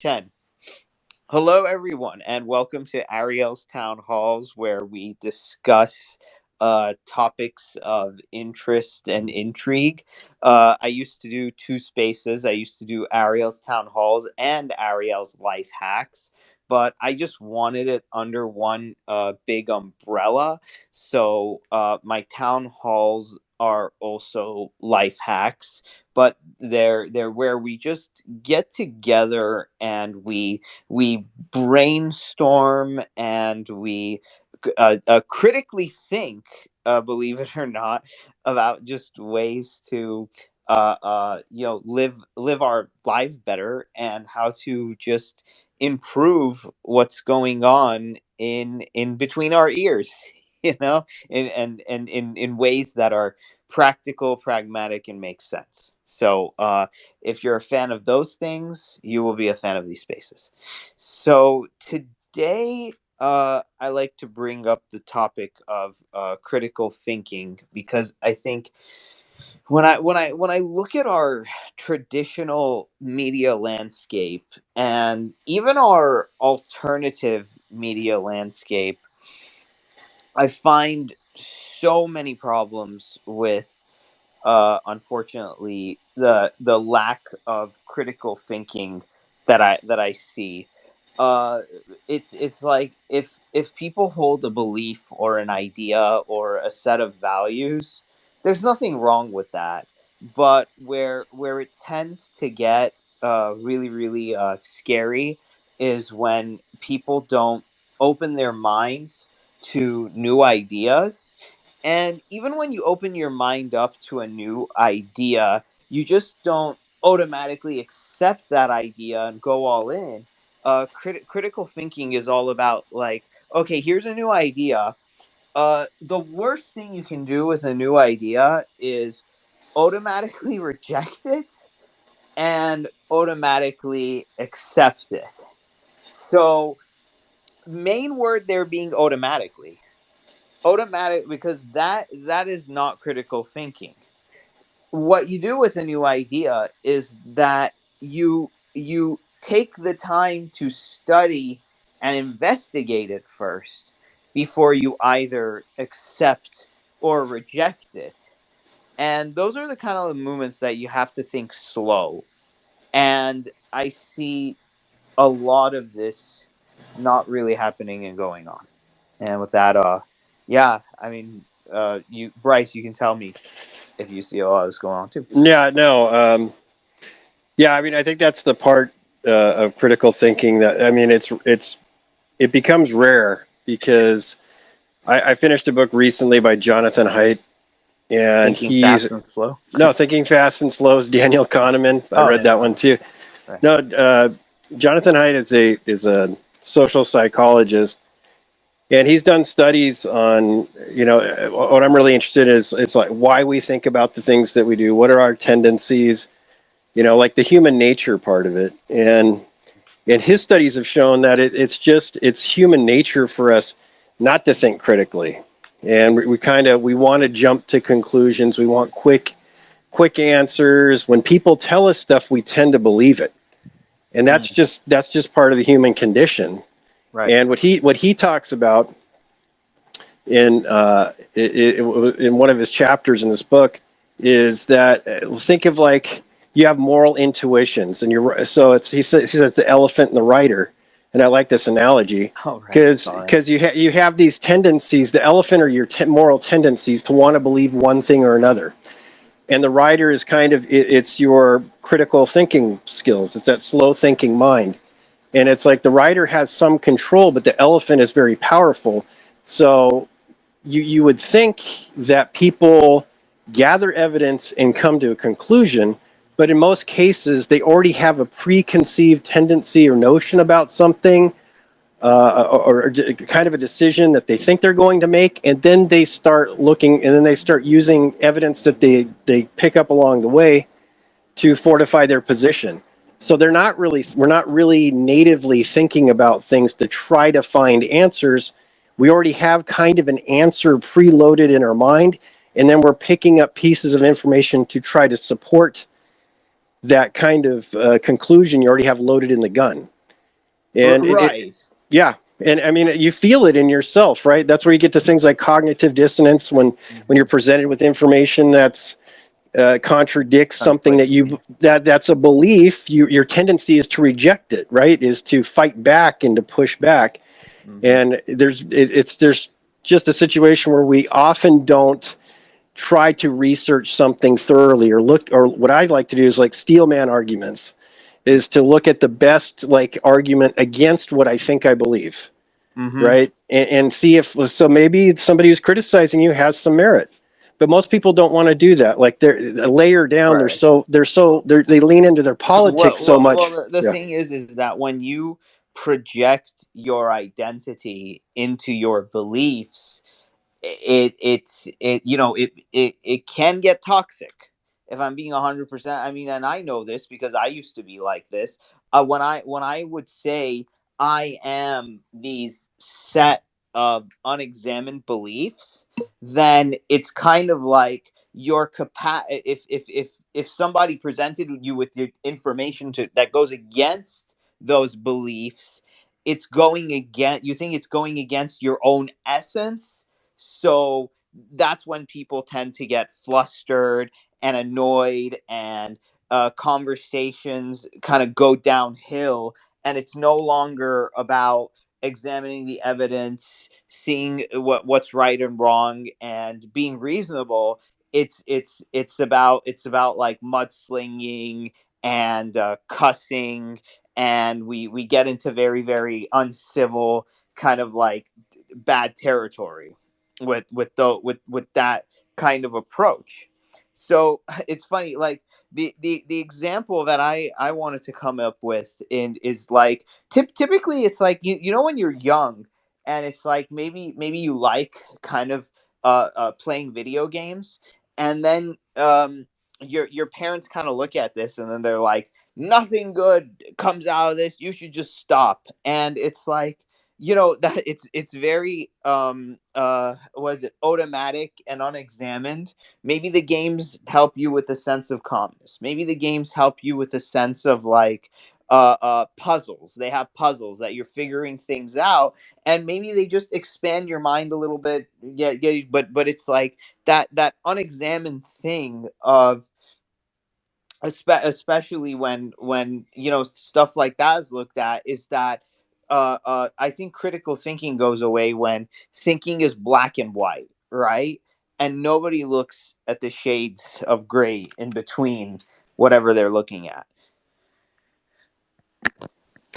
10. Hello, everyone, and welcome to Ariel's Town Halls, where we discuss topics of interest and intrigue. I used to do two spaces. I used to do Ariel's Town Halls and Ariel's Life Hacks, but I just wanted it under one big umbrella. So my town halls are also life hacks, but they're where we just get together and we brainstorm and we critically think, believe it or not, about just ways to live our lives better and how to just improve what's going on in between our ears. In ways that are practical, pragmatic, and make sense. So if you're a fan of those things, you will be a fan of these spaces. So today, I like to bring up the topic of critical thinking, because I think when I look at our traditional media landscape and even our alternative media landscape, I find so many problems with, unfortunately, the lack of critical thinking that I see. uh it's like if people hold a belief or an idea or a set of values, there's nothing wrong with that. But where it tends to get really scary is when people don't open their minds to new ideas. And even when you open your mind up to a new idea, you just don't automatically accept that idea and go all in. Critical thinking is all about, like, okay, here's a new idea. The worst thing you can do with a new idea is automatically reject it and automatically accept it. So, main word there being automatically. Automatic, because that is not critical thinking. What you do with a new idea is that you take the time to study and investigate it first before you either accept or reject it. And those are the kind of movements that you have to think slow. And I see a lot of this not really happening and going on. And with that, yeah, I mean, you, Bryce, you can tell me if you see a lot of this going on too. Yeah, no. Yeah, I mean, I think that's the part of critical thinking that, I mean, it becomes rare because I finished a book recently by Jonathan Haidt, and Thinking fast and slow. Thinking Fast and Slow is Daniel Kahneman. I Oh read yeah, that one too. right. No, Jonathan Haidt is a social psychologist, and he's done studies on, what I'm really interested in is it's like why we think about the things that we do. What are our tendencies? Like the human nature part of it. And his studies have shown that it's human nature for us not to think critically. And we want to jump to conclusions. We want quick answers. When people tell us stuff, we tend to believe it. And Mm, that's just part of the human condition. right. And what he talks about in one of his chapters in this book is that, think of, like, you have moral intuitions, and he says it's the elephant and the rider. And I like this analogy Oh right. Sorry. because you have these tendencies. The elephant are your moral tendencies to want to believe one thing or another, and the rider is kind of it's your critical thinking skills. It's that slow thinking mind. And it's like the rider has some control, but the elephant is very powerful. So you would think that people gather evidence and come to a conclusion, but in most cases they already have a preconceived tendency or notion about something, or kind of a decision that they think they're going to make, and then they start looking, and then they start using evidence that they pick up along the way to fortify their position. So we're not really natively thinking about things to try to find answers. We already have kind of an answer preloaded in our mind, and then we're picking up pieces of information to try to support that kind of conclusion you already have loaded in the gun. And Right. yeah, and I mean, you feel it in yourself, right? That's where you get to things like cognitive dissonance when you're Hmm. presented with information that's contradicts something that Conflicting. that's a belief. Your tendency is to reject it, right? Is to fight back and to push back. Hmm. And there's just a situation where we often don't try to research something thoroughly or look, or what I like to do is like steelman arguments, is to look at the best like argument against what I think I believe, Hmm. right? And see if so maybe somebody who's criticizing you has some merit. But most people don't want to do that. Like they're a layer down. Right. They lean into their politics so Well, much. the Yeah. thing is that when you project your identity into your beliefs, it can get toxic, if I'm being 100%. I mean, and I know this because I used to be like this. When I would say I am these set of unexamined beliefs, then it's kind of like your if somebody presented you with your information that goes against those beliefs, it's going against, you think it's going against your own essence. So that's when people tend to get flustered and annoyed, and conversations kind of go downhill. And it's no longer about examining the evidence, seeing what's right and wrong, and being reasonable. It's about like mudslinging and cussing, and we get into very, very uncivil kind of like bad territory with that kind of approach. So it's funny, like the example that I wanted to come up with in is like typically it's like you know when you're young, and it's like maybe you like kind of playing video games, and then your parents kind of look at this, and then they're like, nothing good comes out of this, you should just stop. And it's like, that it's very was it automatic and unexamined. Maybe the games help you with a sense of calmness, maybe the games help you with a sense of like puzzles. They have puzzles that you're figuring things out, and maybe they just expand your mind a little bit. Yeah, yeah, but it's like that unexamined thing of especially when stuff like that is looked at, is that I think critical thinking goes away when thinking is black and white, right? And nobody looks at the shades of gray in between whatever they're looking at.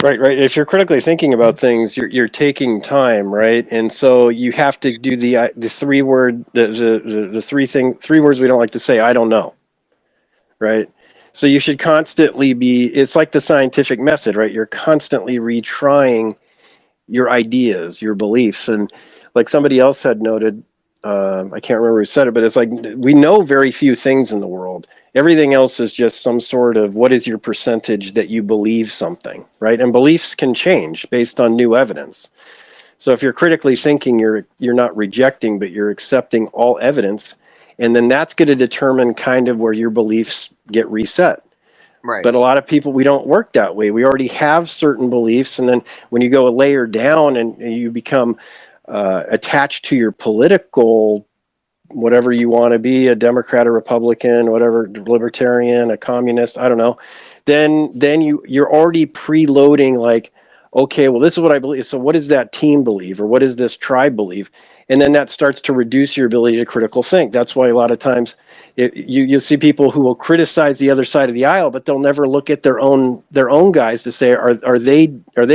Right, right. If you're critically thinking about things, you're taking time, right? And so you have to do the three word the three words we don't like to say. I don't know, right? So you should constantly be. It's like the scientific method, right? You're constantly retrying your ideas, your beliefs, and like somebody else had noted, I can't remember who said it, but it's like we know very few things in the world. Everything else is just some sort of what is your percentage that you believe something, right? And beliefs can change based on new evidence. So if you're critically thinking, you're not rejecting, but you're accepting all evidence, and then that's going to determine kind of where your beliefs get reset. Right. But a lot of people, we don't work that way. We already have certain beliefs, and then when you go a layer down and you become attached to your political, whatever you want to be, a Democrat, a Republican, whatever, libertarian, a communist, I don't know, then you're already preloading like, okay, well, this is what I believe. So what does that team believe, or what does this tribe believe? And then that starts to reduce your ability to critical think. That's why a lot of times you see people who will criticize the other side of the aisle, but they'll never look at their own guys to say, are they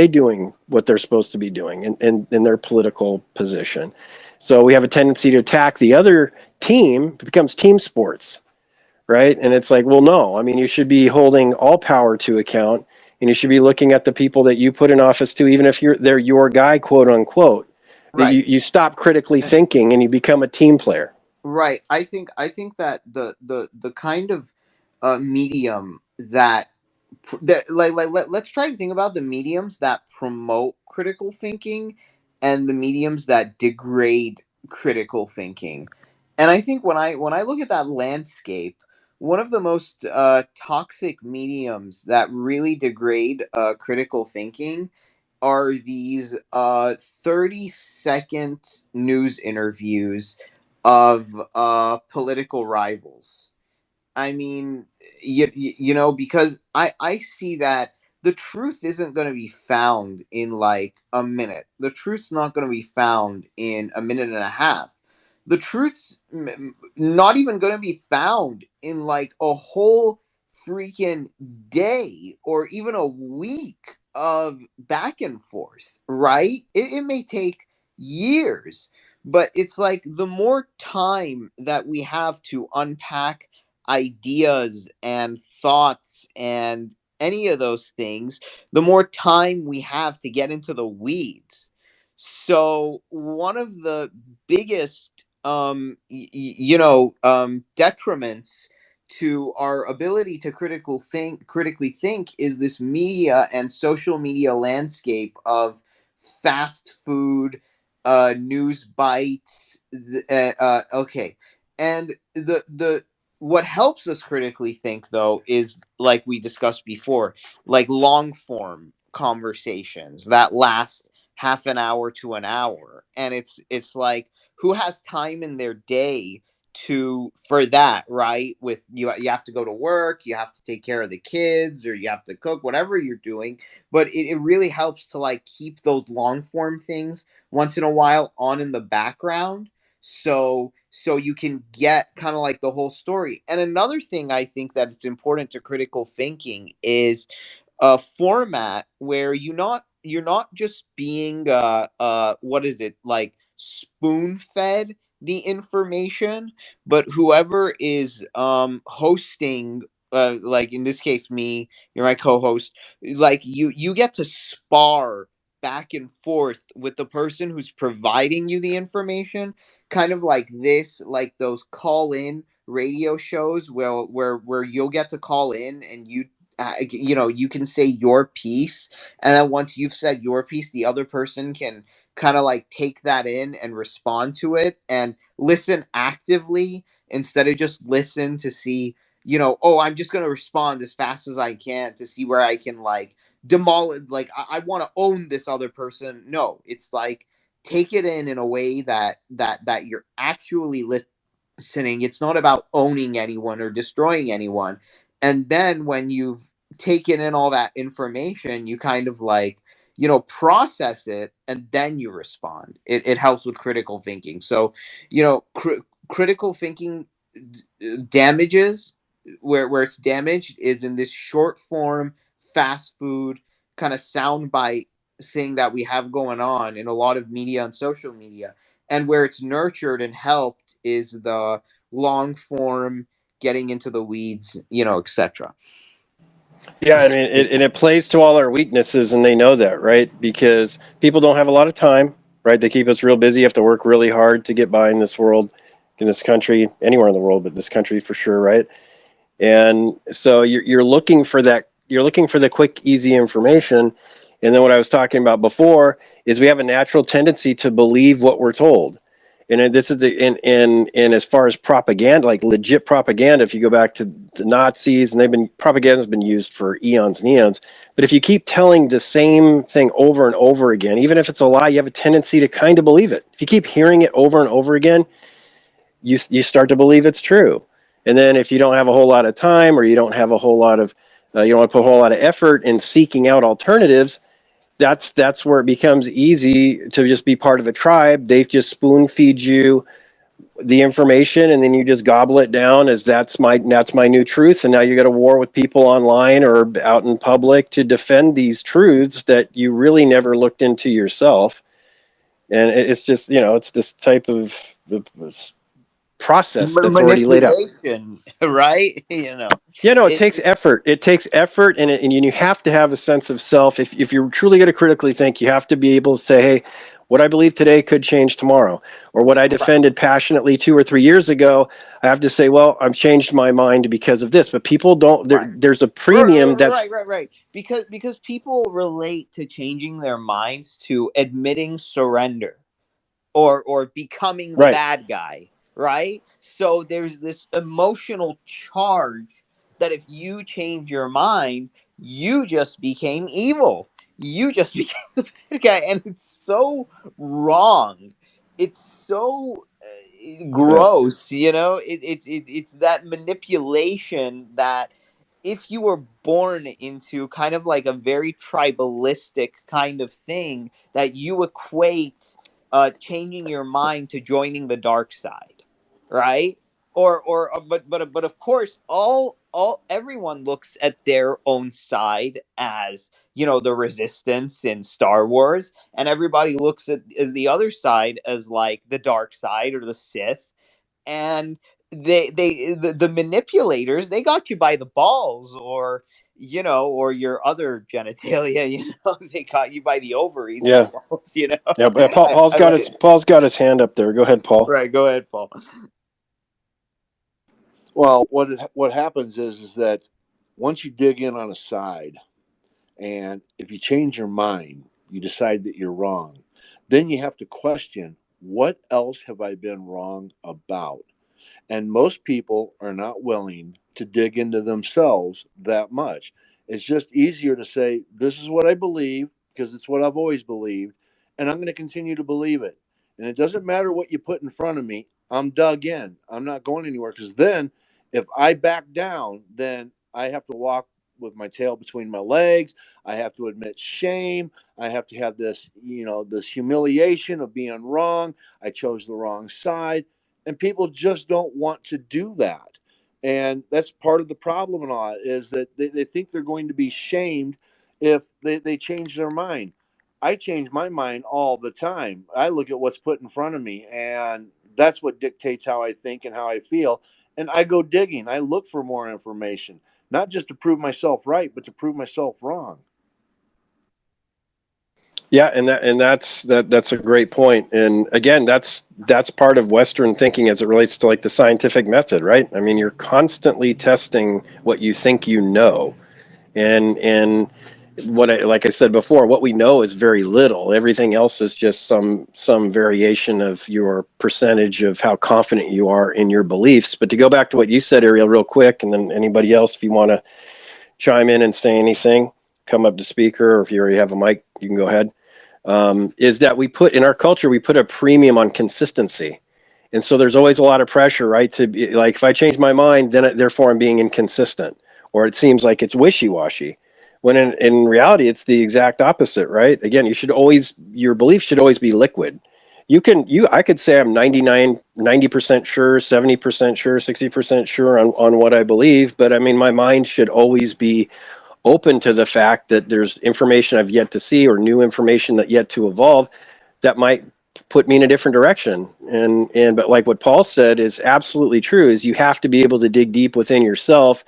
doing what they're supposed to be doing in their political position? So we have a tendency to attack the other team. It becomes team sports, right? And it's like, well, no. I mean, you should be holding all power to account, and you should be looking at the people that you put in office too, even if they're your guy, quote unquote. That Right. you stop critically thinking and you become a team player. Right. I think that the kind of medium let's try to think about the mediums that promote critical thinking and the mediums that degrade critical thinking. And I think when I look at that landscape, one of the most toxic mediums that really degrade critical thinking are these 30-second news interviews of political rivals. I mean, you know, because I see that the truth isn't going to be found in like a minute. The truth's not going to be found in a minute and a half. The truth's not even going to be found in like a whole freaking day or even a week of back and forth, right? It may take years, but it's like the more time that we have to unpack ideas and thoughts and any of those things, the more time we have to get into the weeds. So one of the biggest detriments to our ability to critically think is this media and social media landscape of fast food, news bites. Okay, and the what helps us critically think though is like we discussed before, like long form conversations that last half an hour to an hour, and it's like who has time in their day to for that, right? With you have to go to work, you have to take care of the kids, or you have to cook, whatever you're doing. But it really helps to like keep those long form things once in a while on in the background, so you can get kind of like the whole story. And another thing I think that it's important to critical thinking is a format where you're not just being what is it, like spoon fed the information, but whoever is hosting, like in this case me, you're my co-host, like you get to spar back and forth with the person who's providing you the information, kind of like this, like those call in radio shows where you'll get to call in and you can say your piece, and then once you've said your piece, the other person can kind of like take that in and respond to it and listen actively instead of just listen to see, oh, I'm just going to respond as fast as I can to see where I can like demolish, like I want to own this other person. No, it's like take it in a way that you're actually listening. It's not about owning anyone or destroying anyone. And then when you've taken in all that information, you kind of like, process it and then you respond. It helps with critical thinking. So, critical thinking damages, where it's damaged is in this short form, fast food kind of soundbite thing that we have going on in a lot of media and social media. And where it's nurtured and helped is the long form, getting into the weeds, etc. Yeah, I mean, it plays to all our weaknesses, and they know that, right? Because people don't have a lot of time, right? They keep us real busy. You have to work really hard to get by in this world, in this country, anywhere in the world, but this country for sure, right? And so you're looking for that. You're looking for the quick, easy information. And then what I was talking about before is we have a natural tendency to believe what we're told. And this is in as far as propaganda, like legit propaganda. If you go back to the Nazis, and propaganda's been used for eons and eons. But if you keep telling the same thing over and over again, even if it's a lie, you have a tendency to kind of believe it. If you keep hearing it over and over again, you start to believe it's true. And then if you don't have a whole lot of time, or you don't have a whole lot of you don't want to put a whole lot of effort in seeking out alternatives, that's where it becomes easy to just be part of a tribe. They just spoon feed you the information, and then you just gobble it down as that's my new truth. And now you got a war with people online or out in public to defend these truths that you really never looked into yourself. And it's just, it's this type of process that's already laid out. Manipulation, right? Yeah, no, it It, takes effort. It takes effort, and you have to have a sense of self. If you're truly going to critically think, you have to be able to say, hey, what I believe today could change tomorrow. Or what I right, defended passionately 2 or 3 years ago, I have to say, well, I've changed my mind because of this. But people don't, right. there's a premium that's Right. Because people relate to changing their minds to admitting surrender or becoming the right. bad guy. right? So there's this emotional charge that if you change your mind, you just became evil. You just became the bad guy. And it's so wrong. It's so Yeah. gross, you know? It's that manipulation that if you were born into kind of like a very tribalistic kind of thing, that you equate changing your mind to joining the dark side, right? But of course, all everyone looks at their own side as, you know, the resistance in Star Wars, and everybody looks at as the other side as like the dark side or the Sith. And the manipulators, they got you by the balls, or, you know, or your other genitalia, you know. They got you by the ovaries or the Yeah. balls, you know. Yeah. But Paul's I got his like, hand up there. Go ahead, Paul. right, go ahead, Paul. Well, what happens is that once you dig in on a side, and if you change your mind, you decide that you're wrong, then you have to question, what else have I been wrong about? And most people are not willing to dig into themselves that much. It's just easier to say, this is what I believe because it's what I've always believed, and I'm going to continue to believe it. And it doesn't matter what you put in front of me, I'm dug in. I'm not going anywhere, because then if I back down, then I have to walk with my tail between my legs. I have to admit shame. I have to have this, this humiliation of being wrong. I chose the wrong side, and people just don't want to do that. And that's part of the problem and all, is that they think they're going to be shamed if they change their mind. I change my mind all the time. I look at what's put in front of me, and that's what dictates how I think and how I feel. And I go digging. I look for more information, not just to prove myself right, but to prove myself wrong. Yeah, that's a great point. And again, that's part of Western thinking as it relates to like the scientific method, right? I mean, you're constantly testing what you think you know, and like I said before, what we know is very little. Everything else is just some variation of your percentage of how confident you are in your beliefs. But to go back to what you said, Ariel, real quick, and then anybody else, if you want to chime in and say anything, come up to speaker, or if you already have a mic, you can go ahead. Is that we put in our culture, we put a premium on consistency. And so there's always a lot of pressure, right? To be like, if I change my mind, then therefore I'm being inconsistent, or it seems like it's wishy-washy. When in reality, it's the exact opposite, right? Again, your belief should always be liquid. I could say I'm 90% sure, 70% sure, 60% sure on what I believe, but I mean, my mind should always be open to the fact that there's information I've yet to see or new information that yet to evolve that might put me in a different direction. And but like what Paul said is absolutely true, is you have to be able to dig deep within yourself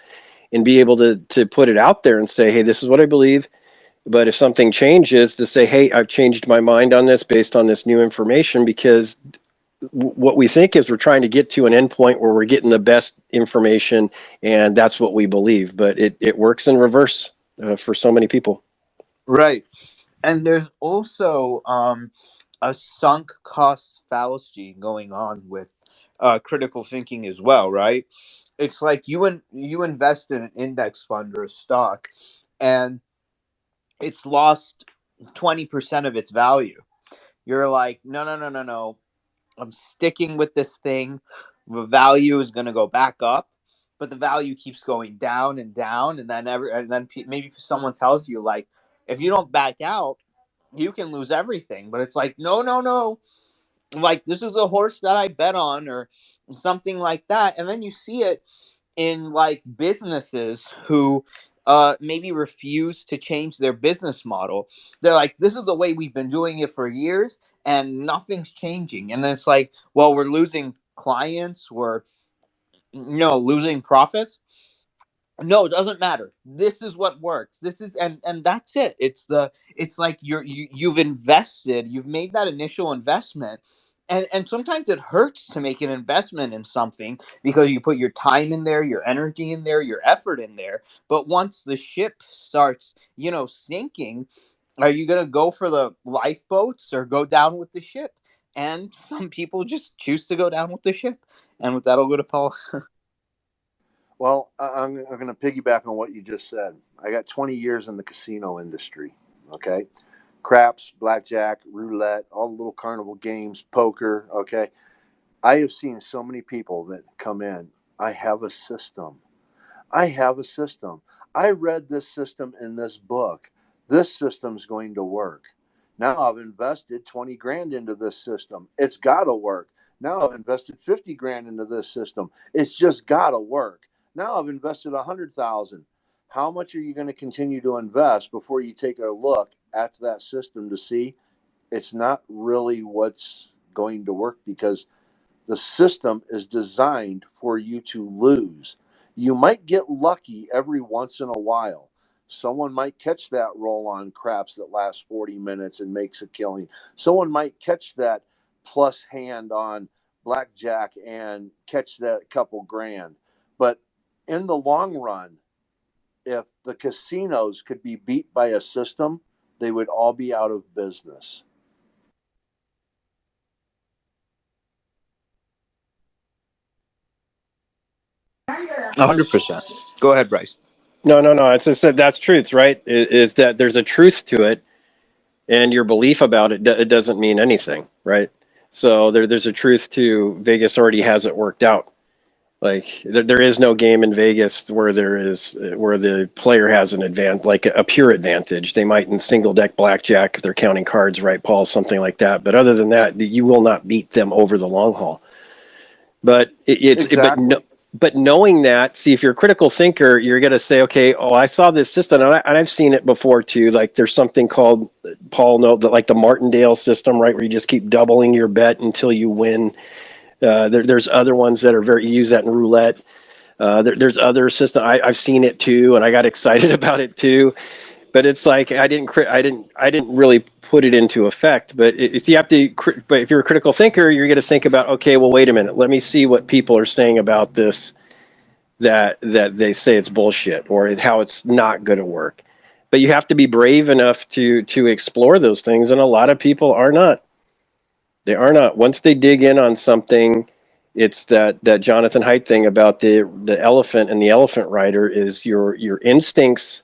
and be able to put it out there and say, hey, this is what I believe. But if something changes, to say, hey, I've changed my mind on this based on this new information, because what we think is we're trying to get to an endpoint where we're getting the best information, and that's what we believe. But it works in reverse for so many people. Right. And there's also a sunk cost fallacy going on with critical thinking as well, right? It's like you invest in an index fund or a stock, and it's lost 20% of its value. You're like, no, no, no, no, no. I'm sticking with this thing. The value is going to go back up, but the value keeps going down and down, and then maybe someone tells you like, if you don't back out, you can lose everything. But it's like, no, no, no. Like, this is a horse that I bet on, or something like that. And then you see it in like businesses who maybe refuse to change their business model. They're like, this is the way we've been doing it for years, and nothing's changing. And then it's like, well, we're losing clients, we're, losing profits. No, it doesn't matter. This is what works. This is, and that's it. It's like you've invested, you've made that initial investment. And sometimes it hurts to make an investment in something because you put your time in there, your energy in there, your effort in there. But once the ship starts, sinking, are you going to go for the lifeboats or go down with the ship? and some people just choose to go down with the ship. And with that, I'll go to Paul. Well, I'm going to piggyback on what you just said. I got 20 years in the casino industry. Okay, craps, blackjack, roulette, all the little carnival games, poker. Okay, I have seen so many people that come in. I have a system. I have a system. I read this system in this book. This system's going to work. Now I've invested 20 grand into this system. It's got to work. Now I've invested 50 grand into this system. It's just got to work. Now I've invested 100,000. How much are you going to continue to invest before you take a look at that system to see it's not really what's going to work, because the system is designed for you to lose. You might get lucky every once in a while. Someone might catch that roll on craps that lasts 40 minutes and makes a killing. Someone might catch that plus hand on blackjack and catch that couple grand. But in the long run, if the casinos could be beat by a system, they would all be out of business. Yeah. 100%. Go ahead, Bryce. No. It's just that that's truth, right? Is that there's a truth to it, and your belief about it, it doesn't mean anything, right? So there's a truth to Vegas already has it worked out. Like there is no game in Vegas where where the player has an advantage, like a pure advantage. They might in single deck blackjack if they're counting cards, right, Paul, something like that. But other than that, you will not beat them over the long haul. But Exactly. but knowing that, see, if you're a critical thinker, you're going to say, okay, oh, I saw this system, and I've seen it before too. Like there's something called, Paul, know that like the Martindale system, right, where you just keep doubling your bet until you win. There's other ones that are very use that in roulette. There's other system. I've seen it too, and I got excited about it too. But it's like I didn't really put it into effect. But it's you have to. But if you're a critical thinker, you're going to think about, okay, well, wait a minute. Let me see what people are saying about this. That they say it's bullshit or how it's not going to work. But you have to be brave enough to explore those things, and a lot of people are not. They are not. Once they dig in on something, it's that Jonathan Haidt thing about the elephant and the elephant rider is your instincts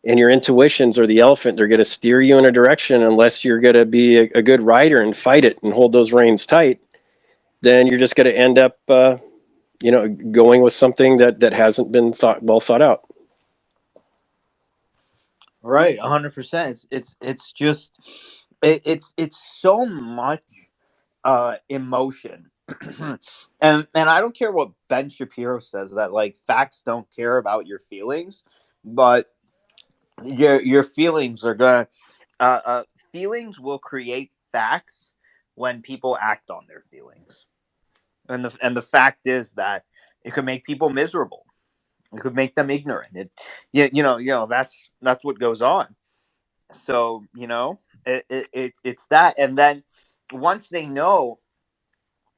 and your intuitions are the elephant. They're going to steer you in a direction unless you're going to be a good rider and fight it and hold those reins tight. Then you're just going to end up, going with something that hasn't been well thought out. Right, 100%. It's just it's so much emotion. And I don't care what Ben Shapiro says, that like facts don't care about your feelings, but your feelings are gonna feelings will create facts when people act on their feelings. And the fact is that it could make people miserable. It could make them ignorant. That's what goes on. So it's that. And then once they know,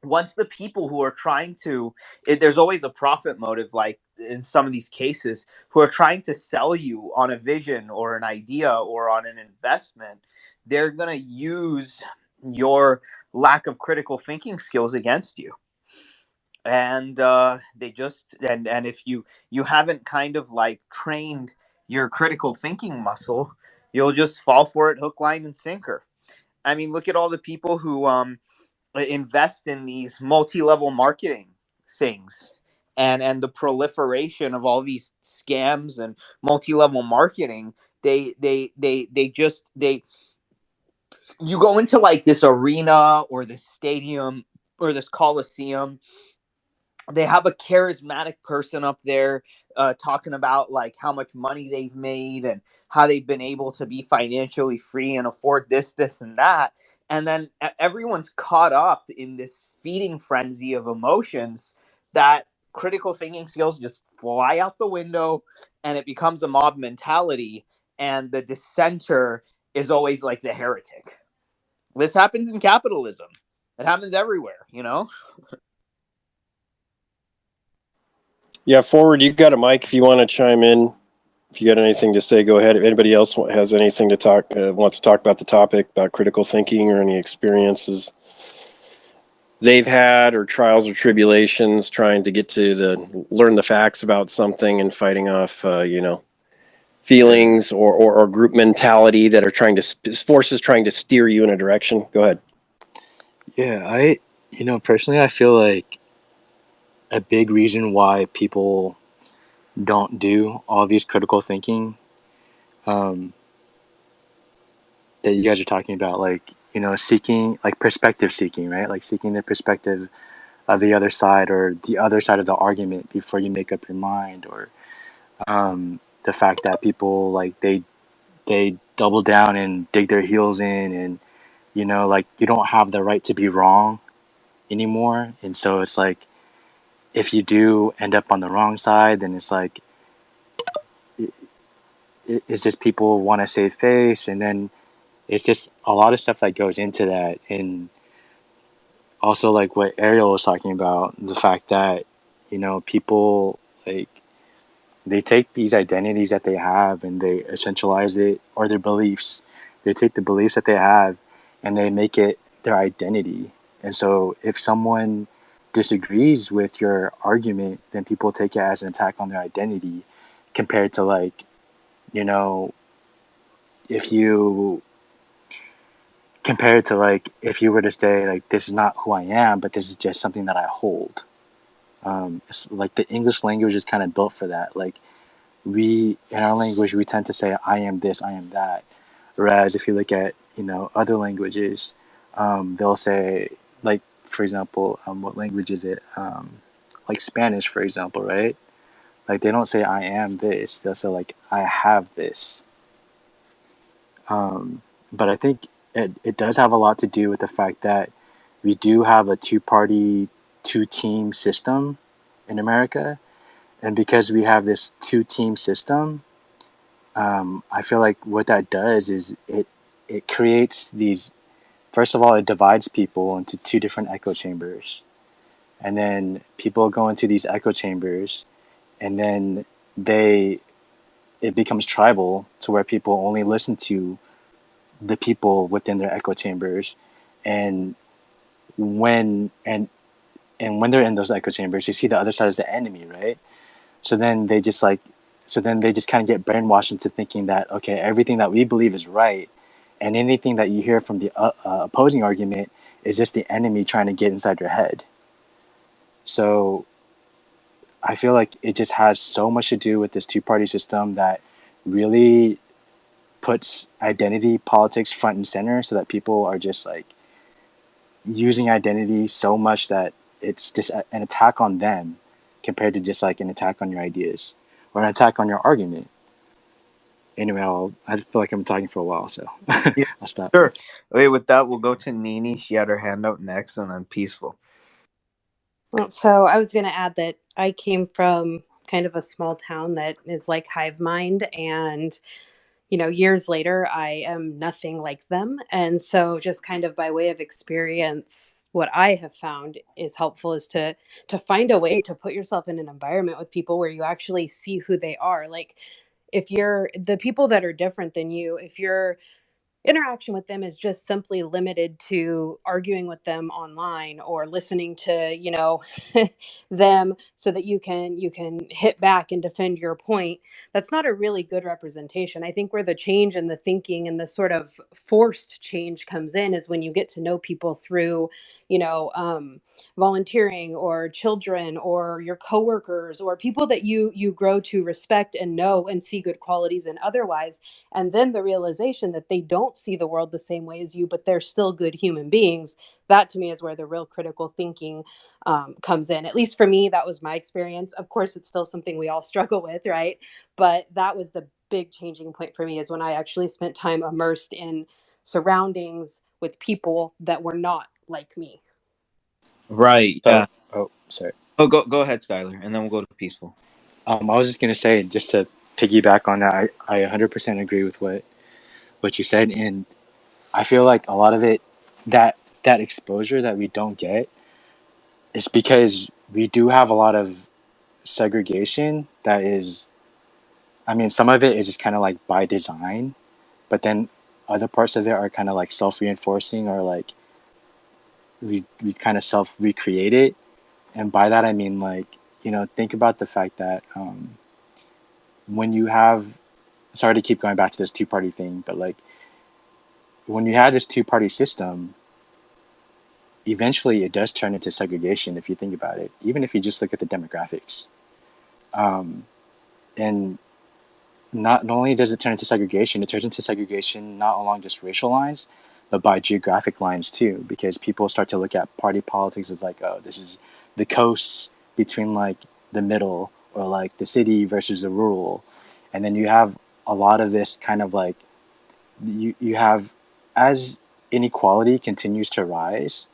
once the people who are trying to there's always a profit motive, like in some of these cases, who are trying to sell you on a vision or an idea or on an investment, they're going to use your lack of critical thinking skills against you. And they just and if you haven't kind of like trained your critical thinking muscle, you'll just fall for it hook, line, and sinker. I mean, look at all the people who invest in these multi-level marketing things, and the proliferation of all these scams and multi-level marketing. They just they You go into like this arena or this stadium or this coliseum, they have a charismatic person up there talking about like how much money they've made and how they've been able to be financially free and afford this and that. And then everyone's caught up in this feeding frenzy of emotions that critical thinking skills just fly out the window, and it becomes a mob mentality. And the dissenter is always like the heretic. This happens in capitalism. It happens everywhere. Yeah, forward. You got a mic if you want to chime in. If you got anything to say, go ahead. If anybody else has anything to wants to talk about the topic about critical thinking or any experiences, they've had, or trials or tribulations trying to get to learn the facts about something and fighting off, feelings or group mentality that are trying to forces trying to steer you in a direction. Go ahead. Yeah, personally, I feel like a big reason why people don't do all these critical thinking um, that you guys are talking about, like, seeking, like perspective seeking, right? Like seeking the perspective of the other side or the other side of the argument before you make up your mind, or the fact that people like they double down and dig their heels in, and like you don't have the right to be wrong anymore, and so it's like if you do end up on the wrong side, then it's like it's just people want to save face, and then it's just a lot of stuff that goes into that. And also like what Ariel was talking about, the fact that people like they take these identities that they have and they essentialize it, or their beliefs, they take the beliefs that they have and they make it their identity. And so if someone disagrees with your argument, then people take it as an attack on their identity, compared to like, you know if you compared to like if you were to say like, this is not who I am, but this is just something that I hold. It's like the English language is kind of built for that. Like, we in our language, we tend to say I am this, I am that, whereas if you look at other languages, they'll say, like, for example, what language is it, like Spanish, for example, right? Like, they don't say I am this, they'll say like I have this. But I think it does have a lot to do with the fact that we do have a two-party, two-team system in America. And because we have this two-team system, I feel like what that does is it creates these. First of all, it divides people into two different echo chambers, and then people go into these echo chambers, and then they it becomes tribal, to where people only listen to the people within their echo chambers. And when and and when they're in those echo chambers, you see the other side as the enemy, right? So then they just like, so then they just kind of get brainwashed into thinking that, okay, everything that we believe is right, and anything that you hear from the opposing argument is just the enemy trying to get inside your head. So I feel like it just has so much to do with this two-party system that really puts identity politics front and center, so that people are just like using identity so much that it's just an attack on them, compared to just like an attack on your ideas or an attack on your argument. Anyway, I feel like I'm talking for a while, so Yeah, I'll stop. sure. Okay, with that, we'll go to Nini. She had her hand up next, and then Peaceful. So I was going to add that I came from kind of a small town that is like hive mind, and years later I am nothing like them. And so just kind of by way of experience, what I have found is helpful is to find a way to put yourself in an environment with people where you actually see who they are. Like, if you're the people that are different than you, if you're interaction with them is just simply limited to arguing with them online or listening to them so that you can hit back and defend your point. That's not a really good representation. I think where the change in the thinking and the sort of forced change comes in is when you get to know people through you know um, volunteering, or children, or your coworkers, or people that you grow to respect and know and see good qualities in otherwise. And then the realization that they don't see the world the same way as you, but they're still good human beings. That to me is where the real critical thinking comes in. At least for me, that was my experience. Of course, it's still something we all struggle with, right? But that was the big changing point for me, is when I actually spent time immersed in surroundings with people that were not like me. Right. So, Yeah. oh, sorry. Oh, go ahead, Skylar, and then we'll go to Peaceful. I was just gonna say, just to piggyback on that, I 100% agree with what you said, and I feel like a lot of it, that exposure that we don't get, is because we do have a lot of segregation that is, I mean, some of it is just kind of like by design, but then other parts of it are kind of like self-reinforcing, or like we kind of self recreate it. And by that I mean, like, think about the fact that when you have, sorry to keep going back to this two party thing, but like when you have this two party system, eventually it does turn into segregation if you think about it, even if you just look at the demographics. Um, and not only does it turn into segregation, it turns into segregation not along just racial lines, but by geographic lines too, because people start to look at party politics as like, oh, this is the coasts between like the middle, or like the city versus the rural. And then you have a lot of this kind of like, you have, as inequality continues to rise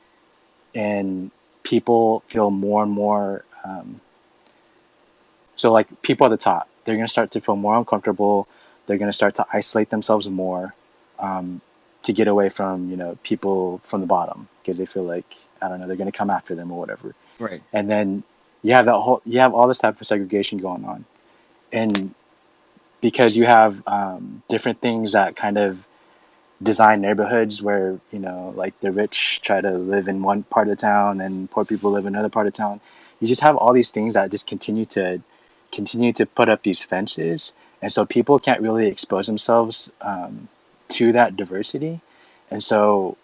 and people feel more and more, so like people at the top, they're going to start to feel more uncomfortable. They're going to start to isolate themselves more, um, to get away from, people from the bottom, because they feel like, I don't know, they're going to come after them or whatever. Right. And then you have all this type of segregation going on. And because you have different things that kind of design neighborhoods where, like the rich try to live in one part of town and poor people live in another part of town. You just have all these things that just continue to put up these fences, and so people can't really expose themselves to that diversity. And so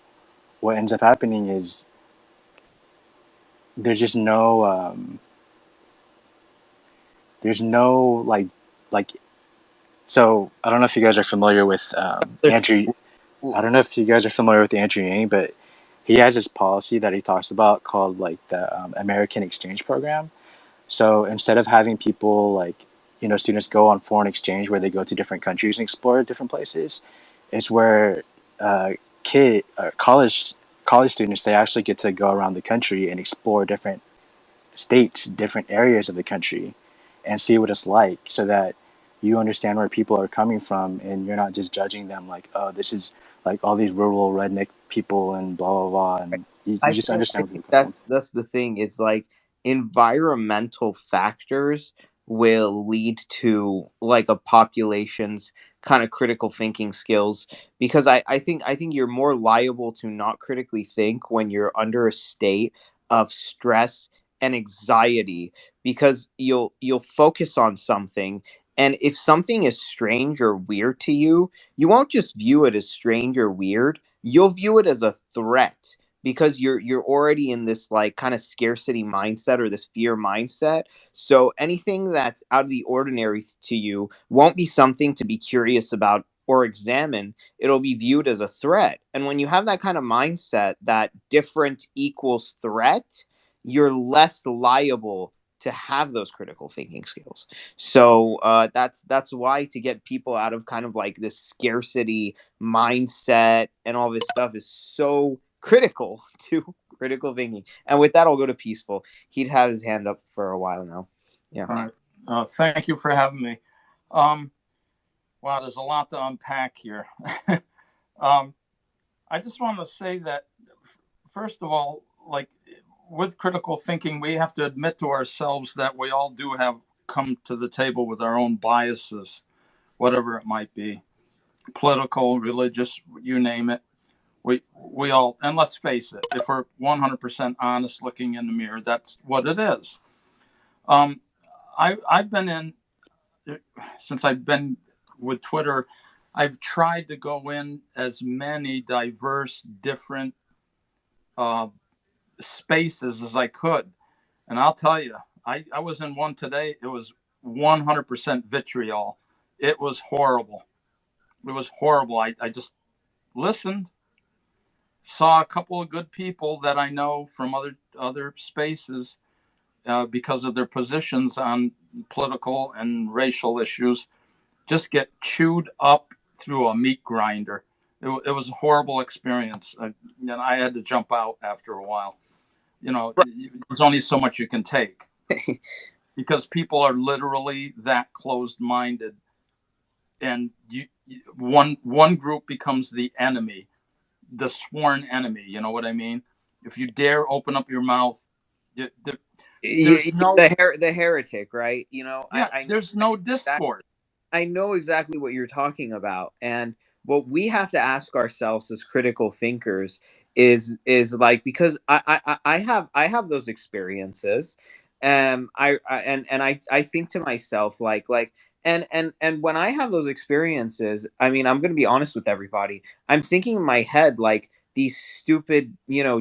what ends up happening is there's just no like so I don't know if you guys are familiar with Andrew. I don't know if you guys are familiar with Andrew Yang, but he has this policy that he talks about called like the American Exchange Program. So instead of having people like, students go on foreign exchange where they go to different countries and explore different places, it's where college students, they actually get to go around the country and explore different states, different areas of the country, and see what it's like, so that you understand where people are coming from and you're not just judging them like, oh, this is like all these rural redneck people and blah blah blah, and you just I understand where think people come from. that's the thing is like environmental factors will lead to like a population's kind of critical thinking skills, because I think you're more liable to not critically think when you're under a state of stress and anxiety, because you'll focus on something, and if something is strange or weird to you, you won't just view it as strange or weird, you'll view it as a threat, because you're already in this like kind of scarcity mindset or this fear mindset. So anything that's out of the ordinary to you won't be something to be curious about or examine. It'll be viewed as a threat. And when you have that kind of mindset that different equals threat, you're less liable to have those critical thinking skills. So that's why, to get people out of kind of like this scarcity mindset and all this stuff, is so critical to critical thinking. And with that, I'll go to Peaceful. He'd have his hand up for a while now. Yeah. All right. Thank you for having me. Wow, there's a lot to unpack here. um, I just want to say that, first of all, like with critical thinking, we have to admit to ourselves that we all do have come to the table with our own biases, whatever it might be, political, religious, you name it. We all, and let's face it, if we're 100% honest looking in the mirror, that's what it is. Um, I've been in, since I've been with Twitter, I've tried to go in as many diverse, different uh, spaces as I could. And I'll tell you, I was in one today. It was 100% vitriol. It was horrible. It was horrible. I just listened, saw a couple of good people that I know from other spaces, because of their positions on political and racial issues, just get chewed up through a meat grinder. It was a horrible experience. I had to jump out after a while. There's only so much you can take, because people are literally that closed-minded, and one group becomes the enemy, the sworn enemy. You know what I mean? If you dare open up your mouth, there's no, The heretic, right? yeah, there's no That discourse. I know exactly what you're talking about. And what we have to ask ourselves as critical thinkers is like, because I have those experiences, and I think to myself like and when I have those experiences, I mean, I'm going to be honest with everybody. I'm thinking in my head like, these stupid,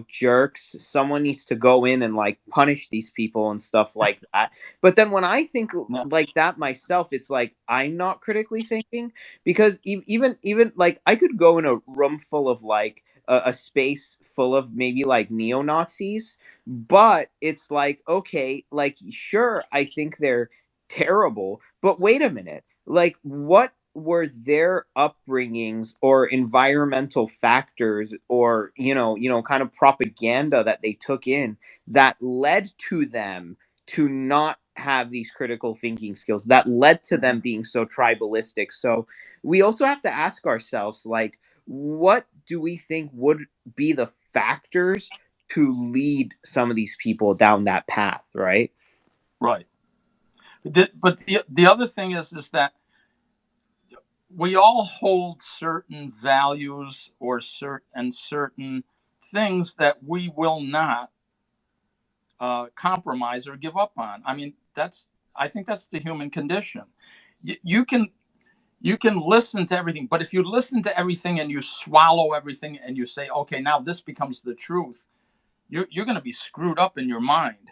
jerks, someone needs to go in and like punish these people and stuff like that. But then when I think No. like that myself, it's like I'm not critically thinking, because even like I could go in a room full of like a space full of maybe like neo-Nazis, but it's like, okay, like sure, I think they're terrible, but wait a minute, like what were their upbringings or environmental factors, or kind of propaganda that they took in, that led to them to not have these critical thinking skills, that led to them being so tribalistic? So we also have to ask ourselves, like, what do we think would be the factors to lead some of these people down that path, right? Right. But the other thing is that we all hold certain values or certain things that we will not compromise or give up on. I mean, I think that's the human condition. You can listen to everything, but if you listen to everything and you swallow everything and you say, okay, now this becomes the truth, you're going to be screwed up in your mind.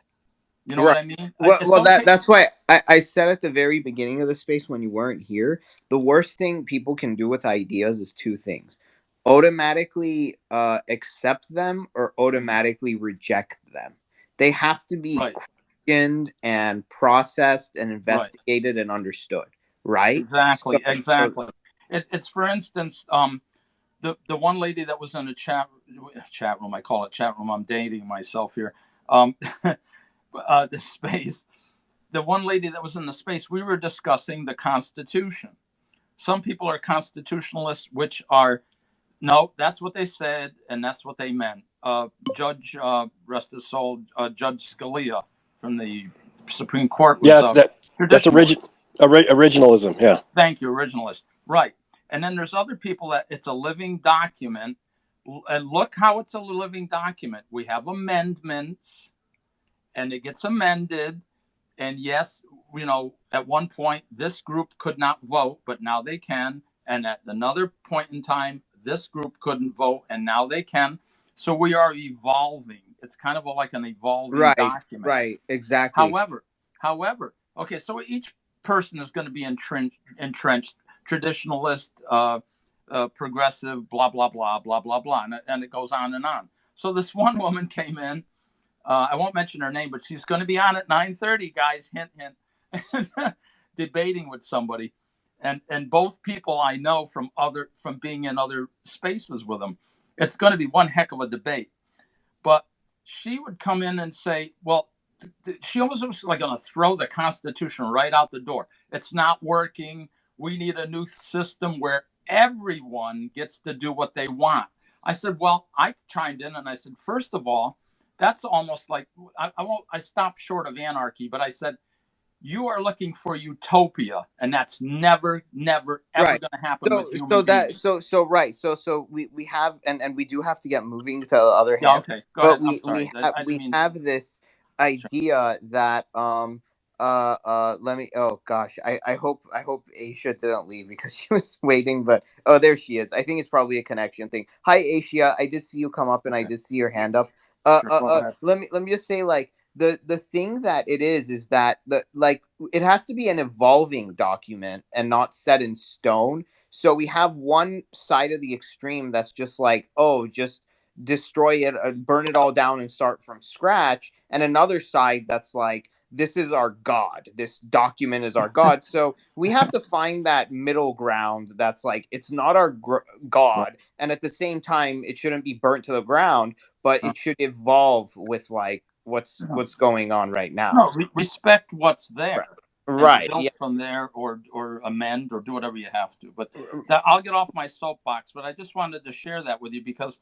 You know Right. what I mean? It's Well, okay. that's why I said at the very beginning of the space when you weren't here, the worst thing people can do with ideas is two things: automatically accept them, or automatically reject them. They have to be Right, questioned and processed and right. investigated and understood. Right. So, Exactly, so exactly. It's for instance, the one lady that was in the chat room. I call it chat room. I'm dating myself here. Um, the space. The one lady that was in the space. We were discussing the Constitution. Some people are constitutionalists, which are no. That's what they said, and that's what they meant. Judge, rest his soul, Judge Scalia from the Supreme Court was Yes, a that's traditionalist. originalism. Yeah. Thank you, originalist. Right. And then there's other people that it's a living document. And look how it's a living document. We have amendments and it gets amended. And yes, at one point, this group could not vote, but now they can. And at another point in time, this group couldn't vote, and now they can. So we are evolving. It's kind of like an evolving right, document. right, exactly. However, okay, so each person is going to be entrenched, traditionalist, progressive, blah blah blah blah blah blah, and it goes on and on. So this one woman came in. I won't mention her name, but she's going to be on at 9:30, guys. Hint, hint. Debating with somebody, and both people I know from being in other spaces with them. It's going to be one heck of a debate. But she would come in and say, well, she almost was like going to throw the Constitution right out the door. It's not working. We need a new system where everyone gets to do what they want. I said, well, I chimed in and I said, first of all, that's almost like I stopped short of anarchy, but I said, you are looking for utopia, and that's never, never, ever Right. going to happen with So human that beings. so right. So we have, and we do have to get moving to the other Yeah, hand. okay, go But ahead. I'm we sorry. I didn't we mean. have this idea that let me, oh gosh, I hope Aisha didn't leave because she was waiting, but oh, there she is. I think it's probably a connection thing. Hi Aisha, I did see you come up and I Okay, did see your hand up. sure, go ahead. Let me just say, like, the thing that it is that the like it has to be an evolving document and not set in stone. So we have one side of the extreme that's just like, oh, just destroy it, burn it all down and start from scratch, and another side that's like, this is our god, this document is our god. So we have to find that middle ground that's like, it's not our Right. god, and at the same time it shouldn't be burnt to the ground, but it should evolve with like what's going on right now. No, respect what's Right, there and right, build yeah. from there, or amend or do whatever you have to. But I'll get off my soapbox. But I just wanted to share that with you because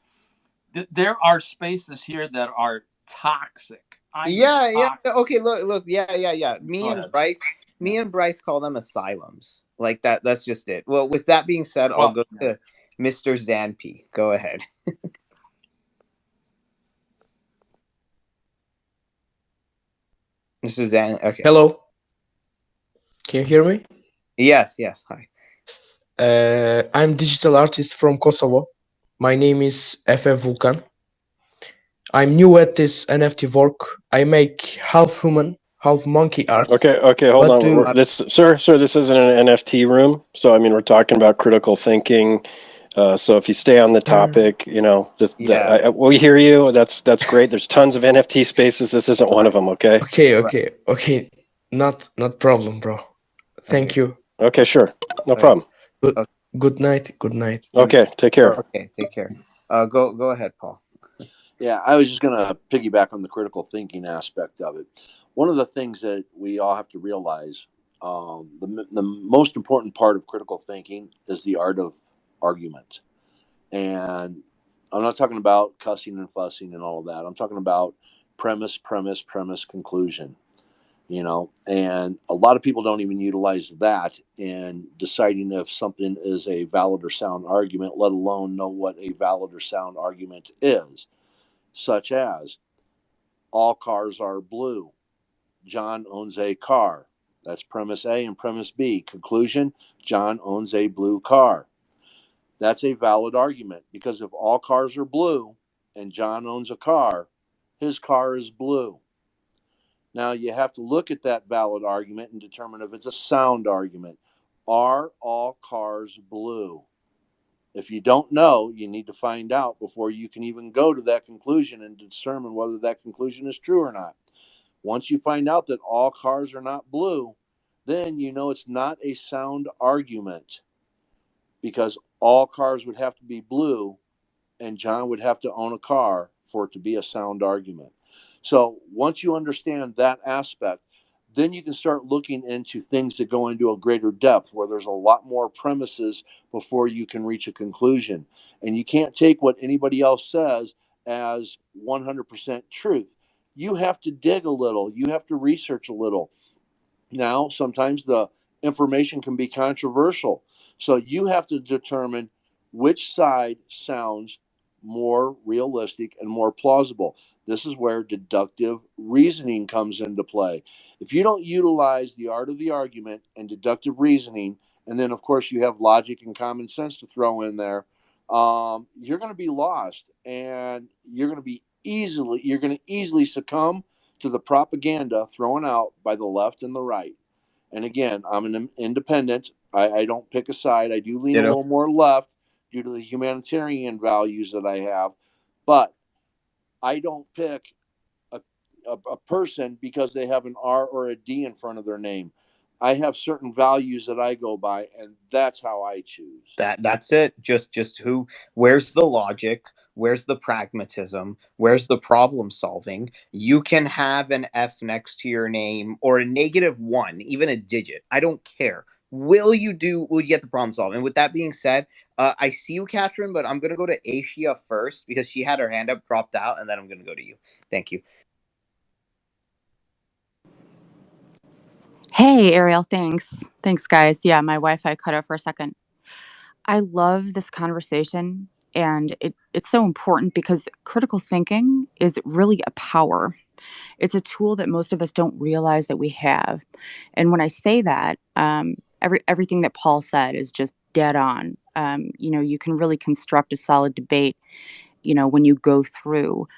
there are spaces here that are toxic. I mean, Yeah, yeah. toxic. Okay, look. Yeah, yeah, yeah. Go ahead. Yeah. Me and Bryce call them asylums. Like that. That's just it. Well, with that being said, I'll Well, go yeah, to Mr. Zanpi, go ahead. Mr. Zan, okay. Hello. Can you hear me? Yes, yes. Hi. I'm digital artist from Kosovo. My name is FF Vulkan. I'm new at this NFT work. I make half human, half monkey art. Okay, hold What on. do Sir, this isn't an NFT room. So, I mean, we're talking about critical thinking. So if you stay on the topic, you know, Yeah. we hear you. That's great. There's tons of NFT spaces. This isn't one of them. Okay. Okay. Not problem, bro. Thank Okay. you. Okay, sure. No Okay. problem. Good, Okay. good night. Good night. Okay, take care. Okay. Take care. Go ahead, Paul. Yeah, I was just going to piggyback on the critical thinking aspect of it. One of the things that we all have to realize, the most important part of critical thinking is the art of argument. And I'm not talking about cussing and fussing and all of that. I'm talking about premise, conclusion. You know, and a lot of people don't even utilize that in deciding if something is a valid or sound argument, let alone know what a valid or sound argument is, such as all cars are blue. John owns a car. That's premise A and premise B. Conclusion, John owns a blue car. That's a valid argument because if all cars are blue and John owns a car, his car is blue. Now you have to look at that valid argument and determine if it's a sound argument. Are all cars blue? If you don't know, you need to find out before you can even go to that conclusion and determine whether that conclusion is true or not. Once you find out that all cars are not blue, then you know it's not a sound argument because all cars would have to be blue and John would have to own a car for it to be a sound argument. So once you understand that aspect, then you can start looking into things that go into a greater depth where there's a lot more premises before you can reach a conclusion. And you can't take what anybody else says as 100% truth. You have to dig a little, you have to research a little. Now, sometimes the information can be controversial. So you have to determine which side sounds more realistic and more plausible. This is where deductive reasoning comes into play. If you don't utilize the art of the argument and deductive reasoning, and then of course you have logic and common sense to throw in there, you're going to be lost, and you're going to easily succumb to the propaganda thrown out by the left and the right. And again, I'm an independent. I don't pick a side. I do lean a Ditto. little more left due to the humanitarian values that I have, but I don't pick a person because they have an R or a D in front of their name. I have certain values that I go by, and that's how I choose. That's it. Just who, where's the logic, where's the pragmatism, where's the problem solving? You can have an F next to your name or a -1, even a digit, I don't care. Will you get the problem solved? And with that being said, I see you, Catherine, but I'm gonna go to Asia first because she had her hand up, dropped out, and then I'm gonna go to you. Thank you. Hey, Ariel, thanks. Thanks, guys. Yeah, my Wi Fi cut out for a second. I love this conversation, and it's so important because critical thinking is really a power. It's a tool that most of us don't realize that we have. And when I say that, everything that Paul said is just dead on. You can really construct a solid debate, when you go through,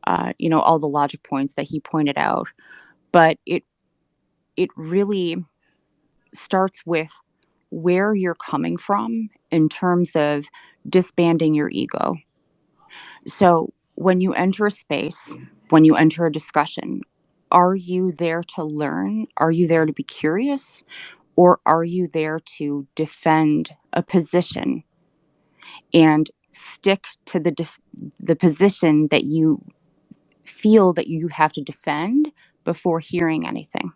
all the logic points that he pointed out. But it really starts with where you're coming from in terms of disbanding your ego. So, when you enter a space, when you enter a discussion, are you there to learn? Are you there to be curious? Or are you there to defend a position and stick to the position that you feel that you have to defend before hearing anything?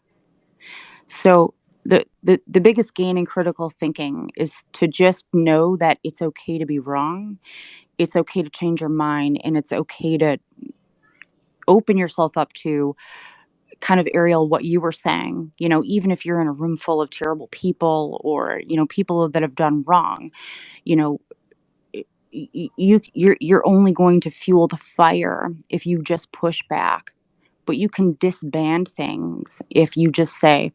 So the biggest gain in critical thinking is to just know that it's okay to be wrong. It's okay to change your mind, and it's okay to open yourself up to kind of, Ariel, what you were saying. Even if you're in a room full of terrible people or people that have done wrong, you know you're only going to fuel the fire if you just push back. But you can disband things if you just say,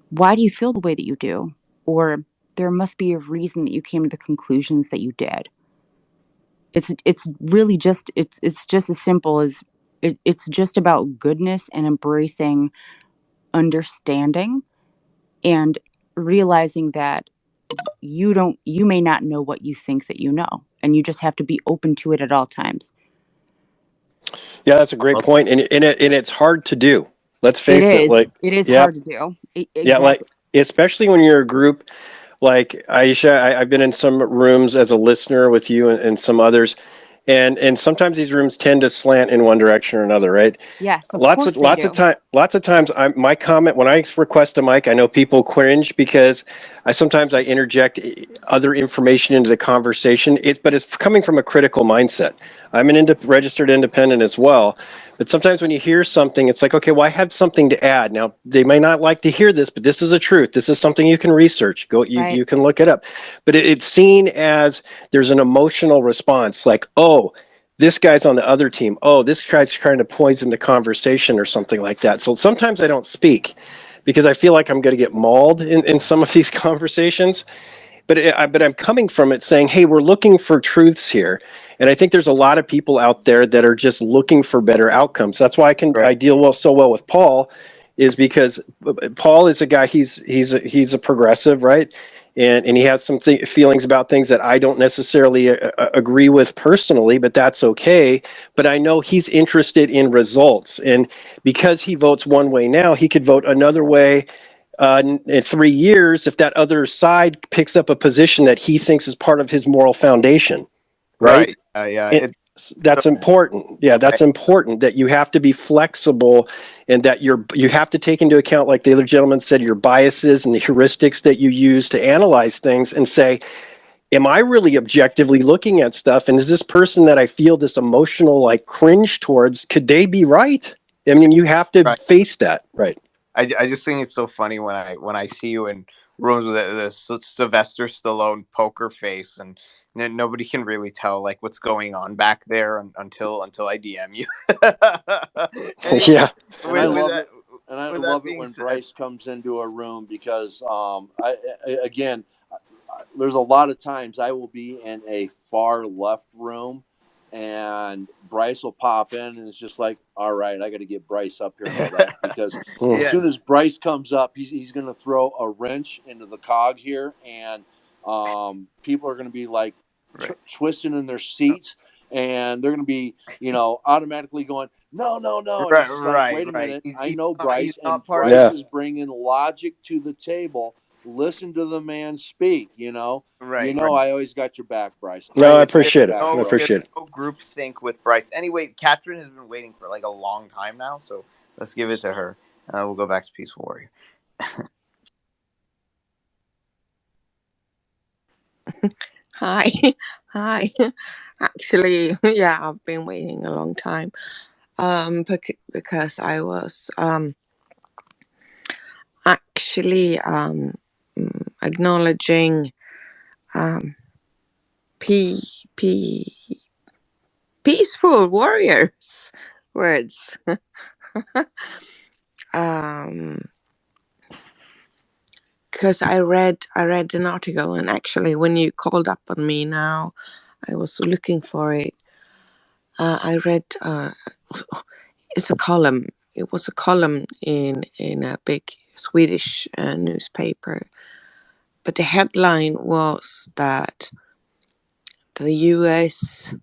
why do you feel the way that you do? Or there must be a reason that you came to the conclusions that you did. It's really just it's just as simple as it's just about goodness and embracing understanding and realizing that you may not know what you think that you know, and you just have to be open to it at all times. Yeah, that's a great point, and it's hard to do. Let's It face it. is. Like, It is yeah, hard to do. yeah, like Exactly. especially when you're a group like Aisha. I've been in some rooms as a listener with you and some others, and sometimes these rooms tend to slant in one direction or another, right? Yes, of course they do. Lots of times my comment when I request a mic, I know people cringe because I interject other information into the conversation. But it's coming from a critical mindset. I'm an registered independent as well, but sometimes when you hear something, it's like, okay, well, I have something to add. Now they may not like to hear this, but this is a truth. This is something you can research. Right. You can look it up. But it's seen as there's an emotional response, like, oh, this guy's on the other team. Oh, this guy's trying to poison the conversation or something like that. So sometimes I don't speak because I feel like I'm going to get mauled in some of these conversations. But I'm coming from it saying, hey, we're looking for truths here. And I think there's a lot of people out there that are just looking for better outcomes. That's why I deal so well with Paul, is because Paul is a guy. He's a progressive, right? And he has some feelings about things that I don't necessarily agree with personally, but that's okay. But I know he's interested in results, and because he votes one way now, he could vote another way in 3 years if that other side picks up a position that he thinks is part of his moral foundation, right? Right. Yeah. That's important. Yeah, Right. that's important, that you have to be flexible, and that you have to take into account, like the other gentleman said, your biases and the heuristics that you use to analyze things, and say, am I really objectively looking at stuff? And is this person that I feel this emotional like cringe towards, could they be right? I mean, you have to Right. face that, right? I just think it's so funny when I see you in rooms with the Sylvester Stallone poker face, and nobody can really tell like what's going on back there until I DM you. Anyway, Yeah. And I with love that it. And I with that love it being when said, Bryce comes into a room because again, there's a lot of times I will be in a far left room, and Bryce will pop in, and it's just like, all right, I got to get Bryce up here and all that, because as yeah, soon as Bryce comes up, he's going to throw a wrench into the cog here, and people are going to be like right, twisting in their seats, and they're going to be, automatically going, no, no, no. And it's just like, right, wait a right. minute. I know He's Bryce, and not part of Bryce Yeah. is bringing logic to the table. Listen to the man speak, right. I always got your back, Bryce. No, I Always got your appreciate it. back, I bro. There's appreciate it. no group think with Bryce. Anyway, Catherine has been waiting for like a long time now, so let's give it to her. We'll go back to Peaceful Warrior. Hi. Hi. Actually, yeah, I've been waiting a long time. Because I was actually acknowledging p p peaceful warriors words. Because I read an article, and actually when you called up on me now, I was looking for it. I read it's a column. It was a column in a big Swedish newspaper, but the headline was that the US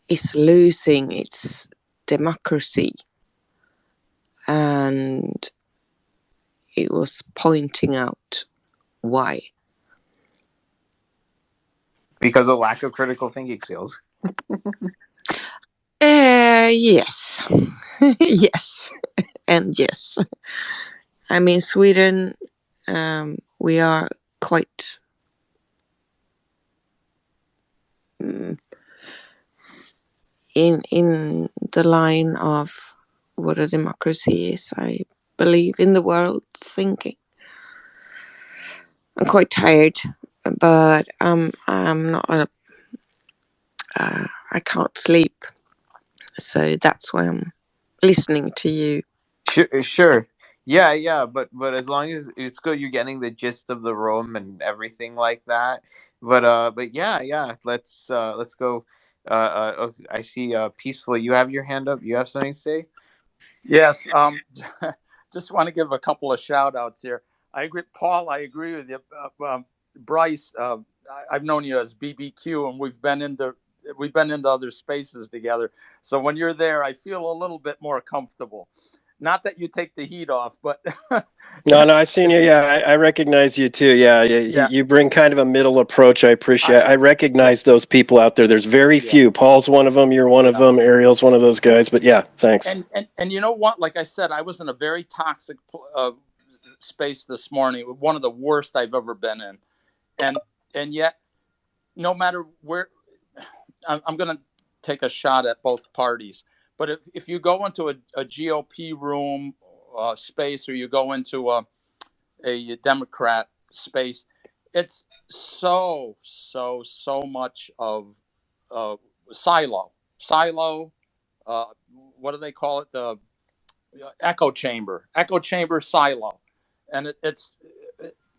is losing its democracy, and it was pointing out why. Because of lack of critical thinking skills. Yes. Yes. And yes. I mean, Sweden, we are quite in the line of what a democracy is, I believe, in the world thinking. I'm quite tired but I'm not I can't sleep, so that's why I'm listening to you. Sure. Yeah, but as long as it's good, you're getting the gist of the room and everything like that. But yeah, let's go. I see. Peaceful. You have your hand up. You have something to say? Yes. Just want to give a couple of shout outs here. I agree, Paul. I agree with you. Bryce, I've known you as BBQ, and we've been into other spaces together. So when you're there, I feel a little bit more comfortable. Not that you take the heat off, but No, I seen you. Yeah, I recognize you too. Yeah, yeah, you bring kind of a middle approach. I appreciate. I I recognize those people out there. There's very yeah few. Paul's one of them. You're one of yeah. them. Ariel's one of those guys. But yeah, thanks. And you know what? Like I said, I was in a very toxic space this morning, one of the worst I've ever been in, and yet, no matter where, I'm going to take a shot at both parties. But if you go into a GOP room space, or you go into a Democrat space, it's so much of silo. Uh, what do they call it? The echo chamber silo, and it's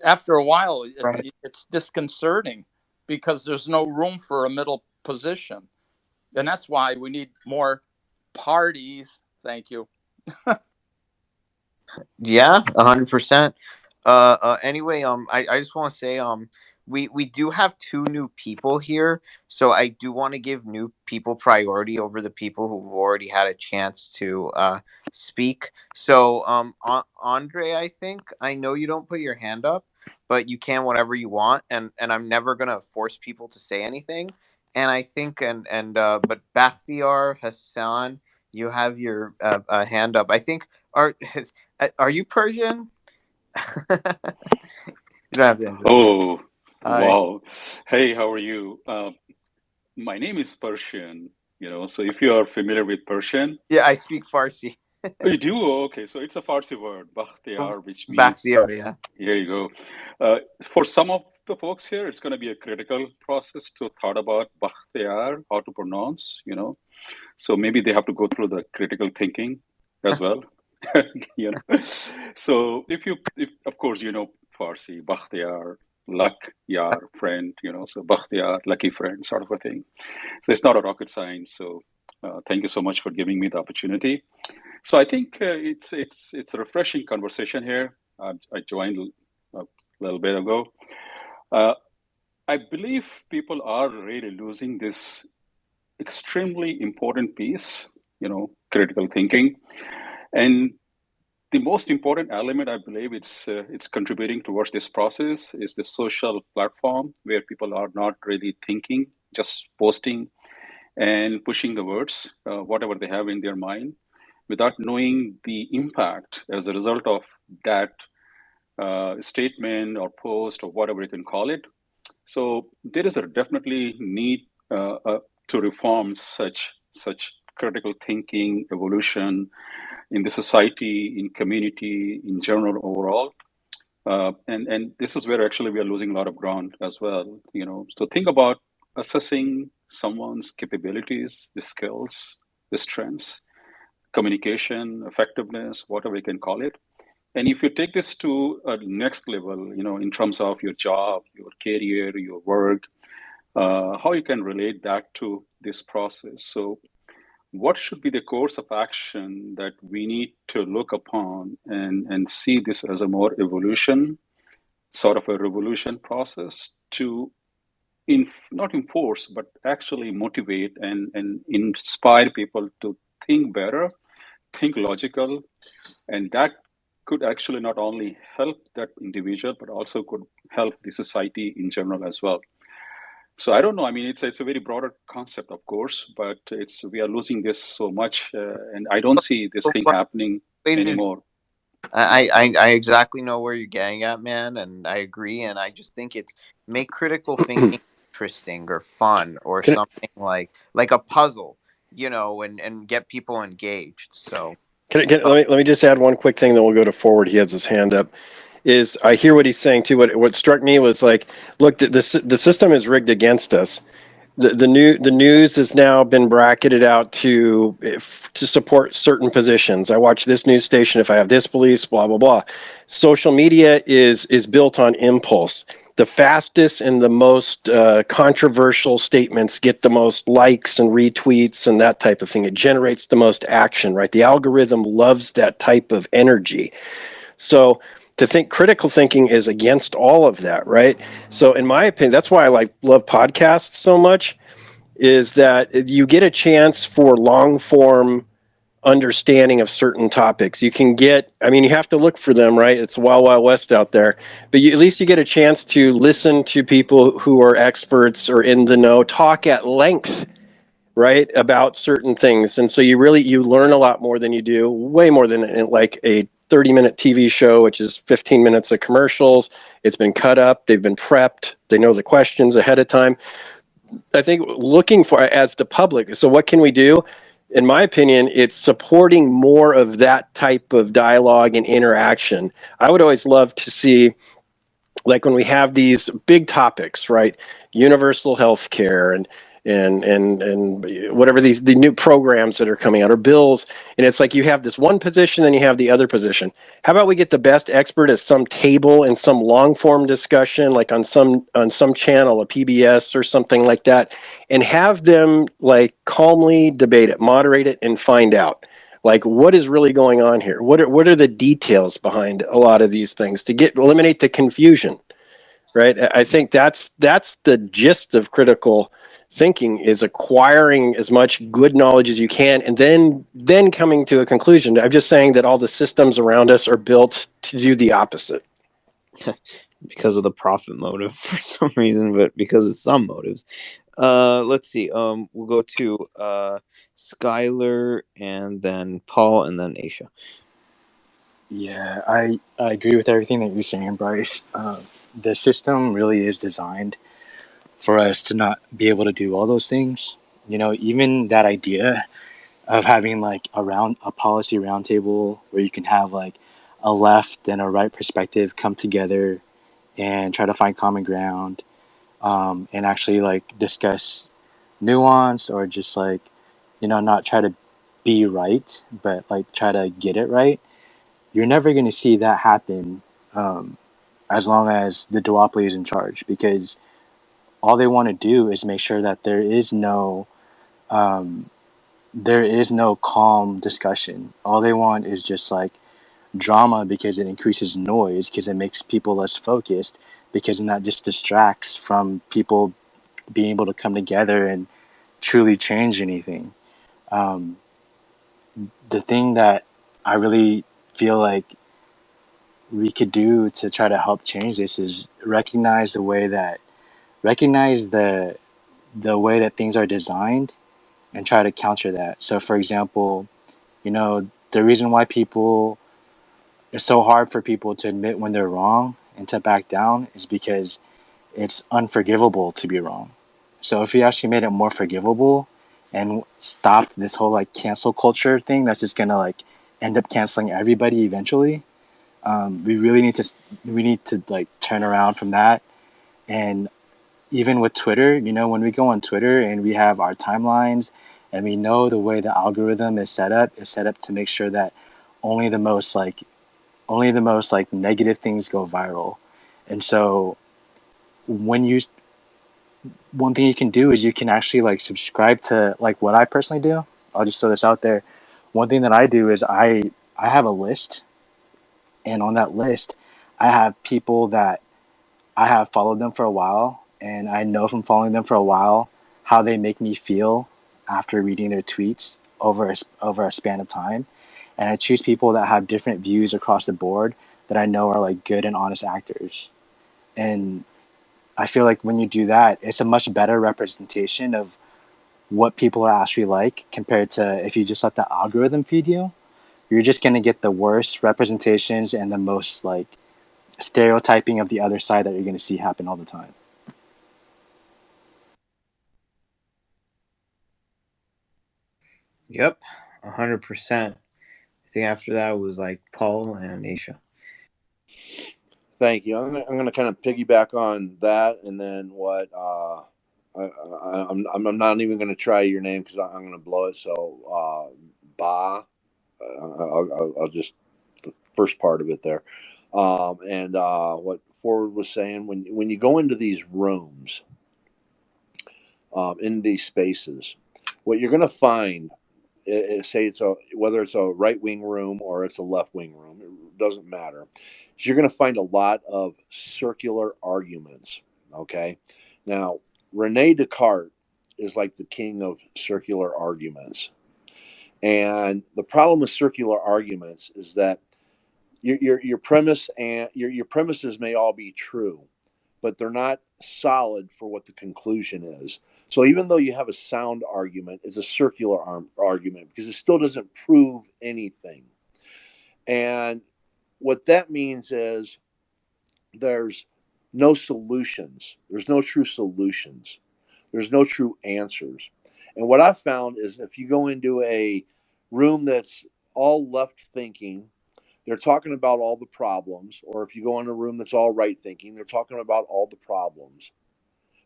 after a while Right. it's disconcerting because there's no room for a middle position, and that's why we need more parties. Thank you. Yeah, 100%. Anyway, I just want to say, we do have two new people here, so I do want to give new people priority over the people who've already had a chance to speak. So, Andre, I know you don't put your hand up, but you can whenever you want, and I'm never gonna force people to say anything. And I think, but Bakhtiar Hassan, you have your hand up. I think are. Are you Persian? You don't have to answer that. Oh, Hi. wow. Hey, how are you? My name is Persian, so if you are familiar with Persian, Yeah, I speak Farsi. oh, you do? Oh, okay, so it's a Farsi word, Bakhtiar, which means, Bakhtiar, yeah. here you go. For some of the folks here, it's going to be a critical process to thought about Bakhtiar, how to pronounce. So maybe they have to go through the critical thinking as well. you know. So if of course Farsi, Bakhtiar, luck, yar, friend, so Bakhtiar, lucky friend, sort of a thing. So it's not a rocket science. So thank you so much for giving me the opportunity. So I think it's a refreshing conversation here. I joined a little bit ago. Uh, I believe people are really losing this extremely important piece, critical thinking. And the most important element, I believe, it's contributing towards this process is the social platform where people are not really thinking, just posting and pushing the words, whatever they have in their mind, without knowing the impact as a result of that statement or post or whatever you can call it. So there is a definitely need to reform such critical thinking, evolution in the society, in community, in general, overall. And this is where actually we are losing a lot of ground as well. So think about assessing someone's capabilities, the skills, the strengths, communication, effectiveness, whatever you can call it. And if you take this to a next level, in terms of your job, your career, your work, how you can relate that to this process. So what should be the course of action that we need to look upon and see this as a more evolution, sort of a revolution process to not enforce, but actually motivate and inspire people to think better, think logical, and that could actually not only help that individual, but also could help the society in general as well. So I don't know. I mean, it's a very broader concept, of course, but we are losing this so much, and I don't see this thing happening Way to do. anymore. I exactly know where you're getting at, man, and I agree. And I just think it's make critical thinking interesting or fun or Can, something like a puzzle, and get people engaged. So, let me just add one quick thing, then we'll go to Forward. He has his hand up. is I hear what he's saying too. What struck me was like, look, the system is rigged against us. The news has now been bracketed out to support certain positions. I watch this news station if I have this beliefs, blah blah blah. Social media is built on impulse. The fastest and the most controversial statements get the most likes and retweets and that type of thing. It generates the most action, right? The algorithm loves that type of energy. So to think critical thinking is against all of that, right? So in my opinion, that's why I love podcasts so much, is that you get a chance for long form understanding of certain topics. You can get, I mean, you have to look for them, right? It's wild, wild west out there. But at least you get a chance to listen to people who are experts or in the know talk at length, right, about certain things. And so you learn a lot more than you do, way more than like a 30-minute TV show, which is 15 minutes of commercials. It's been cut up. They've been prepped. They know the questions ahead of time. I think looking for as the public. So what can we do? In my opinion, it's supporting more of that type of dialogue and interaction. I would always love to see, like when we have these big topics, right? Universal health care and whatever the new programs that are coming out or bills, and it's like you have this one position and you have the other position. How about we get the best expert at some table in some long form discussion, like on some channel, a PBS or something like that, and have them like calmly debate it, moderate it, and find out like what is really going on here. What are the details behind a lot of these things to eliminate the confusion, right? I think that's the gist of critical thinking, is acquiring as much good knowledge as you can and then coming to a conclusion. I'm just saying that all the systems around us are built to do the opposite. Because of the profit motive for some reason, but because of some motives. Let's see. We'll go to Skylar and then Paul and then Aisha. Yeah, I agree with everything that you're saying, Bryce. The system really is designed for us to not be able to do all those things. You know, even that idea of having like a policy roundtable where you can have like a left and a right perspective come together and try to find common ground, and actually like discuss nuance or just like, you know, not try to be right, but like try to get it right. You're never going to see that happen, as long as the duopoly is in charge, because all they want to do is make sure that um, there is no calm discussion. All they want is just like drama, because it increases noise, because it makes people less focused, because then that just distracts from people being able to come together and truly change anything. Um, the thing that I really feel like we could do to try to help change this is recognize the way that things are designed and try to counter that. So for example, you know, the reason why people it's so hard for people to admit when they're wrong and to back down is because it's unforgivable to be wrong. So if we actually made it more forgivable and stopped this whole like cancel culture thing that's just gonna like end up canceling everybody eventually, we really need to like turn around from that. And even with Twitter, you know, when we go on Twitter and we have our timelines and we know the way the algorithm is set up to make sure that only the most like negative things go viral. And so when you one thing you can do is you can actually like subscribe to like what I personally do. I'll just throw this out there. One thing that I do is I have a list, and on that list I have people that I have followed them for a while, and I know from following them for a while how they make me feel after reading their tweets over a span of time. And I choose people that have different views across the board that I know are like good and honest actors. And I feel like when you do that, it's a much better representation of what people are actually like compared to if you just let the algorithm feed you. You're just going to get the worst representations and the most like stereotyping of the other side that you're going to see happen all the time. Yep, 100%. I think after that was like Paul and Aisha. Thank you. I'm going to kind of piggyback on that, and then what I'm not even going to try your name because I'm going to blow it. So, Ba, I'll just the first part of it there, and what Ford was saying when you go into these rooms, in these spaces, what you're going to find, say it's a whether it's a right wing room or it's a left wing room, it doesn't matter. So you're going to find a lot of circular arguments. Okay, now Rene Descartes is like the king of circular arguments, and the problem with circular arguments is that your premise and your premises may all be true, but they're not solid for what the conclusion is. So even though you have a sound argument, it's a circular argument because it still doesn't prove anything. And what that means is there's no solutions. There's no true solutions. There's no true answers. And what I've found is if you go into a room that's all left thinking, they're talking about all the problems. Or if you go in a room that's all right thinking, they're talking about all the problems.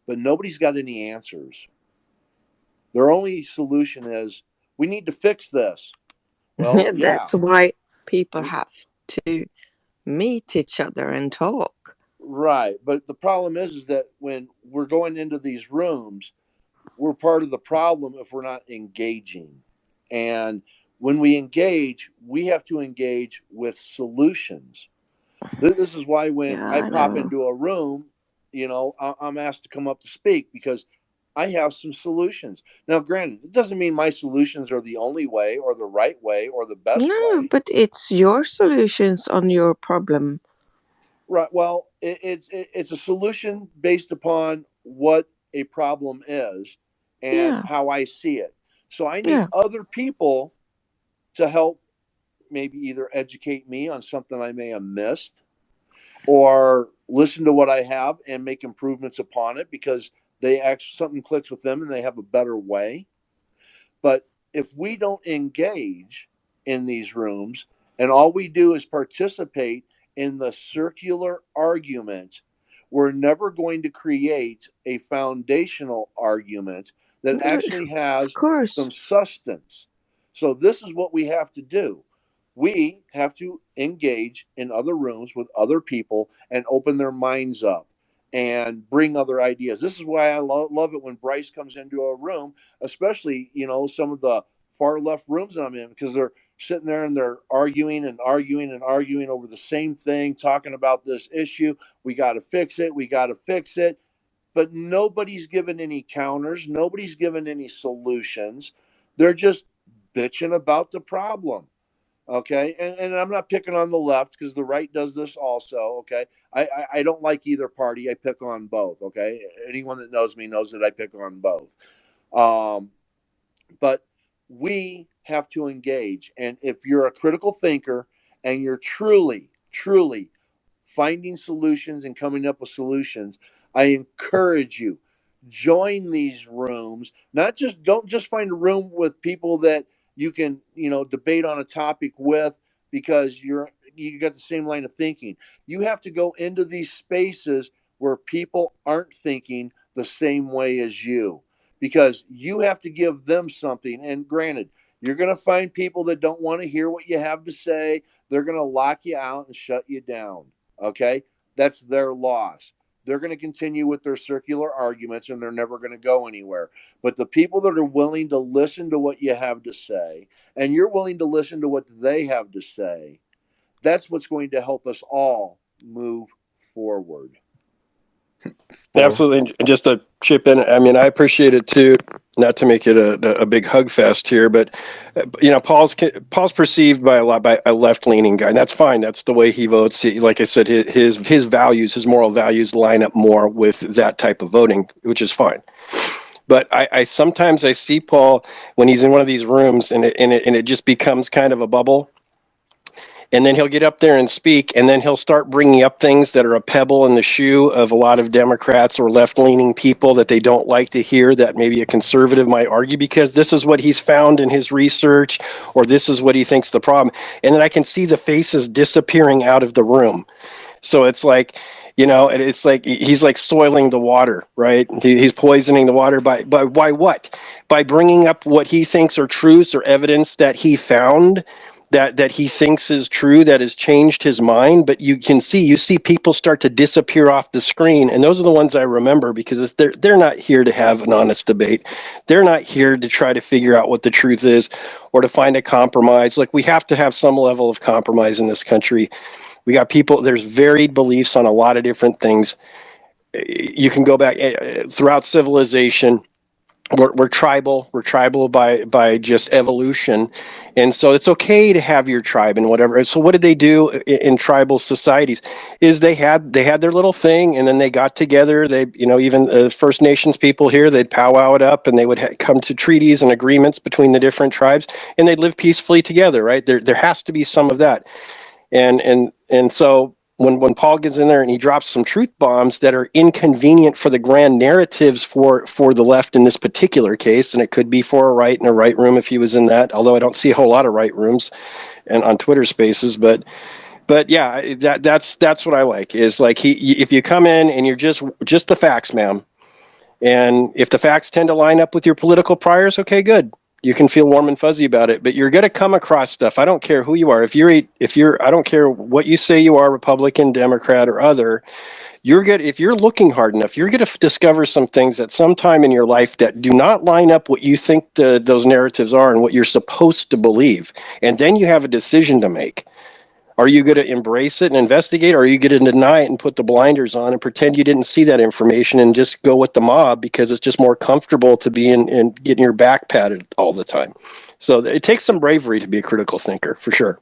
But nobody's got any answers. Their only solution is we need to fix this. Well, yeah. That's why people have to meet each other and talk. Right. But the problem is that when we're going into these rooms, we're part of the problem if we're not engaging. And when we engage, we have to engage with solutions. This is why when I pop into a room, I'm asked to come up to speak because I have some solutions. Now, granted, it doesn't mean my solutions are the only way or the right way or the best No, way. but it's your solutions on your problem. Right. Well, it's a solution based upon what a problem is and how I see it. So I need other people to help maybe either educate me on something I may have missed or listen to what I have and make improvements upon it because something clicks with them and they have a better way. But if we don't engage in these rooms and all we do is participate in the circular argument, we're never going to create a foundational argument that actually has some substance. So this is what we have to do. We have to engage in other rooms with other people and open their minds up and bring other ideas. This is why I love it when Bryce comes into a room, especially, some of the far left rooms that I'm in, because they're sitting there and they're arguing and arguing and arguing over the same thing, talking about this issue. We got to fix it. We got to fix it. But nobody's given any counters. Nobody's given any solutions. They're just bitching about the problem. Okay, and I'm not picking on the left because the right does this also. Okay, I don't like either party. I pick on both. Okay, anyone that knows me knows that I pick on both. But we have to engage, and if you're a critical thinker and you're truly finding solutions and coming up with solutions, I encourage you, join these rooms. Don't just find a room with people that you can debate on a topic with because you got the same line of thinking. You have to go into these spaces where people aren't thinking the same way as you because you have to give them something. And granted, you're going to find people that don't want to hear what you have to say. They're going to lock you out and shut you down. Okay, that's their loss. They're going to continue with their circular arguments and they're never going to go anywhere. But the people that are willing to listen to what you have to say and you're willing to listen to what they have to say, that's what's going to help us all move forward. Absolutely. And just to chip in, I mean, I appreciate it too, not to make it a big hug fest here, but Paul's perceived by a left-leaning guy, and that's fine. That's the way he votes. Like I said, his values, his moral values line up more with that type of voting, which is fine. But I sometimes I see Paul when he's in one of these rooms and it just becomes kind of a bubble. And then he'll get up there and speak, and then he'll start bringing up things that are a pebble in the shoe of a lot of Democrats or left-leaning people that they don't like to hear, that maybe a conservative might argue, because this is what he's found in his research, or this is what he thinks the problem. And then I can see the faces disappearing out of the room. So it's like, it's like he's like soiling the water, right? He's poisoning the water by what? By bringing up what he thinks are truths or evidence that he found, that he thinks is true, that has changed his mind. But you see people start to disappear off the screen, and those are the ones I remember, because they're not here to have an honest debate. They're not here to try to figure out what the truth is or to find a compromise. Like, we have to have some level of compromise in this country. We got people, there's varied beliefs on a lot of different things. You can go back throughout civilization. We're tribal. We're tribal by just evolution, and so it's okay to have your tribe and whatever. So what did they do in tribal societies? Is they had their little thing, and then they got together. They, even First Nations people here, they'd powwow it up, and they would come to treaties and agreements between the different tribes, and they'd live peacefully together. Right there has to be some of that. And so when Paul gets in there and he drops some truth bombs that are inconvenient for the grand narratives for the left in this particular case, and it could be for a right in a right room if he was in that, although I don't see a whole lot of right rooms and on Twitter Spaces, but yeah, that's what I like, is like, if you come in and you're just the facts, ma'am, and if the facts tend to line up with your political priors, okay, good. You can feel warm and fuzzy about it, but you're going to come across stuff. I don't care who you are. If you're, I don't care what you say you are, Republican, Democrat, or other. You're good. If you're looking hard enough, you're going to discover some things at some time in your life that do not line up what you think those narratives are and what you're supposed to believe. And then you have a decision to make. Are you going to embrace it and investigate, or are you going to deny it and put the blinders on and pretend you didn't see that information and just go with the mob because it's just more comfortable to be in getting your back patted all the time? So it takes some bravery to be a critical thinker, for sure.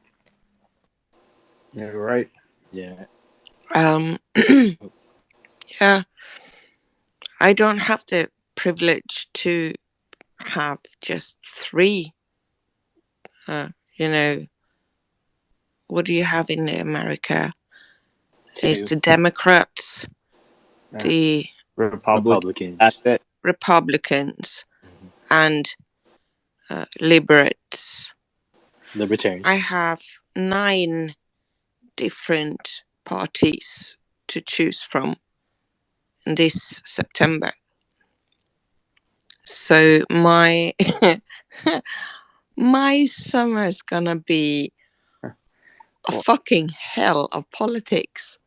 Yeah, right. Yeah. Yeah, I don't have the privilege to have just three. What do you have in America? Is the Democrats, the Republicans. That's it. Republicans, and liberates. Libertarians. I have 9 different parties to choose from this September. So my my summer's gonna be a fucking hell of politics.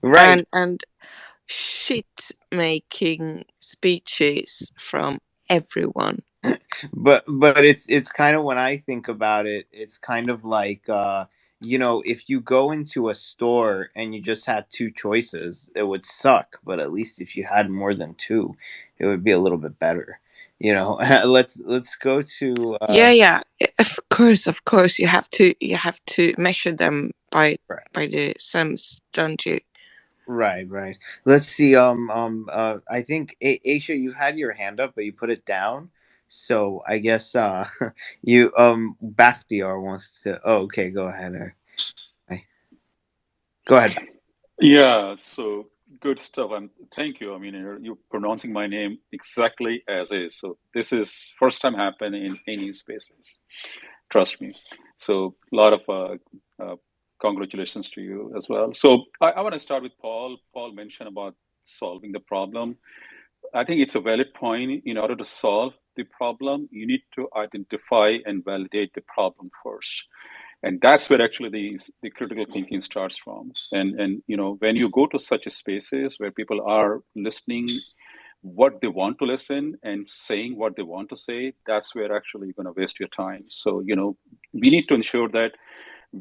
Right. And shit making speeches from everyone. But it's kind of, when I think about it, it's kind of like, if you go into a store and you just had two choices, it would suck. But at least if you had more than two, it would be a little bit better. Let's go to Yeah. Of course, you have to measure them by the sums, don't you? Right. Let's see. I think Aisha, you had your hand up, but you put it down. So I guess you Bakhtiar wants to. Oh, okay. Go ahead. Go ahead. Yeah, so good stuff. Thank you. I mean, you're pronouncing my name exactly as is. So this is first time happen in any spaces. Trust me. So a lot of congratulations to you as well. So I want to start with Paul. Paul mentioned about solving the problem. I think it's a valid point. In order to solve the problem, you need to identify and validate the problem first. And that's where actually the critical thinking starts from. And when you go to such spaces where people are listening what they want to listen and saying what they want to say, that's where actually you're going to waste your time. So we need to ensure that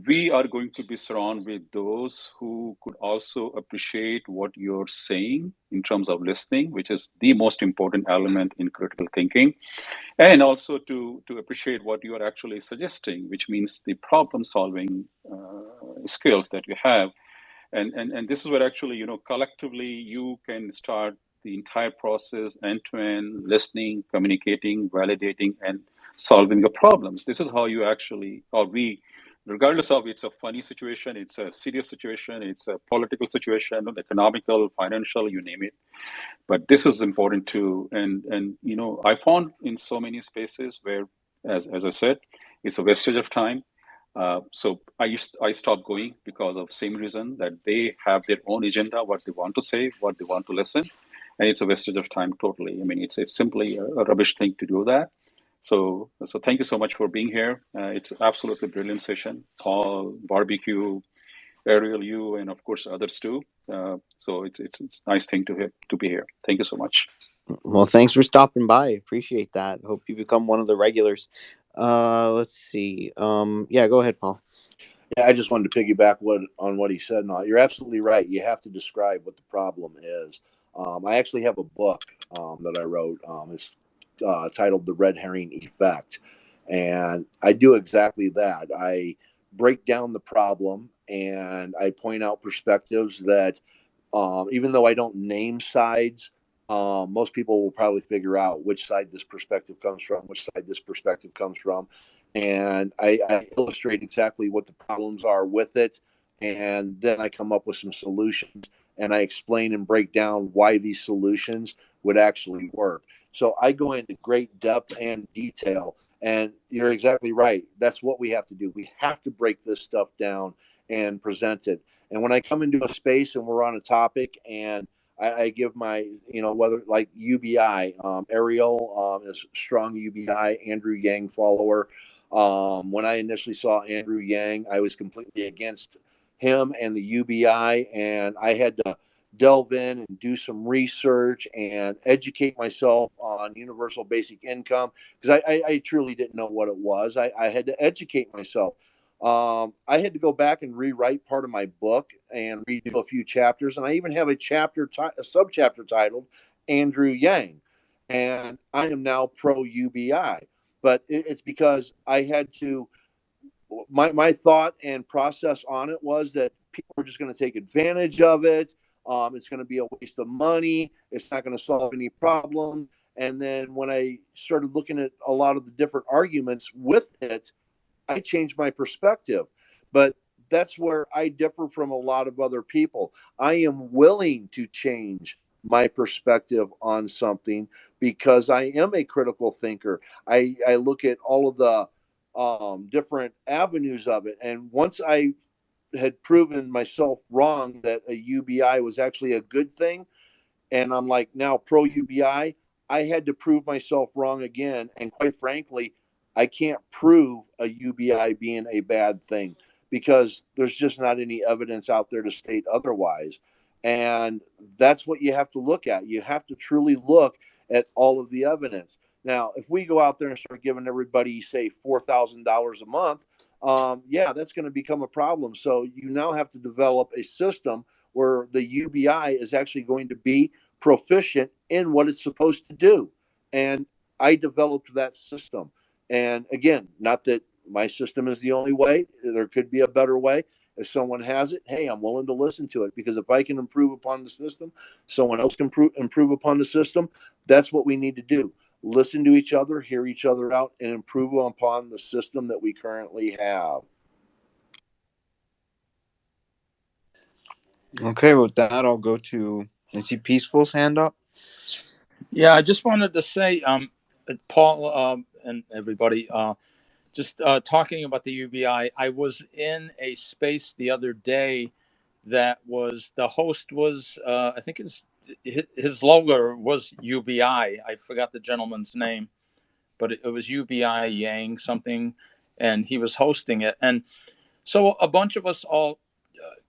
we are going to be surrounded with those who could also appreciate what you're saying in terms of listening, which is the most important element in critical thinking, and also to appreciate what you are actually suggesting, which means the problem solving skills that you have. And this is where actually collectively you can start the entire process end to end, listening, communicating, validating, and solving the problems. This is how you actually, or we, regardless of it's a funny situation, it's a serious situation, it's a political situation, economical, financial, you name it. But this is important too. And I found in so many spaces where, as I said, it's a wastage of time. So I stopped going because of same reason, that they have their own agenda, what they want to say, what they want to listen, and it's a wastage of time totally. I mean, it's simply a rubbish thing to do that. So thank you so much for being here. It's absolutely brilliant session. Paul, Barbecue, Ariel, you, and of course others too. So it's a nice thing to be here. Thank you so much. Well, thanks for stopping by. Appreciate that. Hope you become one of the regulars. Let's see. Yeah, go ahead, Paul. Yeah, I just wanted to piggyback on what he said. No, you're absolutely right. You have to describe what the problem is. I actually have a book that I wrote. It's titled "The Red Herring Effect," and I do exactly that. I break down the problem and I point out perspectives that, even though I don't name sides, most people will probably figure out which side this perspective comes from, which side this perspective comes from. And I illustrate exactly what the problems are with it. And then I come up with some solutions and I explain and break down why these solutions would actually work. So I go into great depth and detail. And you're exactly right. That's what we have to do. We have to break this stuff down and present it. And when I come into a space and we're on a topic and I give my, whether like UBI, Ariel is strong UBI, Andrew Yang follower. When I initially saw Andrew Yang, I was completely against him and the UBI, and I had to delve in and do some research and educate myself on universal basic income because I truly didn't know what it was. I had to educate myself. I had to go back and rewrite part of my book and redo a few chapters, and I even have a subchapter titled Andrew Yang, and I am now pro UBI. But it's because I had to. My thought and process on it was that people are just going to take advantage of it. It's going to be a waste of money. It's not going to solve any problem. And then when I started looking at a lot of the different arguments with it, I changed my perspective. But that's where I differ from a lot of other people. I am willing to change my perspective on something because I am a critical thinker. I look at all of the different avenues of it. And once I had proven myself wrong that a UBI was actually a good thing, and I'm like now pro UBI, I had to prove myself wrong again. And quite frankly, I can't prove a UBI being a bad thing because there's just not any evidence out there to state otherwise. And that's what you have to look at. You have to truly look at all of the evidence. Now, if we go out there and start giving everybody, say, $4,000 a month, yeah, that's going to become a problem. So you now have to develop a system where the UBI is actually going to be proficient in what it's supposed to do. And I developed that system. And again, not that my system is the only way, there could be a better way. If someone has it, hey, I'm willing to listen to it because if I can improve upon the system, someone else can improve upon the system. That's what we need to do. Listen to each other, hear each other out, and improve upon the system that we currently have. Okay, with that, I'll go to, I see Peaceful's hand up. Yeah, I just wanted to say, Paul and everybody, just talking about the UBI, I was in a space the other day that was, the host was, I think his logo was UBI. I forgot the gentleman's name, but it was UBI Yang something, and he was hosting it. And so a bunch of us all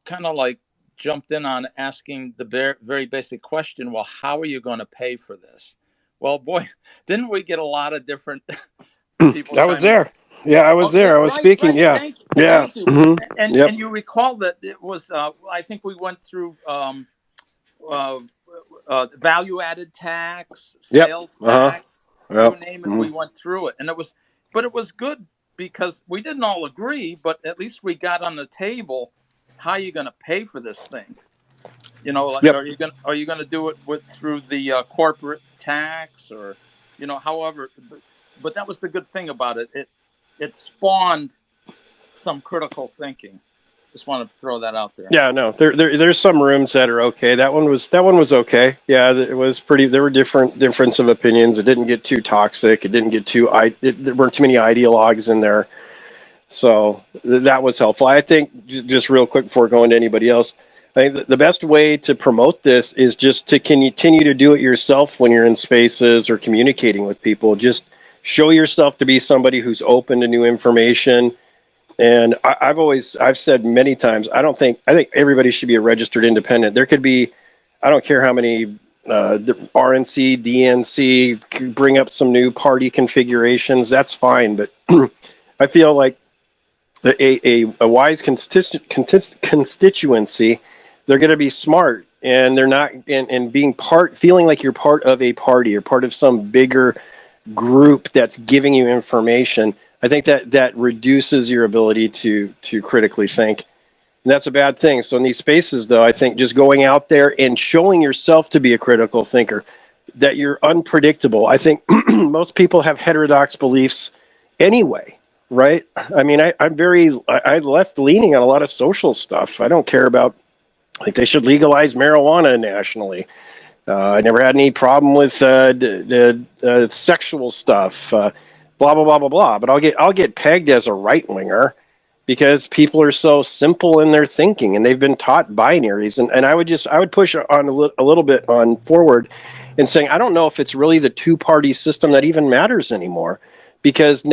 kind of like jumped in on asking the very basic question, well, how are you going to pay for this? Well, boy, didn't we get a lot of different people I was chiming in? there. Yeah, I was Oh, yeah, there. I was right. speaking. Yeah. Thank you. Yeah. Thank you. Mm-hmm. And Yep. and you recall that it was, I think we went through value-added tax, Yep. sales Uh-huh. tax, you Yep. name it. We went through it, and but it was good because we didn't all agree, but at least we got on the table. How are you going to pay for this thing? Like, Yep. are you gonna do it through the corporate tax, or however? But that was the good thing about it. It spawned some critical thinking. Just wanted to throw that out there. Yeah, no, there's some rooms that are okay. That one was okay. Yeah, it was pretty. There were difference of opinions. It didn't get too toxic. It didn't get there weren't too many ideologues in there. So that was helpful. I think just real quick before going to anybody else, I think the best way to promote this is just to continue to do it yourself when you're in spaces or communicating with people. Just show yourself to be somebody who's open to new information. And I've said many times, I think everybody should be a registered independent. There could be, I don't care how many the RNC, DNC, bring up some new party configurations. That's fine, but I feel like a wise constituency, they're going to be smart, and they're not, and being feeling like you're part of a party or part of some bigger group that's giving you information. I think that reduces your ability to critically think. And that's a bad thing. So in these spaces, though, I think just going out there and showing yourself to be a critical thinker, that you're unpredictable. I think most people have heterodox beliefs anyway, right? I mean, I left leaning on a lot of social stuff. I don't care about, like, they should legalize marijuana nationally. I never had any problem with sexual stuff, blah blah blah blah blah. But I'll get pegged as a right winger because people are so simple in their thinking and they've been taught binaries. And I would push on a little bit on forward and saying I don't know if it's really the two-party system that even matters anymore. Because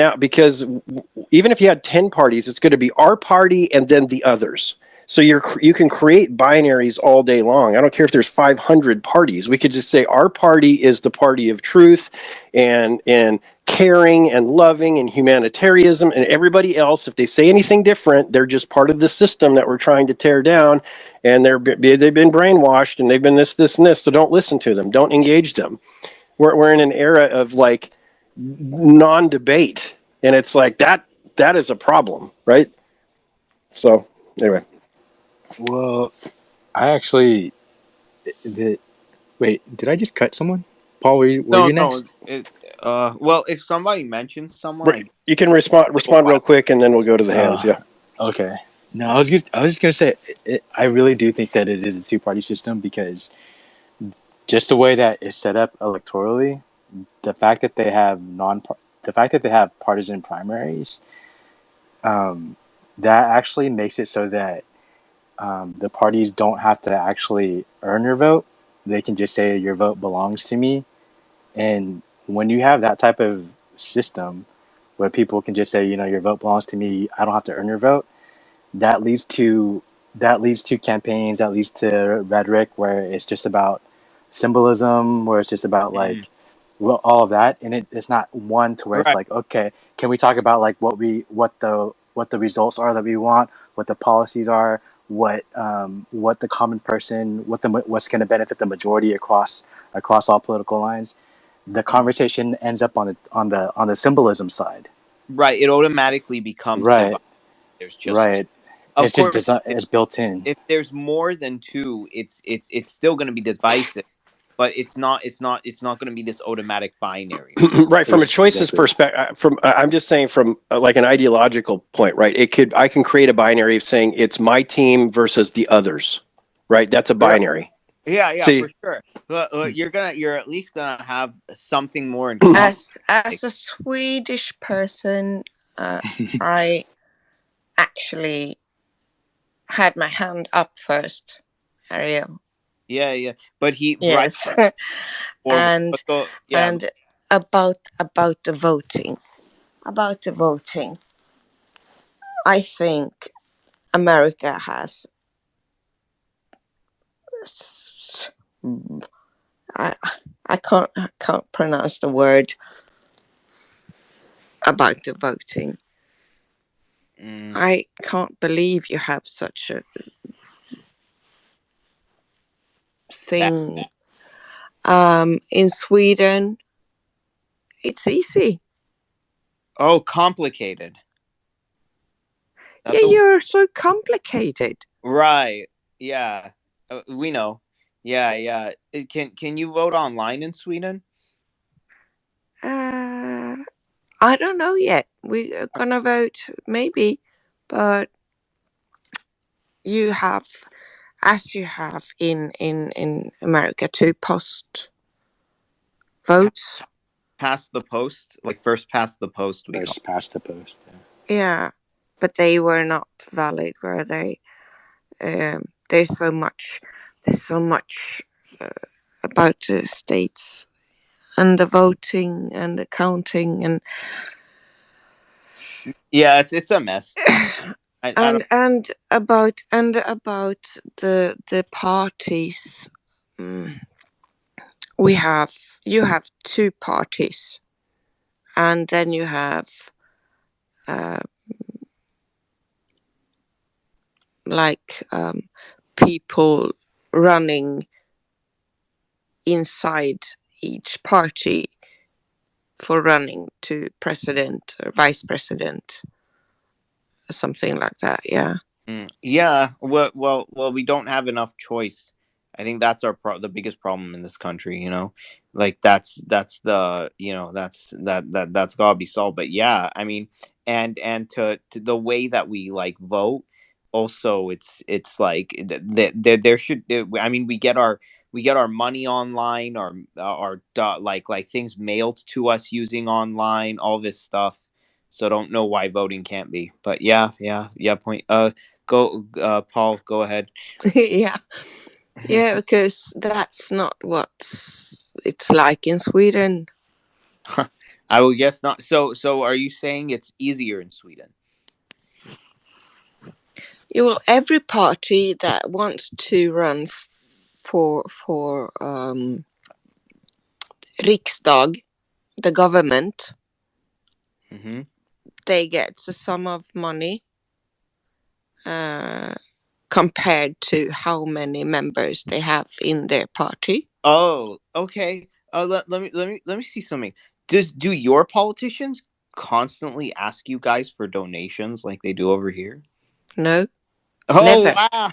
even if you had 10 parties, it's going to be our party and then the others. So you can create binaries all day long. I don't care if there's 500 parties. We could just say our party is the party of truth and caring and loving and humanitarianism, and everybody else, if they say anything different, they're just part of the system that we're trying to tear down, and they've been brainwashed and they've been this and this. So don't listen to them. Don't engage them. We're in an era of like non-debate, and it's like that is a problem, right? So anyway. Well, I actually wait. Did I just cut someone? Paul, were you No. next? Well, if somebody mentions someone, I You can respond real quick, and then we'll go to the hands. Yeah. Okay. No, I was just gonna say I really do think that it is a two-party system because just the way that it's set up electorally, the fact that they have partisan primaries, that actually makes it so that the parties don't have to actually earn your vote. They can just say your vote belongs to me. And when you have that type of system where people can just say, your vote belongs to me, I don't have to earn your vote, that leads to campaigns, that leads to rhetoric where it's just about symbolism, where it's just about like all of that, and it's not one to where it's right, like, okay, can we talk about like what the results are that we want, what the policies are, what the common person, what's going to benefit the majority across all political lines. The conversation ends up on the symbolism side. right. It automatically becomes Right, divided. There's just, right. of It's just course, it's built in. if there's more than two, it's still going to be divisive, but it's not going to be this automatic binary. Right, from a choices Exactly. perspective, I'm just saying from like an ideological point, right? I can create a binary of saying it's my team versus the others, right? That's a Right. binary. Yeah, See, for sure. You're at least gonna have something more in common. As a Swedish person, I actually had my hand up first, Ariel. Yeah. But right. Yes. Forward. and But go. Yeah. and about the voting. About the voting. I think America has I I can't pronounce the word about the voting. I can't believe you have such a thing. In Sweden, it's easy. Oh, complicated. Yeah, That's a you're so complicated. right. Yeah. We know. Yeah. Can you vote online in Sweden? Uh, I don't know yet. We are gonna vote maybe, but you have, as you have in America, to post votes. Past the post, like first past the post, we call. First past the post. Yeah. but they were not valid, were they? There's so much about the states and the voting and the counting and Yeah, it's a mess. I don't. and about the parties. Mm, you have two parties, and then you have uh, like people running inside each party for running to president or vice president, something like that. Yeah. Yeah, well, we don't have enough choice. I think that's the biggest problem in this country. Like that's the that's gotta be solved. But yeah, I mean, and to the way that we like vote, also it's like there should. I mean, we get our money online, like things mailed to us using online, all this stuff. So don't know why voting can't be. But yeah. Point. Go, Paul. Go ahead. Yeah. Yeah, because that's not what it's like in Sweden. I would guess not. So are you saying it's easier in Sweden? Well, every party that wants to run for riksdag, the government, Mm-hmm. they get a sum of money compared to how many members they have in their party. Oh, okay. Let me see something. Do your politicians constantly ask you guys for donations like they do over here? No, Oh never, wow,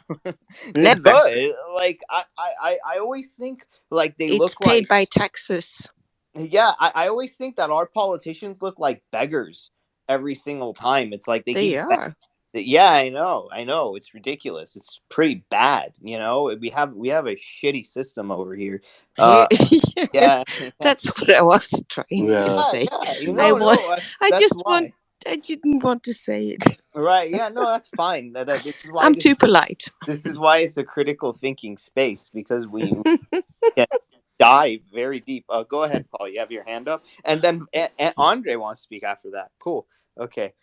never. good. Like I always think like they It's look paid like. by taxes. Yeah, I always think that our politicians look like beggars every single time. It's like they They keep. are. Yeah, I know. It's ridiculous. It's pretty bad. We have a shitty system over here. Here, Yeah, yeah, that's what I was trying to Yeah. say. yeah. I No, want. no. I That's just want. why. I didn't want to say it. Right? Yeah. No, that's fine. This is why I'm too polite. this is why it's a critical thinking space because we can dive very deep. Go ahead, Paul. You have your hand up, and then Andre wants to speak after that. Cool. Okay.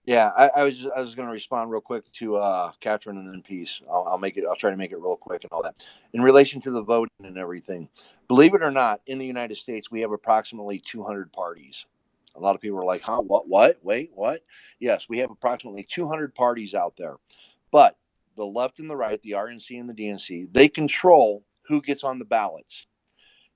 Yeah, I was going to respond real quick to Catherine and then peace. I'll try to make it real quick and all that. In relation to the voting and everything, believe it or not, in the United States we have approximately 200 parties. A lot of people are like, "Huh? What? Wait, what?" Yes, we have approximately 200 parties out there, but the left and the right, the RNC and the DNC, they control who gets on the ballots.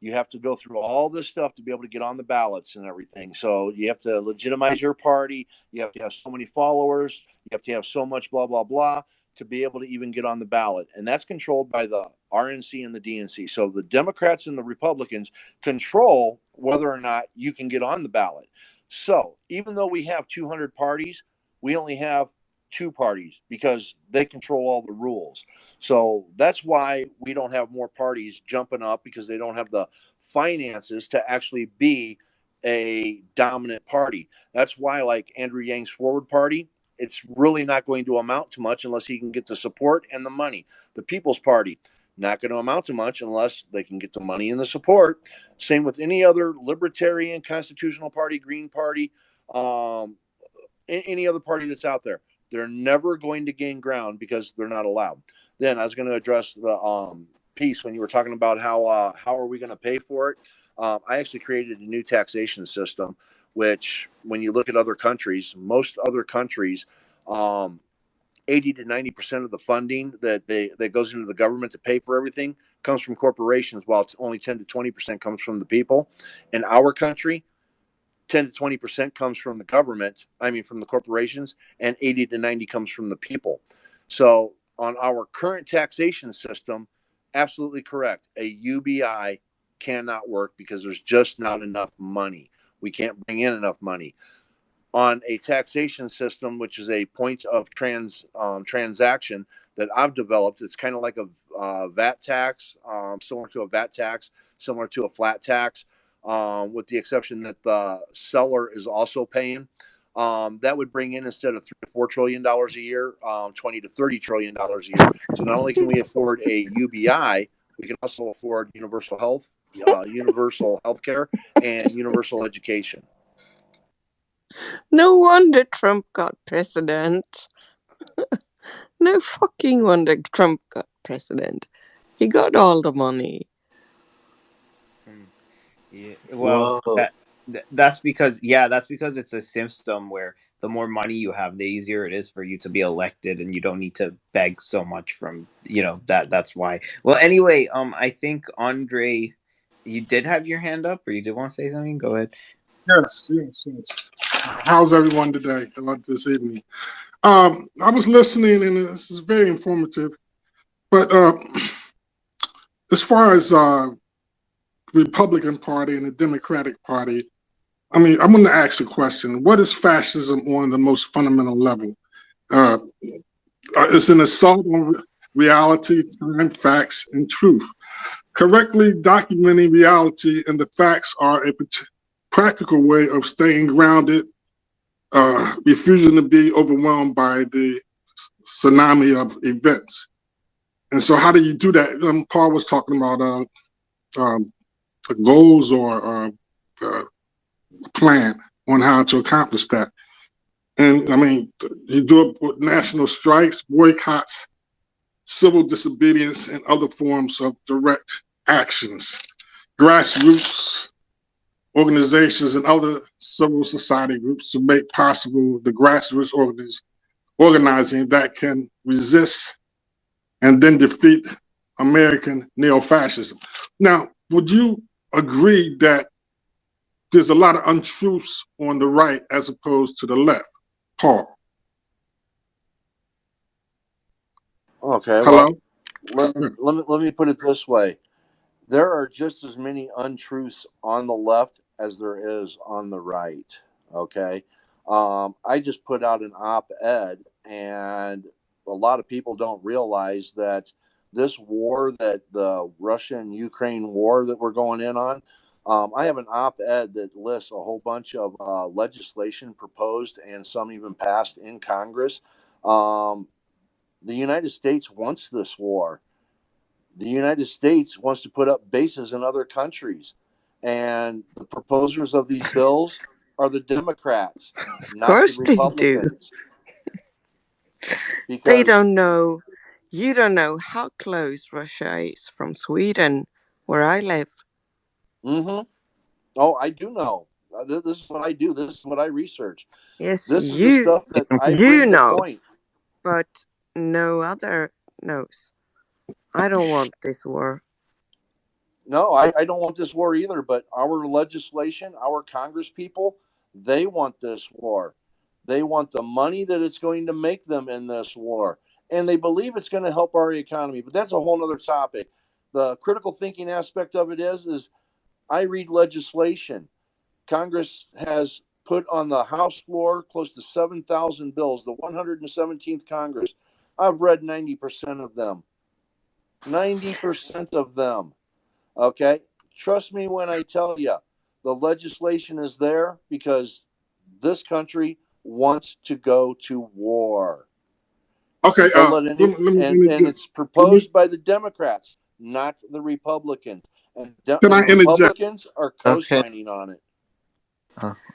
You have to go through all this stuff to be able to get on the ballots and everything. So you have to legitimize your party. You have to have so many followers. You have to have so much blah, blah, blah to be able to even get on the ballot. And that's controlled by the RNC and the DNC. So the Democrats and the Republicans control whether or not you can get on the ballot. So even though we have 200 parties, we only have two parties because they control all the rules. So that's why we don't have more parties jumping up because they don't have the finances to actually be a dominant party. That's why, like Andrew Yang's Forward Party, it's really not going to amount to much unless he can get the support and the money. The People's Party, not going to amount to much unless they can get the money and the support. Same with any other libertarian, constitutional party, Green Party, um, any other party that's out there. They're never going to gain ground because they're not allowed. Then I was going to address the piece when you were talking about how are we going to pay for it. I actually created a new taxation system, which when you look at other countries, most other countries, 80 to 90% of the funding that goes into the government to pay for everything comes from corporations, while it's only 10 to 20% comes from the people. In our country, 10 to 20% comes from the government, I mean, from the corporations, and 80 to 90 comes from the people. So on our current taxation system, absolutely correct. A UBI cannot work because there's just not enough money. We can't bring in enough money. On a taxation system, which is a point of transaction that I've developed, it's kind of like a VAT tax, similar to a VAT tax, similar to a flat tax, with the exception that the seller is also paying. That would bring in, instead of $3 to $4 trillion a year, $20 to $30 trillion a year. So not only can we afford a UBI, we can also afford universal health, universal health care, and universal education. No wonder Trump got president. No fucking wonder Trump got president. He got all the money. Yeah, well, that's because it's a system where the more money you have, the easier it is for you to be elected, and you don't need to beg so much from that's why. Well, anyway, I think Andre, you did have your hand up, or you did want to say something. Go ahead. Yes. How's everyone today? This evening? I was listening, and this is very informative. But as far as Republican Party and the Democratic Party, I mean, I'm going to ask a question. What is fascism on the most fundamental level? It's an assault on reality, time, facts, and truth. Correctly documenting reality and the facts are a practical way of staying grounded, refusing to be overwhelmed by the tsunami of events. And so how do you do that? Paul was talking about goals or plan on how to accomplish that. And I mean, you do it with national strikes, boycotts, civil disobedience, and other forms of direct actions. Grassroots organizations and other civil society groups to make possible the grassroots organizing that can resist and then defeat American neo-fascism. Now, would you agree that there's a lot of untruths on the right as opposed to the left? Paul? Okay, Hello? well, let me put it this way. There are just as many untruths on the left as there is on the right. Okay. I just put out an op-ed, and a lot of people don't realize that this war, that the Russian-Ukraine war that we're going in on, I have an op-ed that lists a whole bunch of legislation proposed and some even passed in Congress. The United States wants this war. The United States wants to put up bases in other countries. And the proposers of these bills are the Democrats, not the Republicans. Because they don't know, you don't know how close Russia is from Sweden, where I live. Mm-hmm. Oh, I do know. This is what I do. This is what I research. Yes, this is the stuff that I bring to point. But no other knows. I don't want this war. No, I don't want this war either, but our legislation, our Congress people, they want this war. They want the money that it's going to make them in this war. And they believe it's going to help our economy. But that's a whole other topic. The critical thinking aspect of it is I read legislation. Congress has put on the House floor close to 7,000 bills, the 117th Congress. I've read 90% of them. 90% of them. Okay? Trust me when I tell you, the legislation is there because this country wants to go to war. Okay, and it's proposed by the Democrats, not the Republicans. And the Republicans are co-signing on it.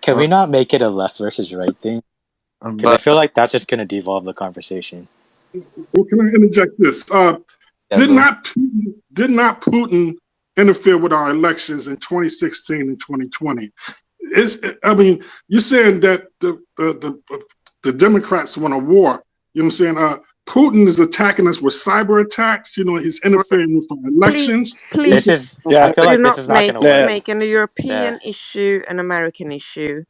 Can we not make it a left versus right thing? Because I feel like that's just going to devolve the conversation. Well, can I interject this? Did not Putin interfere with our elections in 2016 and 2020? I mean, you're saying that the Democrats want a war. You know what I'm saying? Putin is attacking us with cyber attacks. You know, he's interfering with our elections. Please, I feel like this is not going to work. Make a European issue an American issue.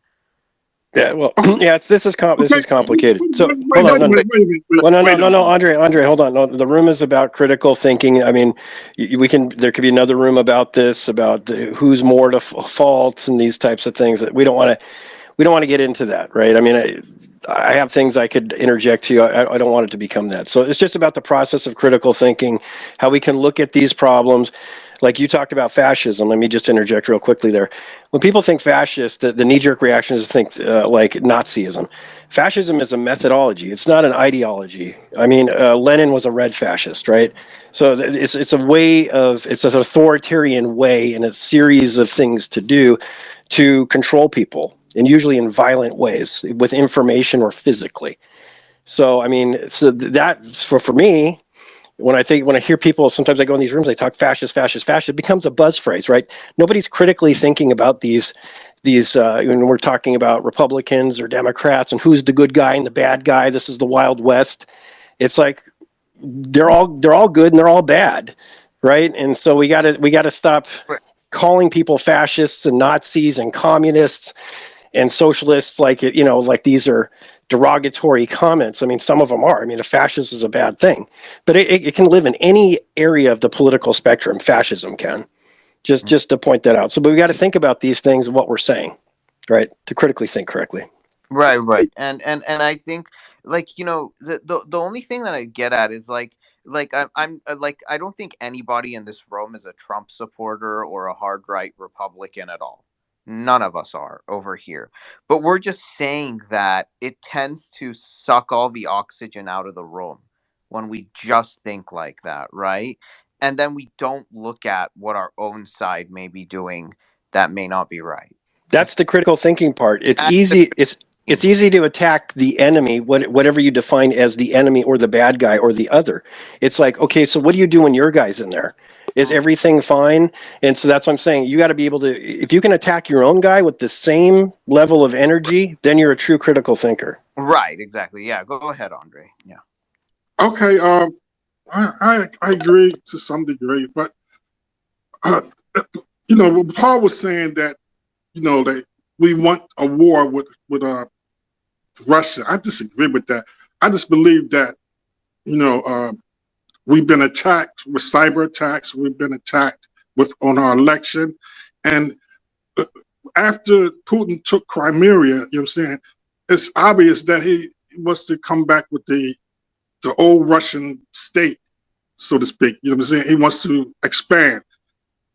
Yeah, well, yeah, this is complicated. So hold on, no, Andre, hold on. No, the room is about critical thinking. I mean, there could be another room about this, about who's more to fault and these types of things. That we don't want to get into that, right? I mean, I have things I could interject to you. I don't want it to become that. So it's just about the process of critical thinking, how we can look at these problems. Like you talked about fascism. Let me just interject real quickly there. When people think fascist, the knee-jerk reaction is to think like Nazism. Fascism is a methodology. It's not an ideology. I mean, Lenin was a red fascist, right? So it's a way of, it's an authoritarian way and a series of things to do to control people, and usually in violent ways with information or physically. So I mean, so that for me, when I hear people, sometimes I go in these rooms, they talk fascist, fascist, fascist. It becomes a buzz phrase, right? Nobody's critically thinking about these when we're talking about Republicans or Democrats and who's the good guy and the bad guy. This is the Wild West. It's like they're all good and they're all bad, right? And so we gotta stop calling people fascists and Nazis and communists and socialists like it, like these are derogatory comments. I mean, some of them are. I mean, a fascist is a bad thing, but it can live in any area of the political spectrum. Fascism can. Just to point that out. So, but we got to think about these things and what we're saying, right? To critically think correctly. Right. And I think, like, the only thing that I get at is like I'm like, I don't think anybody in this room is a Trump supporter or a hard right Republican at all. None of us are over here. But we're just saying that it tends to suck all the oxygen out of the room when we just think like that, right? And then we don't look at what our own side may be doing that may not be right. That's the critical thinking part. It's That's the easy. It's part. easy to attack the enemy, whatever you define as the enemy or the bad guy or the other. It's like, okay, so what do you do when your guy's in there? Is everything fine? And so that's what I'm saying. You got to be able to, if you can attack your own guy with the same level of energy, then you're a true critical thinker. Right, exactly. Yeah, go ahead, Andre. Yeah. Okay, I agree to some degree, but uh, Paul was saying that that we want a war with Russia. I disagree with that. I just believe that we've been attacked with cyber attacks. We've been attacked on our election, and after Putin took Crimea, you know what I'm saying, it's obvious that he wants to come back with the old Russian state, so to speak. You know what I'm saying? He wants to expand,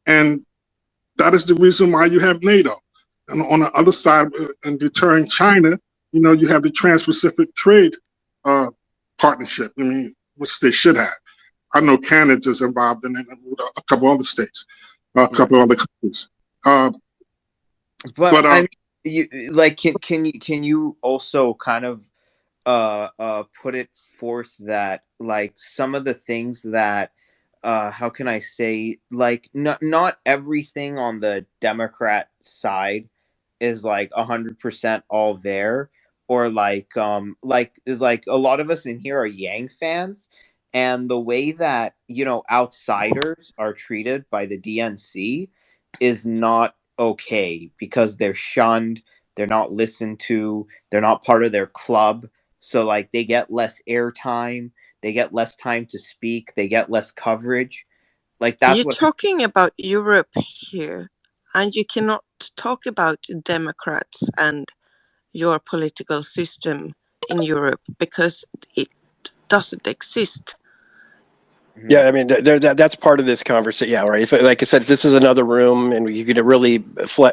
and that is the reason why you have NATO. And on the other side, in deterring China, you have the Trans-Pacific Trade Partnership. I mean, which they should have. I know Canada's involved in it, with a couple other states, a couple other countries. But I mean, can you also kind of put it forth that, like, some of the things that how can I say, like, not everything on the Democrat side is like 100% all there, or is like a lot of us in here are Yang fans, and the way that outsiders are treated by the DNC is not okay, because they're shunned, they're not listened to, they're not part of their club, so like they get less airtime, they get less time to speak, they get less coverage. Like, that's You're what. talking about Europe here, and you cannot talk about Democrats and your political system in Europe because it doesn't exist. Yeah, I mean, that's part of this conversation. Yeah, right. If, like I said, if this is another room and you could really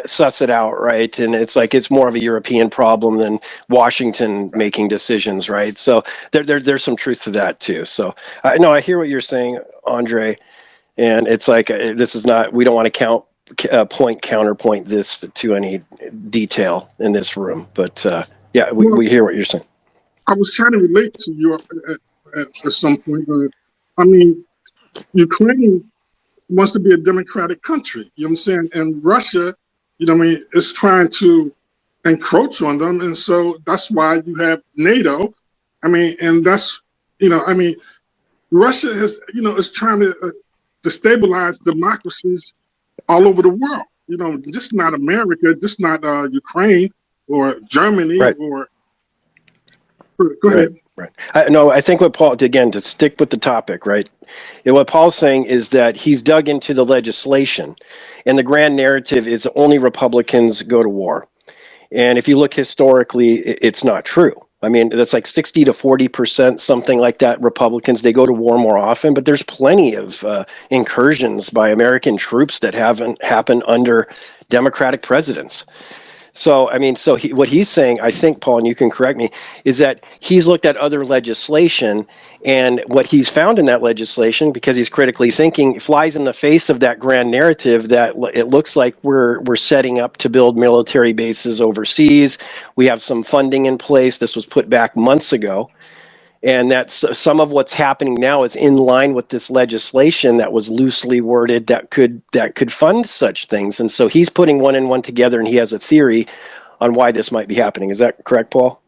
suss it out, right? And it's like it's more of a European problem than Washington making decisions, right? So there's some truth to that too. So no, I hear what you're saying, Andre, and it's like this is not. We don't want to counterpoint this to any detail in this room, but yeah, Well, we hear what you're saying. I was trying to relate to Europe at some point, but I mean, Ukraine wants to be a democratic country. You know what I'm saying? And Russia, is trying to encroach on them, and so that's why you have NATO. I mean, and that's I mean, Russia is trying to destabilize democracies all over the world. Just not America, just not Ukraine or Germany Right. or. Go ahead. Right. I think what Paul, again, to stick with the topic, right? And what Paul's saying is that he's dug into the legislation, and the grand narrative is only Republicans go to war. And if you look historically, it's not true. I mean, that's like 60 to 40%, something like that. Republicans, they go to war more often, but there's plenty of incursions by American troops that haven't happened under Democratic presidents. So, I mean, what he's saying, I think, Paul, and you can correct me, is that he's looked at other legislation, and what he's found in that legislation, because he's critically thinking, flies in the face of that grand narrative that it looks like we're setting up to build military bases overseas. We have some funding in place. This was put back months ago. And that's some of what's happening now is in line with this legislation that was loosely worded that could fund such things. And so he's putting one and one together, and he has a theory on why this might be happening. Is that correct, Paul?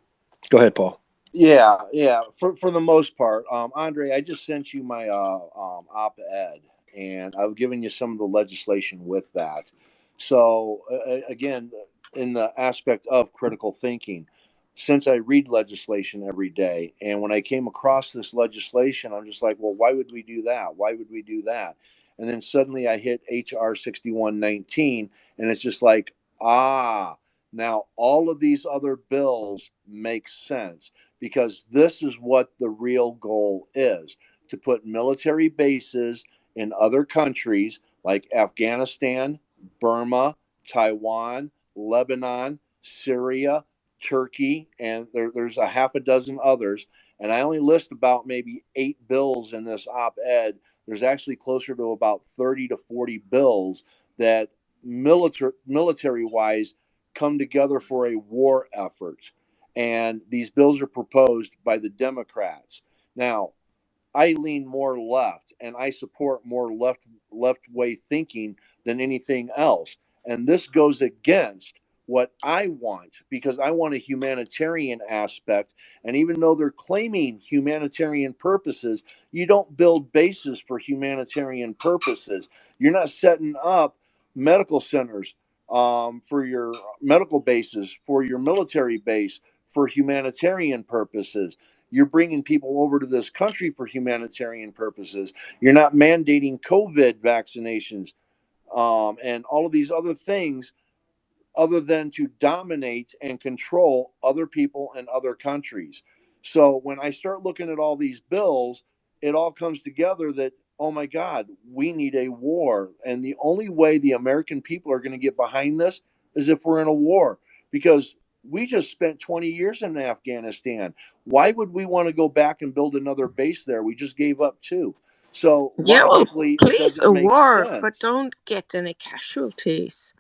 Go ahead, Paul. Yeah. For the most part, Andre, I just sent you my op-ed, and I've given you some of the legislation with that. So again, in the aspect of critical thinking, since I read legislation every day, and when I came across this legislation, I'm just like, well, why would we do that? Why would we do that? And then suddenly I hit HR 6119, and it's just like, now all of these other bills make sense, because this is what the real goal is: to put military bases in other countries like Afghanistan, Burma, Taiwan, Lebanon, Syria, Turkey, and there's a half a dozen others. And I only list about maybe 8 bills in this op ed. There's actually closer to about 30 to 40 bills that military wise come together for a war effort, and these bills are proposed by the Democrats. Now, I lean more left, and I support more left way thinking than anything else. And this goes against what I want, because I want a humanitarian aspect. And even though they're claiming humanitarian purposes, you don't build bases for humanitarian purposes. You're not setting up medical centers for your medical bases, for your military base, for humanitarian purposes. You're bringing people over to this country for humanitarian purposes. You're not mandating COVID vaccinations, and all of these other things, other than to dominate and control other people and other countries. So when I start looking at all these bills, it all comes together that, oh my God, we need a war. And the only way the American people are going to get behind this is if we're in a war, because we just spent 20 years in Afghanistan. Why would we want to go back and build another base there? We just gave up 2. So Yeah, well, logically, it please, doesn't a make war, but sense. don't get any casualties.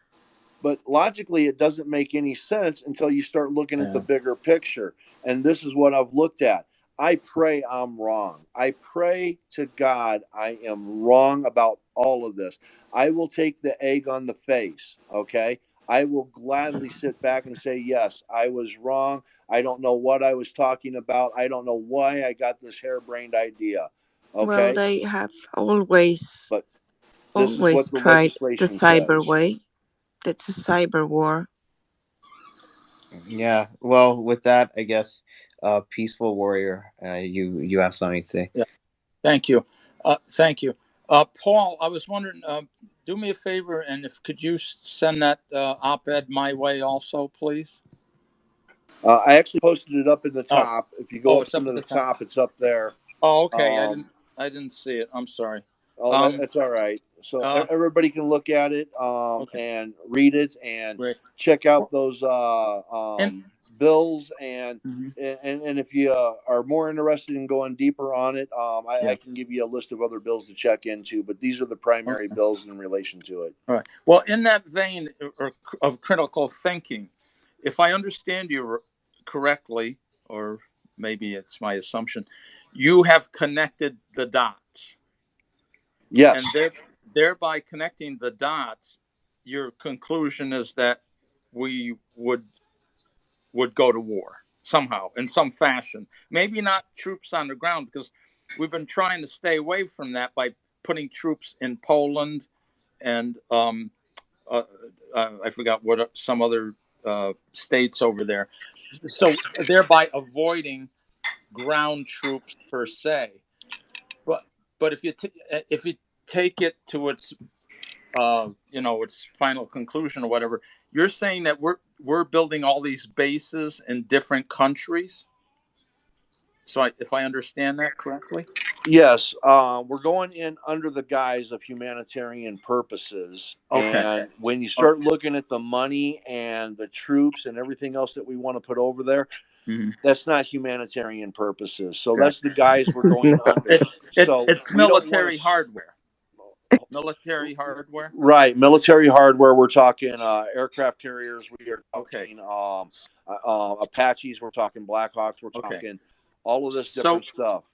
But logically, it doesn't make any sense until you start looking at the bigger picture. And this is what I've looked at. I pray I'm wrong. I pray to God I am wrong about all of this. I will take the egg on the face, okay? I will gladly sit back and say, yes, I was wrong. I don't know what I was talking about. I don't know why I got this harebrained idea, Well, okay? they have always But this is what the tried the legislation cyber says. way. That's a cyber war. Yeah. Well, with that, I guess, peaceful warrior, you have something to say. Yeah. Thank you. Thank you. Paul, I was wondering, do me a favor, and if could you send that op-ed my way also, please? I actually posted it up in the Oh, top. If you go up it's up into at the the top. top, it's up there. Oh, okay. Um, I didn't see it. I'm sorry. that's all right. So Uh, everybody can look at it okay. and read it and Great. check out Well, those and bills. And mhm. and if you are more interested in going deeper on it, I Yeah. can give you a list of other bills to check into. But these are the primary Okay. bills in relation to it. All right. Well, in that vein of critical thinking, if I understand you correctly, or maybe it's my assumption, you have connected the dots, and Yes. thereby connecting the dots, your conclusion is that we would go to war somehow, in some fashion. Maybe not troops on the ground, because we've been trying to stay away from that by putting troops in Poland and uh, I forgot what some other states over there. So thereby avoiding ground troops per se. But if if you take it to its its final conclusion or whatever, you're saying that we're building all these bases in different countries. So if I understand that correctly? Yes, we're going in under the guise of humanitarian purposes. Okay. And when you start looking at the money and the troops and everything else that we want to put over there, that's not humanitarian purposes. So that's the guise we're going under. So It's we don't want military to. hardware. Military hardware. Right, military hardware. We're talking aircraft carriers. We are Okay. talking Apaches. We're talking Blackhawks. We're talking all of this different stuff.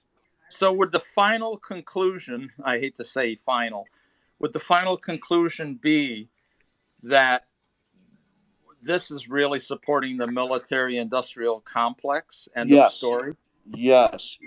So would the final conclusion, I hate to say final, would the final conclusion be that this is really supporting the military industrial complex? End of story? Yes.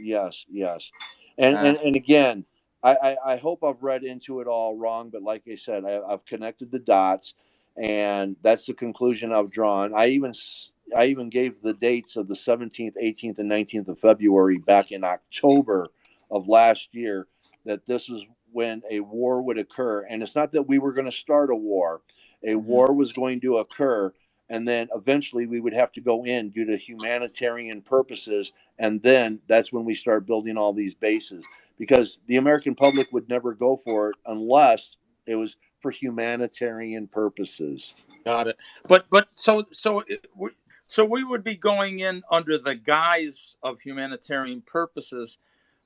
And again, I hope I've read into it all wrong, but like I said, I've connected the dots, and that's the conclusion I've drawn. I even gave the dates of the 17th, 18th, and 19th of February back in October of last year, that this was when a war would occur. And it's not that we were going to start a war. A war was going to occur, and then eventually we would have to go in due to humanitarian purposes, and then that's when we start building all these bases, because the American public would never go for it unless it was for humanitarian purposes. Got it. But so we would be going in under the guise of humanitarian purposes,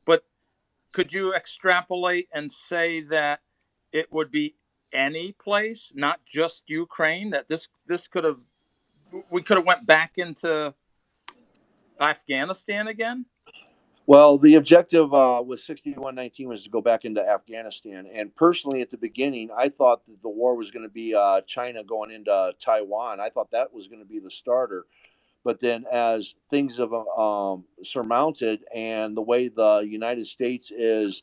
but could you extrapolate and say that it would be any place, not just Ukraine, that we could have went back into Afghanistan again? Well, the objective with 6119 was to go back into Afghanistan. And personally, at the beginning, I thought that the war was going to be China going into Taiwan. I thought that was going to be the starter. But then, as things have surmounted, and the way the United States is,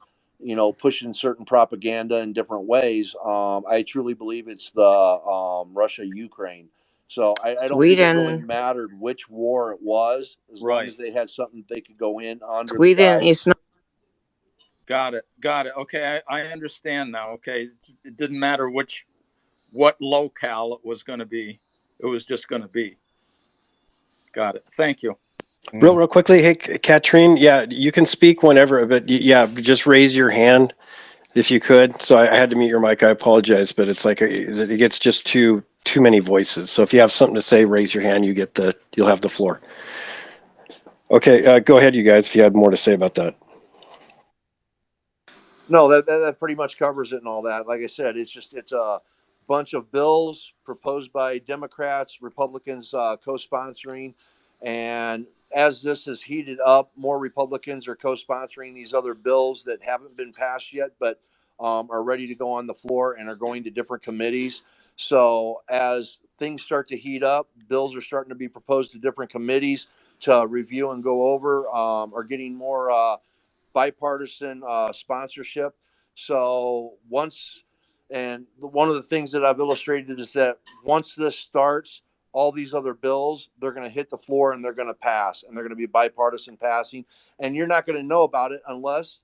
pushing certain propaganda in different ways, I truly believe it's the Russia-Ukraine. So I don't think it really Sweden. mattered which war it was, as long as they had something they could go in under the Sweden guise. is not. Got it. Okay, I understand now. Okay, it didn't matter what locale it was going to be. It was just going to be. Got it. Thank you. Real quickly, hey, Katrine, yeah, you can speak whenever, but yeah, just raise your hand if you could. So I had to mute your mic. I apologize, but it's like it gets just too many voices. So if you have something to say, raise your hand. You'll have the floor. Okay, go ahead, you guys, if you had more to say about that. No, that pretty much covers it and all that. Like I said, it's a bunch of bills proposed by Democrats, Republicans co-sponsoring, and as this is heated up, more Republicans are co-sponsoring these other bills that haven't been passed yet, but are ready to go on the floor and are going to different committees. So as things start to heat up, bills are starting to be proposed to different committees to review and go over, are getting more bipartisan sponsorship. So one of the things that I've illustrated is that once this starts, all these other bills, they're going to hit the floor and they're going to pass, and they're going to be bipartisan passing. And you're not going to know about it unless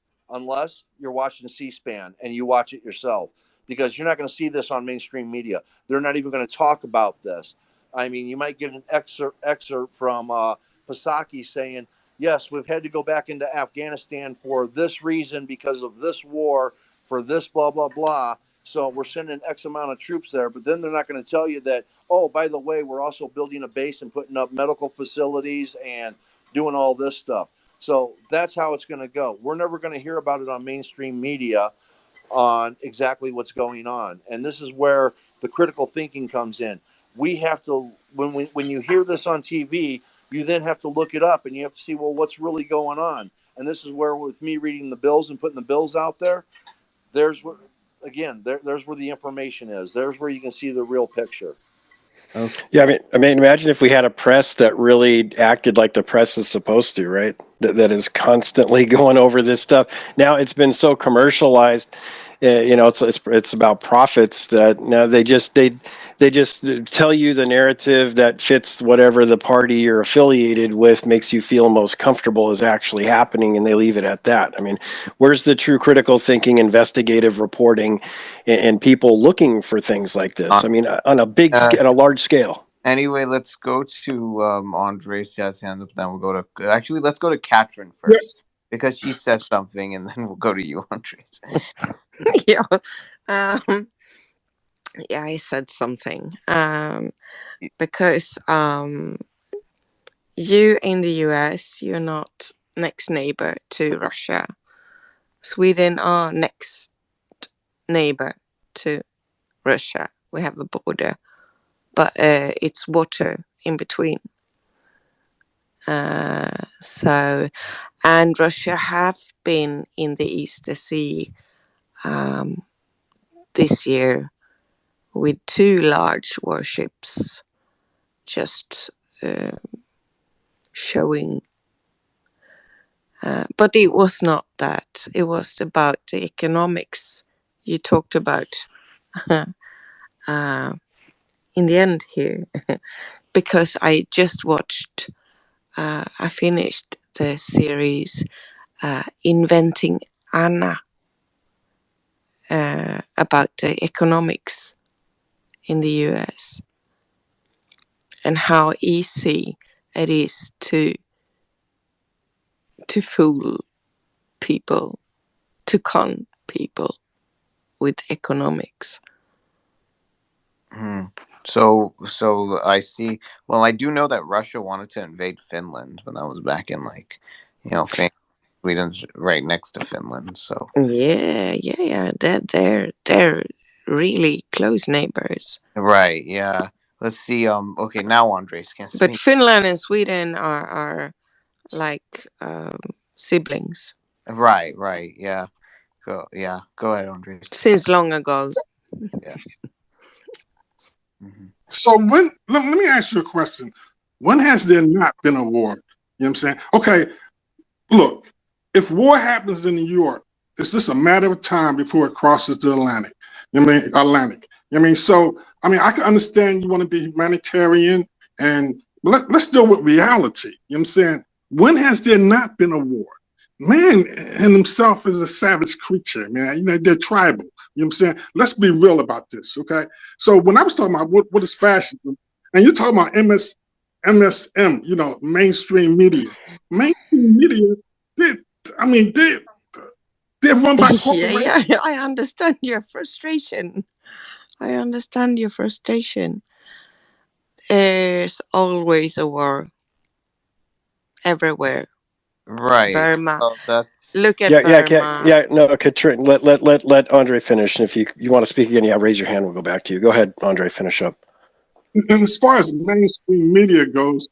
you're watching C-SPAN and you watch it yourself, because you're not going to see this on mainstream media. They're not even going to talk about this. I mean, you might get an excerpt from Psaki saying, yes, we've had to go back into Afghanistan for this reason, because of this war, for this blah, blah, blah. So we're sending X amount of troops there. But then they're not going to tell you that, oh, by the way, we're also building a base and putting up medical facilities and doing all this stuff. So that's how it's going to go. We're never going to hear about it on mainstream media on exactly what's going on. And this is where the critical thinking comes in. We have to, when you hear this on TV, you then have to look it up and you have to see, well, what's really going on. And this is where, with me reading the bills and putting the bills out there, there's where, again, there's where the information is. There's where you can see the real picture. Okay. Yeah, I mean, imagine if we had a press that really acted like the press is supposed to, right? That is constantly going over this stuff. Now it's been so commercialized, it's about profits that now they just tell you the narrative that fits whatever the party you're affiliated with makes you feel most comfortable is actually happening, and they leave it at that. I mean, where's the true critical thinking, investigative reporting, and people looking for things like this? I mean, on a large scale. Anyway, let's go to Andres has hand up. Then we'll go to let's go to Catherine first Yes. because she said something, and then we'll go to you, Andres. Yeah. Yeah, I said something. Because you in the US, you're not next neighbor to Russia. Sweden are next neighbor to Russia. We have a border, but it's water in between. So, and Russia have been in the Easter Sea this year with 2 large warships, just showing. But it was not that. It was about the economics you talked about in the end here. Because I just watched, I finished the series Inventing Anna, about the economics in the US and how easy it is to fool people, to con people with economics. So I see. Well, I do know that Russia wanted to invade Finland, but that was back in Sweden's right next to Finland. So Yeah. They're really close neighbors. right, yeah. Let's see. Okay, now Andres can But speak. Finland and Sweden are like siblings Right, yeah. Go ahead, Andres. since long ago. Yeah. Mm-hmm. So let me ask you a question. When has there not been a war? You know what I'm saying? Okay, look, if war happens in New York, it's just a matter of time before it crosses the Atlantic. You know what I mean? Atlantic. You know what I mean? So, I mean, I can understand you want to be humanitarian, and let's deal with reality. You know what I'm saying? When has there not been a war? Man in himself is a savage creature, man. You know, they're tribal. You know what I'm saying? Let's be real about this, okay? So when I was talking about what is fascism, and you're talking about MSM, you know, mainstream media. Mainstream media, they, I mean, they're run by corporations. Yeah, I understand your frustration. There's always a war everywhere. Right. Burma. So that's Look at Burma. Yeah. No, Katrin, let Andre finish. And if you want to speak again, yeah, raise your hand. We'll go back to you. Go ahead, Andre. Finish up. And as far as mainstream media goes,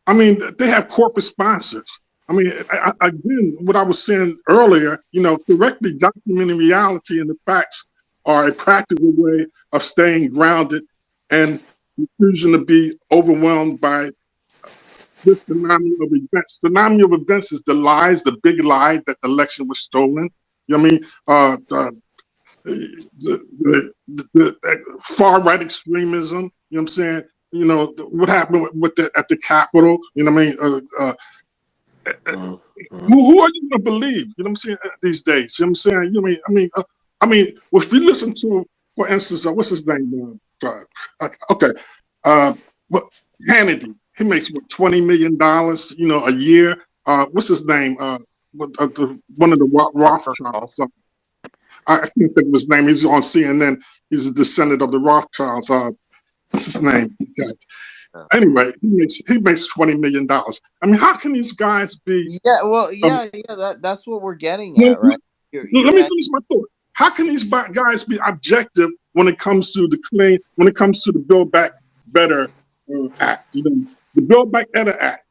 I mean, they have corporate sponsors. I mean, again, what I was saying earlier, you know, correctly documenting reality and the facts are a practical way of staying grounded and refusing to be overwhelmed by this tsunami of events. Tsunami of events is the lies, the big lie that the election was stolen. You know what I mean? The far right extremism. You know what I'm saying? You know what happened with at the Capitol. You know what I mean? Who are you going to believe? You know what I'm saying? These days, you know what I'm saying? You know, I mean, well, if you listen to, for instance, what's his name? Okay, but Hannity, he makes what, $20 million, you know, a year. What's his name? One of the Rothschilds. I can't think of his name. He's on CNN. He's a descendant of the Rothschilds. What's his name? Anyway, he makes $20 million. I mean, how can these guys be? yeah. Well, Um, that's what we're getting let at, right? You me mentioned finish my thought. How can these guys be objective when it comes to when it comes to the Build Back Better Act? You know, the Build Back Better Act,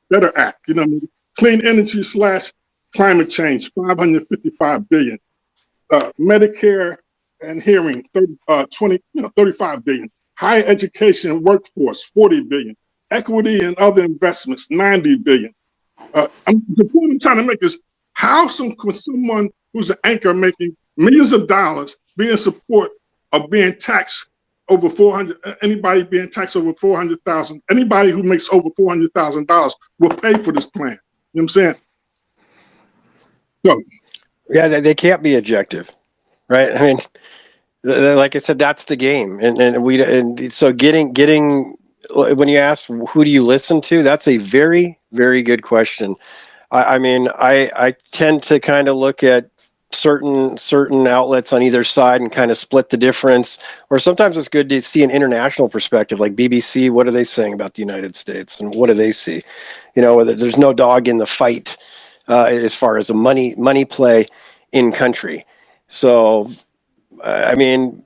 Better Act. You know, what I mean? Clean energy / climate change, $555 billion. Medicare and hearing, 35 billion. Higher education and workforce, 40 billion. Equity and other investments, 90 billion. The point I'm trying to make is how someone who's an anchor making millions of dollars be in support of being taxed over 400, anybody being taxed over 400,000, anybody who makes over $400,000 will pay for this plan. You know what I'm saying? So, Yeah, they can't be objective, right? I mean, Like I said, that's the game, and so getting when you ask who do you listen to, that's a very very good question. I mean, I tend to kind of look at certain outlets on either side and kind of split the difference. Or sometimes it's good to see an international perspective, like BBC. What are they saying about the United States, and what do they see? You know, whether there's no dog in the fight as far as the money play in country. So, I mean,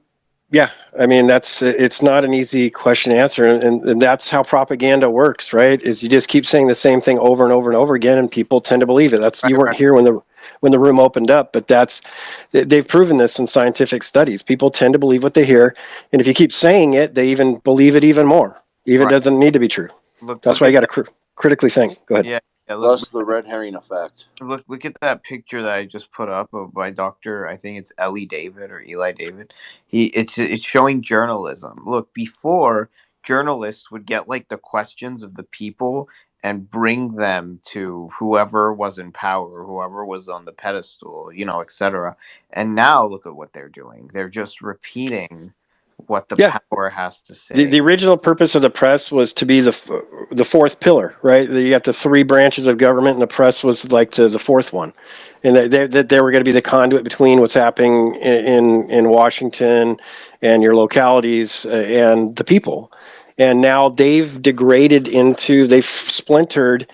yeah, I mean it's not an easy question to answer, and that's how propaganda works, right? Is you just keep saying the same thing over and over and over again, and people tend to believe it. That's Right, you weren't right. here when the room opened up, but they've proven this in scientific studies. People tend to believe what they hear, and if you keep saying it, they even believe it even more. Even Right. doesn't need to be true. That's Look why you at got that. to critically think. Go ahead. Yeah, yeah. Thus the red herring effect. Look at that picture that I just put up of by Doctor. I think it's Ellie David or Eli David. It's showing journalism. Look, before journalists would get like the questions of the people and bring them to whoever was in power, whoever was on the pedestal, etc. And now look at what they're doing. They're just repeating what the Yeah, power has to the, say. the original purpose of the press was to be the fourth pillar, right? You got the three branches of government, and the press was like the fourth one, and that they were going to be the conduit between what's happening in Washington and your localities and the people. And now they've splintered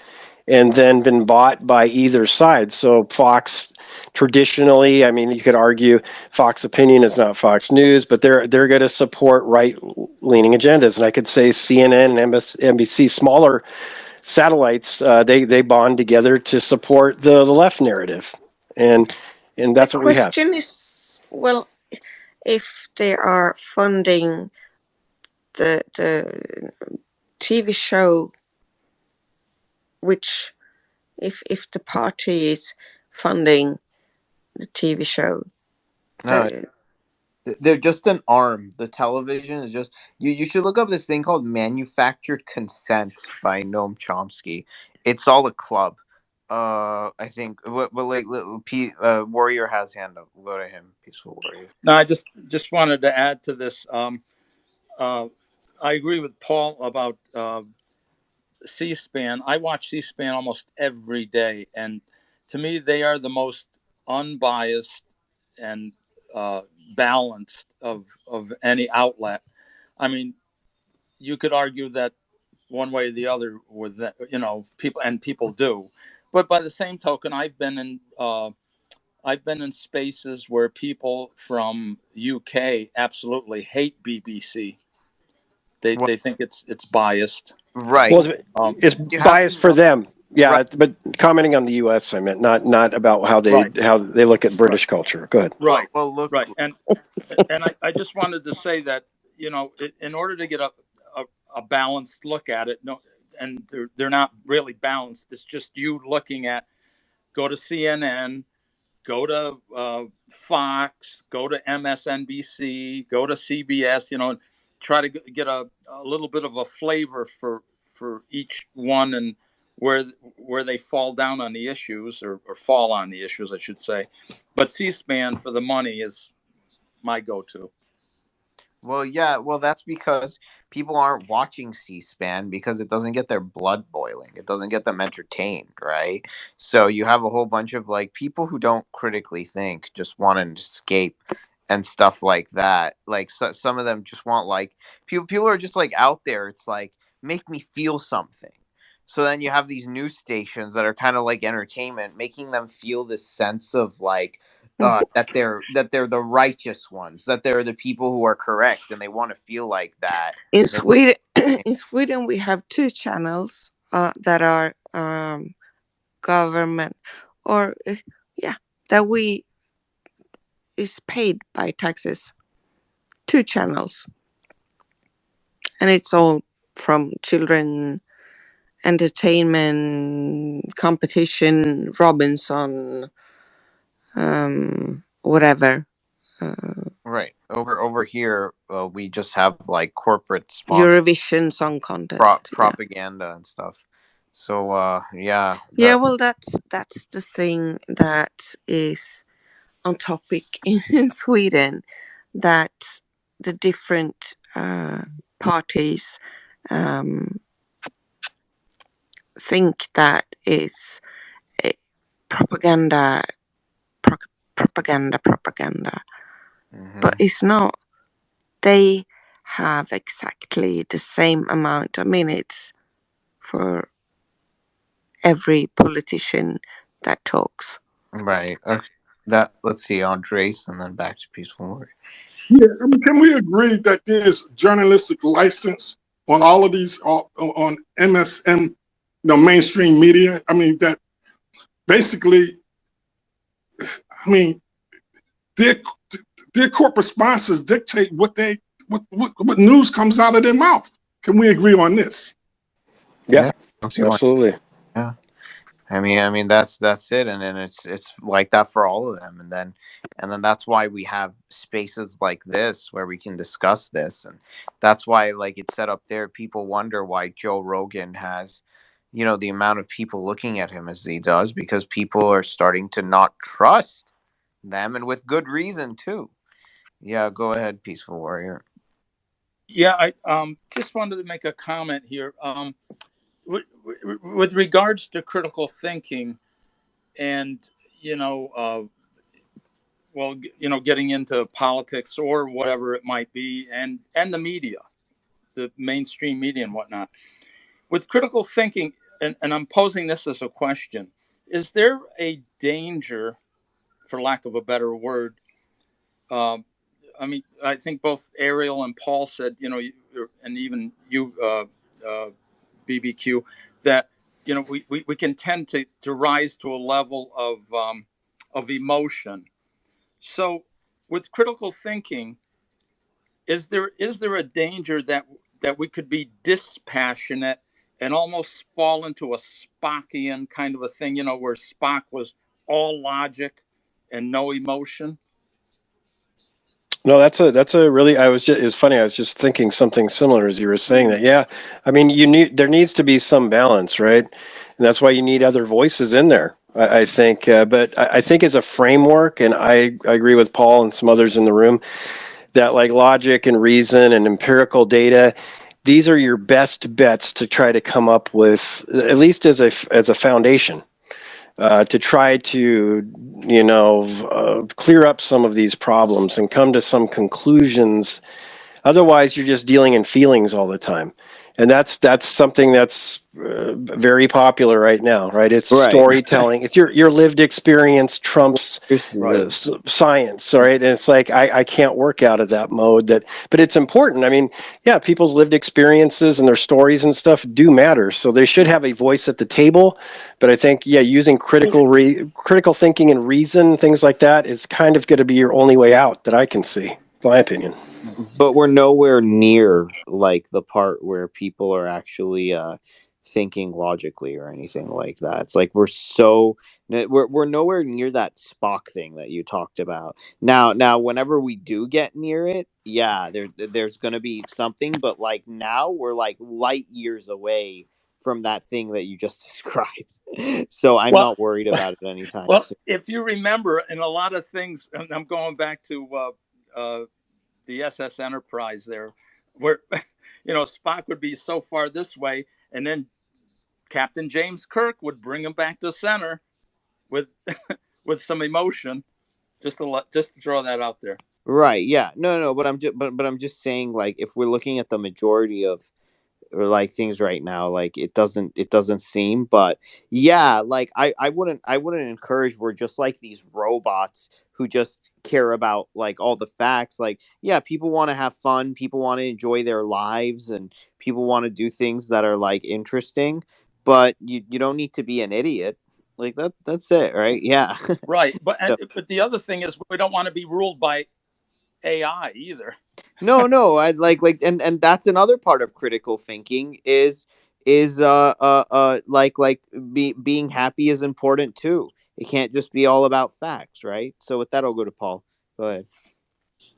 and then been bought by either side. So Fox traditionally, I mean, you could argue Fox Opinion is not Fox News, but they're going to support right-leaning agendas. And I could say CNN and NBC, smaller satellites, they bond together to support the left narrative, and The that's what we have. question is, well, if they are funding the TV show, which if the party is funding the TV show, No, the they're just an arm. The television is just you should look up this thing called manufactured consent by Noam Chomsky. It's all a club. I think but like Warrior has hand up. We'll go to him. Peaceful Warrior. No, I just wanted to add to this. Uh, I agree with Paul about C-SPAN. I watch C-SPAN almost every day, and to me, they are the most unbiased and uh, balanced of any outlet. I mean, you could argue that one way or the other with that, people do, but by the same token, I've been in spaces where people from UK absolutely hate BBC. Well, They think it's biased. right. Well, Um, it's You have biased to for know. them. Right. Yeah, but commenting on the U.S., I meant not about right, how they look at right, British culture. Go ahead. right, Look. right. And I just wanted to say that in order to get a balanced look at it, no, and they're not really balanced. It's just you looking at go to CNN, go to Fox, go to MSNBC, go to CBS. Try to get a little bit of a flavor for each one and where they fall down on the issues or fall on the issues, I should say. But C-SPAN for the money is my go-to. Well, yeah, well, that's because people aren't watching C-SPAN because it doesn't get their blood boiling. It doesn't get them entertained, right? So you have a whole bunch of like people who don't critically think, just want to escape and stuff like that. Like some of them just want like people are just like out there. It's like make me feel something. So then you have these news stations that are kind of like entertainment, making them feel this sense of like that they're the righteous ones, that they're the people who are correct, and they want to feel like that. in They Sweden, in Sweden, we have two channels that are government, or yeah, that we is paid by taxes. Two channels, and it's all from children entertainment, competition, Robinson, whatever. right over here, we just have like corporate sponsor Eurovision Song Contest. Yeah, propaganda and stuff. So yeah, yeah. the Well, that's the thing that is on topic in Sweden. that the different parties think that is propaganda, but it's not. They have exactly the same amount of minutes for every politician that talks. Right. Okay. That let's see, Andres, and then back to Peaceful Warrior. Yeah, I mean, can we agree that there's journalistic license on all of these on MSM, mainstream media? I mean, that basically, I mean, their their corporate sponsors dictate what news comes out of their mouth. Can we agree on this? Yeah, Don't see why. absolutely. Yeah. I mean that's it, and then it's like that for all of them, and then that's why we have spaces like this where we can discuss this, and that's why, like it's set up there. People wonder why Joe Rogan has, the amount of people looking at him as he does, because people are starting to not trust them, and with good reason too. Yeah, go ahead, Peaceful Warrior. Yeah, I just wanted to make a comment here. With regards to critical thinking, and getting into politics or whatever it might be, and the media, the mainstream media and whatnot. With critical thinking, and I'm posing this as a question: is there a danger, for lack of a better word? I think both Ariel and Paul said, and even you, BBQ, that we can tend to rise to a level of emotion. So, with critical thinking, is there a danger that we could be dispassionate and almost fall into a Spockian kind of a thing, where Spock was all logic and no emotion? No, that's a really. It's funny. I was just thinking something similar as you were saying that. Yeah, I mean, there needs to be some balance, right? And that's why you need other voices in there. I think, but I think as a framework, and I agree with Paul and some others in the room that like logic and reason and empirical data, these are your best bets to try to come up with, at least as a foundation. To try to, clear up some of these problems and come to some conclusions. Otherwise, you're just dealing in feelings all the time, and that's something that's very popular right now, right? It's Right. storytelling. It's your lived experience trumps Right. science, right? And it's like I can't work out of that mode. But it's important. I mean, yeah, people's lived experiences and their stories and stuff do matter, so they should have a voice at the table. But I think, yeah, using critical thinking and reason, things like that, is kind of going to be your only way out that I can see, my opinion. But we're nowhere near like the part where people are actually thinking logically or anything like that. It's like we're nowhere near that Spock thing that you talked about. Now whenever we do get near it, yeah, there's going to be something, but like now we're like light years away from that thing that you just described. So I'm Well, not worried about it anytime well, soon. if you remember, in a lot of things, and I'm going back to the SS Enterprise there, where Spock would be so far this way, and then Captain James Kirk would bring him back to center with with some emotion. Just to throw that out there. Right, yeah. No, but I'm just saying, like, if we're looking at the majority of, or like, things right now, like, it doesn't seem, but yeah, like, I wouldn't encourage, we're just like these robots who just care about like all the facts. Like, yeah, people want to have fun, people want to enjoy their lives, and people want to do things that are like interesting, but you don't need to be an idiot. Like, that's it, right? Yeah. Right, but So, but the other thing is we don't want to be ruled by AI either. no, I and that's another part of critical thinking is like being happy is important too. It can't just be all about facts, right? So with that, I'll go to Paul. Go ahead.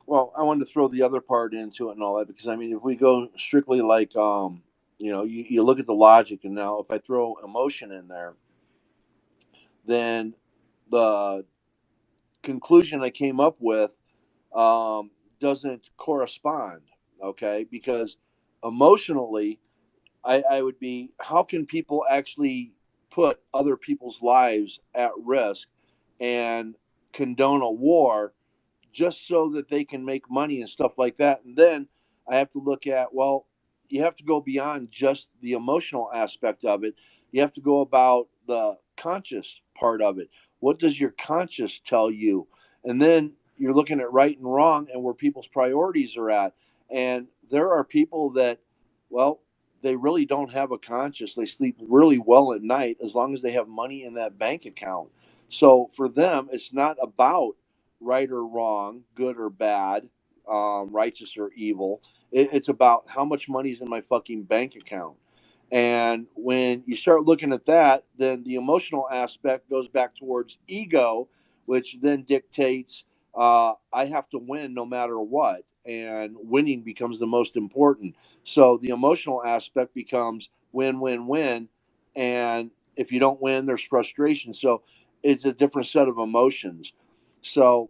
Well, I wanted to throw the other part into it and all that, because I mean, if we go strictly like, you look at the logic, and now if I throw emotion in there, then the conclusion I came up with, doesn't correspond. Okay, because emotionally, I would be, how can people actually put other people's lives at risk and condone a war just so that they can make money and stuff like that? And then I have to look at, well, you have to go beyond just the emotional aspect of it. You have to go about the conscious part of it. What does your conscious tell you? And then you're looking at right and wrong and where people's priorities are at. And there are people that, well, they really don't have a conscience. They sleep really well at night as long as they have money in that bank account. So for them, it's not about right or wrong, good or bad, righteous or evil. It's about how much money's in my fucking bank account. And when you start looking at that, then the emotional aspect goes back towards ego, which then dictates I have to win no matter what. And winning becomes the most important. So the emotional aspect becomes win, win, win. And if you don't win, there's frustration. So it's a different set of emotions. So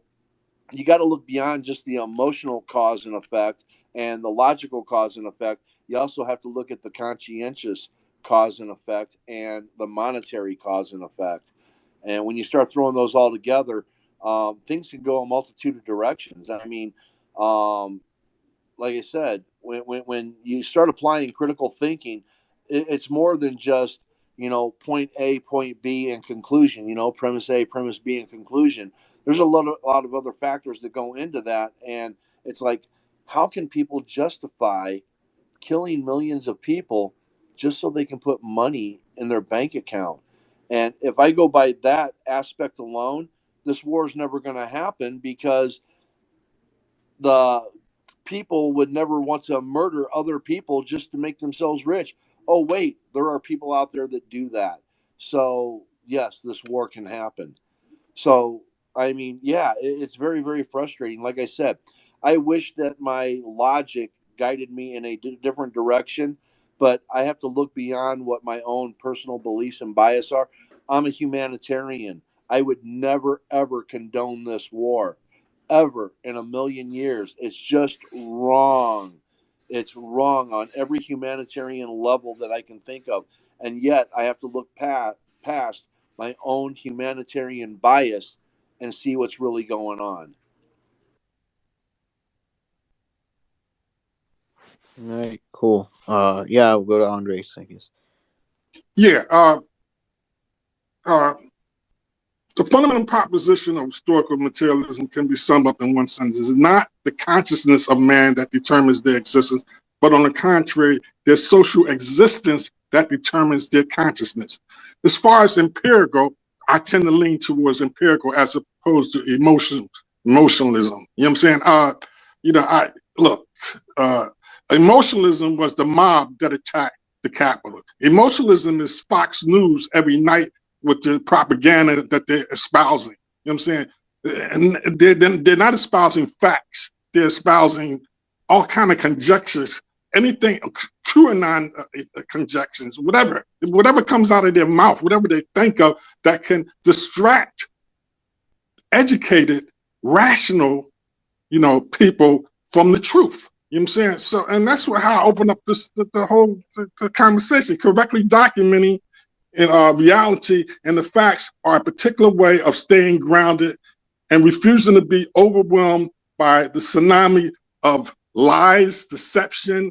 you got to look beyond just the emotional cause and effect and the logical cause and effect. You also have to look at the conscientious cause and effect and the monetary cause and effect. And when you start throwing those all together, things can go a multitude of directions. I mean, um, like I said, when you start applying critical thinking, it's more than just, point A, point B, and conclusion. Premise A, premise B, and conclusion. There's a lot of other factors that go into that, and it's like, how can people justify killing millions of people just so they can put money in their bank account? And if I go by that aspect alone, this war is never going to happen because the people would never want to murder other people just to make themselves rich. Oh, wait, there are people out there that do that. So, yes, this war can happen. So, I mean, yeah, it's very, very frustrating. Like I said, I wish that my logic guided me in a different direction, but I have to look beyond what my own personal beliefs and bias are. I'm a humanitarian. I would never, ever condone this war, ever in a million years. It's just wrong. It's wrong on every humanitarian level that I can think of. And yet I have to look past my own humanitarian bias and see what's really going on. All right, cool. Yeah, we'll go to Andres, I guess. Yeah. Uh, the fundamental proposition of historical materialism can be summed up in one sentence. It's not the consciousness of man that determines their existence, but on the contrary, their social existence that determines their consciousness. As far as empirical, I tend to lean towards empirical as opposed to emotionalism. You know what I'm saying? I look, uh, emotionalism was the mob that attacked the Capitol. Emotionalism is Fox News every night with the propaganda that they're espousing. You know what I'm saying? And they're not espousing facts. They're espousing all kind of conjectures, anything, QAnon conjectures, whatever comes out of their mouth, whatever they think of that can distract educated, rational, people from the truth. You know what I'm saying? So, and that's how I open up the whole the conversation, correctly documenting in reality and the facts are a particular way of staying grounded and refusing to be overwhelmed by the tsunami of lies, deception,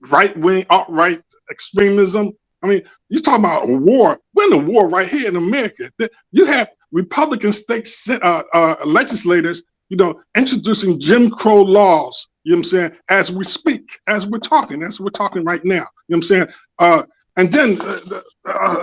right wing, alt-right extremism. I mean, you're talking about a war. We're in a war right here in America. You have Republican state legislators, introducing Jim Crow laws, you know what I'm saying, as we speak, as we're talking right now. You know what I'm saying? And then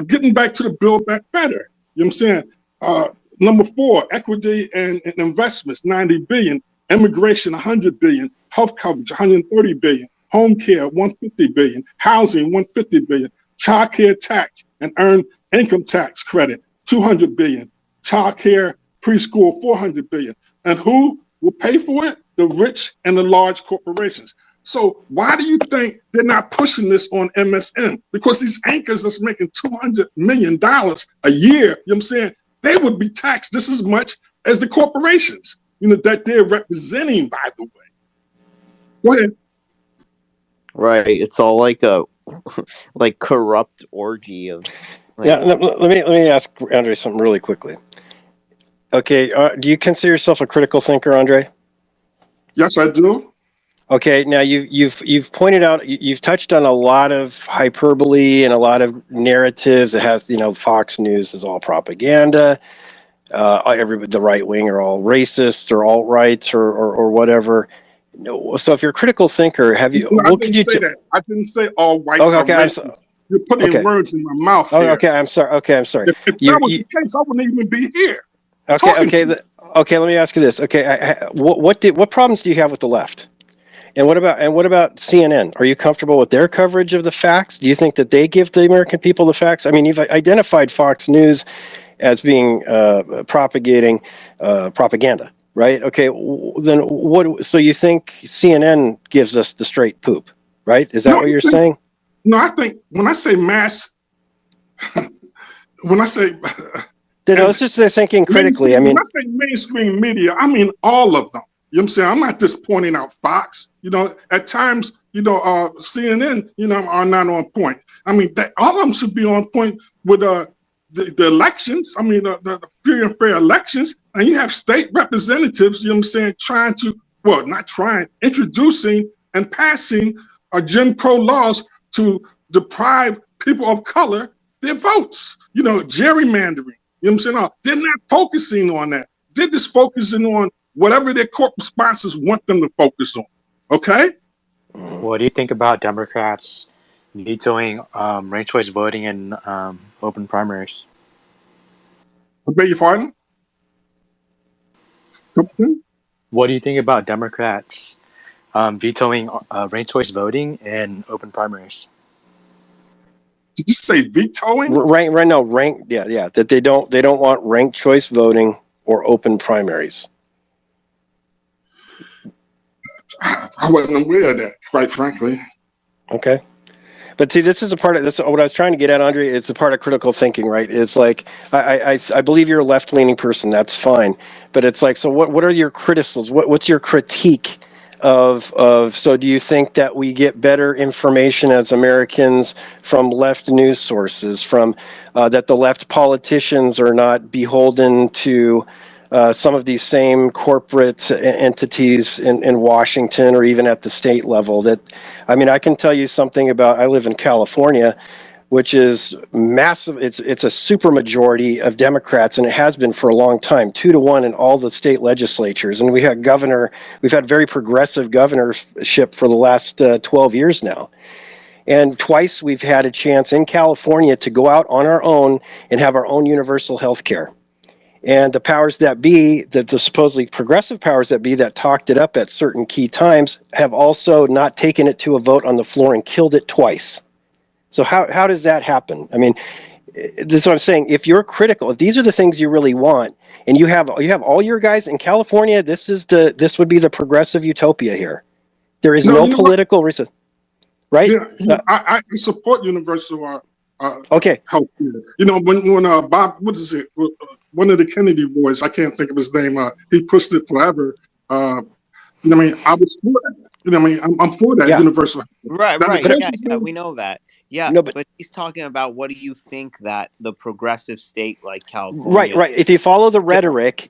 getting back to the Build Back Better, you know what I'm saying? Number 4, equity and investments, 90 billion, immigration, 100 billion, health coverage, 130 billion, home care, 150 billion, housing, 150 billion, child care tax and earned income tax credit, 200 billion, child care, preschool, 400 billion. And who will pay for it? The rich and the large corporations. So why do you think they're not pushing this on MSN? Because these anchors that's making $200 million a year, you know what I'm saying? They would be taxed just as much as the corporations. that they're representing, by the way. Go ahead. Right. It's all like a like corrupt orgy of like. Yeah, let me ask Andre something really quickly. Okay, do you consider yourself a critical thinker, Andre? Yes, I do. Okay, now you've pointed out, you've touched on a lot of hyperbole and a lot of narratives. It has, Fox News is all propaganda. The right wing are all racist or alt rights or whatever. No, so if you're a critical thinker, No, I what could didn't you? say that. I didn't say all whites Okay, are okay, racist. You're putting okay, words in my mouth oh, here. okay. I'm sorry. Okay, I'm sorry. If that was the case, I wouldn't even be here Okay, talking to you. okay. Let me ask you this. Okay, what problems do you have with the left? And what about CNN? Are you comfortable with their coverage of the facts? Do you think that they give the American people the facts? I mean, you've identified Fox News as being propagating propaganda, right? Okay, then what? So you think CNN gives us the straight poop, right? Is that No, what you're saying? no, I think when I say mass, when I say No, and it's just they're thinking critically. I when mean, I say mainstream media, I mean all of them. You know what I'm saying? I'm not just pointing out Fox. At times, CNN, are not on point. I mean, all of them should be on point with the elections. I mean, the free and fair elections. And you have state representatives, trying to, well, not trying, introducing and passing Jim Crow laws to deprive people of color their votes. Gerrymandering. You know what I'm saying? No, they're not focusing on that. They're just focusing on whatever their corporate sponsors want them to focus on. Okay? What do you think about Democrats vetoing ranked choice voting in open primaries? I beg your pardon? What do you think about Democrats vetoing ranked choice voting in open primaries? Did you say vetoing? rank, yeah, that they don't want ranked choice voting or open primaries. I wasn't aware of that, quite frankly. Okay. But see, this is a part of this. What I was trying to get at, Andre, it's a part of critical thinking, right? It's like I believe you're a left-leaning person. That's fine, but it's like, so what are your criticisms? What's your critique of? So do you think that we get better information as Americans from left news sources? From that the left politicians are not beholden to some of these same corporate entities in Washington or even at the state level. I mean, I can tell you something about. I live in California, which is massive. It's a super majority of Democrats, and it has been for a long time, 2-1 in all the state legislatures. And we've had very progressive governorship for the last 12 years now. And twice we've had a chance in California to go out on our own and have our own universal health care. And the powers that be, the supposedly progressive powers that be that talked it up at certain key times, have also not taken it to a vote on the floor and killed it twice. So how does that happen? I mean, this is what I'm saying. If you're critical, if these are the things you really want, and you have all your guys in California, this would be the progressive utopia here. There is no political reason, right? Yeah, I support universal Okay. health care. When Bob, what is it? One of the Kennedy boys, I can't think of his name. He pushed it forever. I was for that. I'm for that universal health care. Right. We know that. Yeah, no, but he's talking about, what do you think that the progressive state like California? Right. If you follow the rhetoric,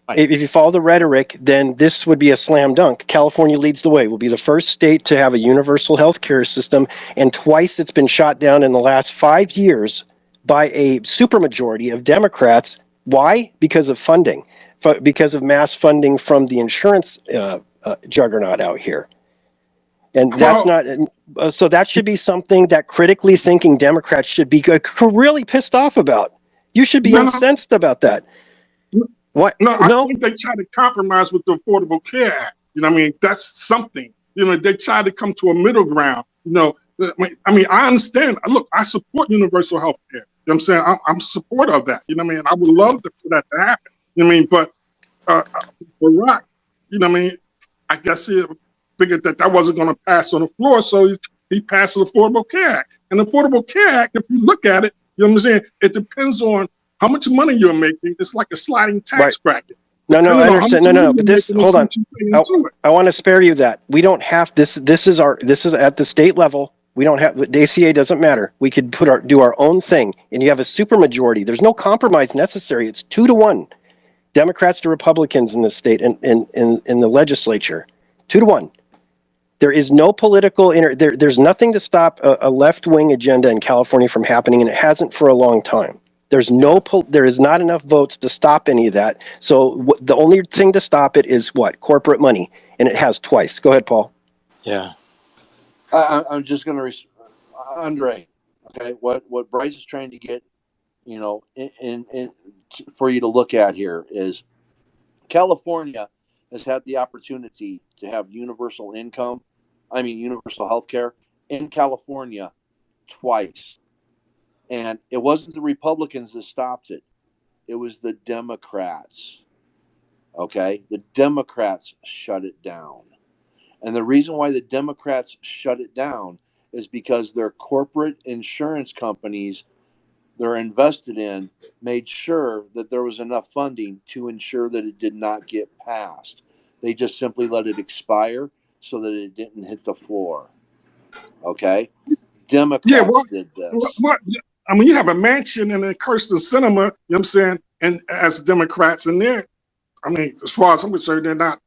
then this would be a slam dunk. California leads the way. We'll be the first state to have a universal health care system, and twice it's been shot down in the last 5 years by a supermajority of Democrats. Why? Because of funding, because of mass funding from the insurance juggernaut out here. And that's not. So that should be something that critically thinking Democrats should be really pissed off about. You should be incensed about that. What? No, I think they try to compromise with the Affordable Care Act. That's something. They try to come to a middle ground. I understand. Look, I support universal health care. You know what I'm saying? I'm supportive of that. I would love for that to happen. But Barack, I guess he figured that wasn't going to pass on the floor, so he passed the Affordable Care Act. And the Affordable Care Act, if you look at it, you know what I'm saying? It depends on how much money you're making. It's like a sliding tax bracket. No, No, no, no, I no. I'm understand. No, no, no. agreeing But with this, making this hold on. country pay into it. I want to spare you that. We don't have this. This is at the state level. We don't have the ACA doesn't matter. We could do our own thing, and you have a supermajority. There's no compromise necessary. It's 2-1, Democrats to Republicans in the state and in the legislature, 2-1. There is no political there's nothing to stop a left wing agenda in California from happening, and it hasn't for a long time. There is not enough votes to stop any of that. So the only thing to stop it is what? Corporate money, and it has twice. Go ahead, Paul. Yeah. I'm just going to, Andre. Okay, what Bryce is trying to get, in for you to look at here is California has had the opportunity to have universal income, universal health care in California twice. And it wasn't the Republicans that stopped it, it was the Democrats. Okay? The Democrats shut it down. And the reason why the Democrats shut it down is because their corporate insurance companies they're invested in made sure that there was enough funding to ensure that it did not get passed. They just simply let it expire so that it didn't hit the floor. Okay? Yeah, Democrats well, did this. what? I mean, you have a mansion and a Kirsten Cinema, you know what I'm saying? And as Democrats in there, I mean, as far as I'm concerned, they're not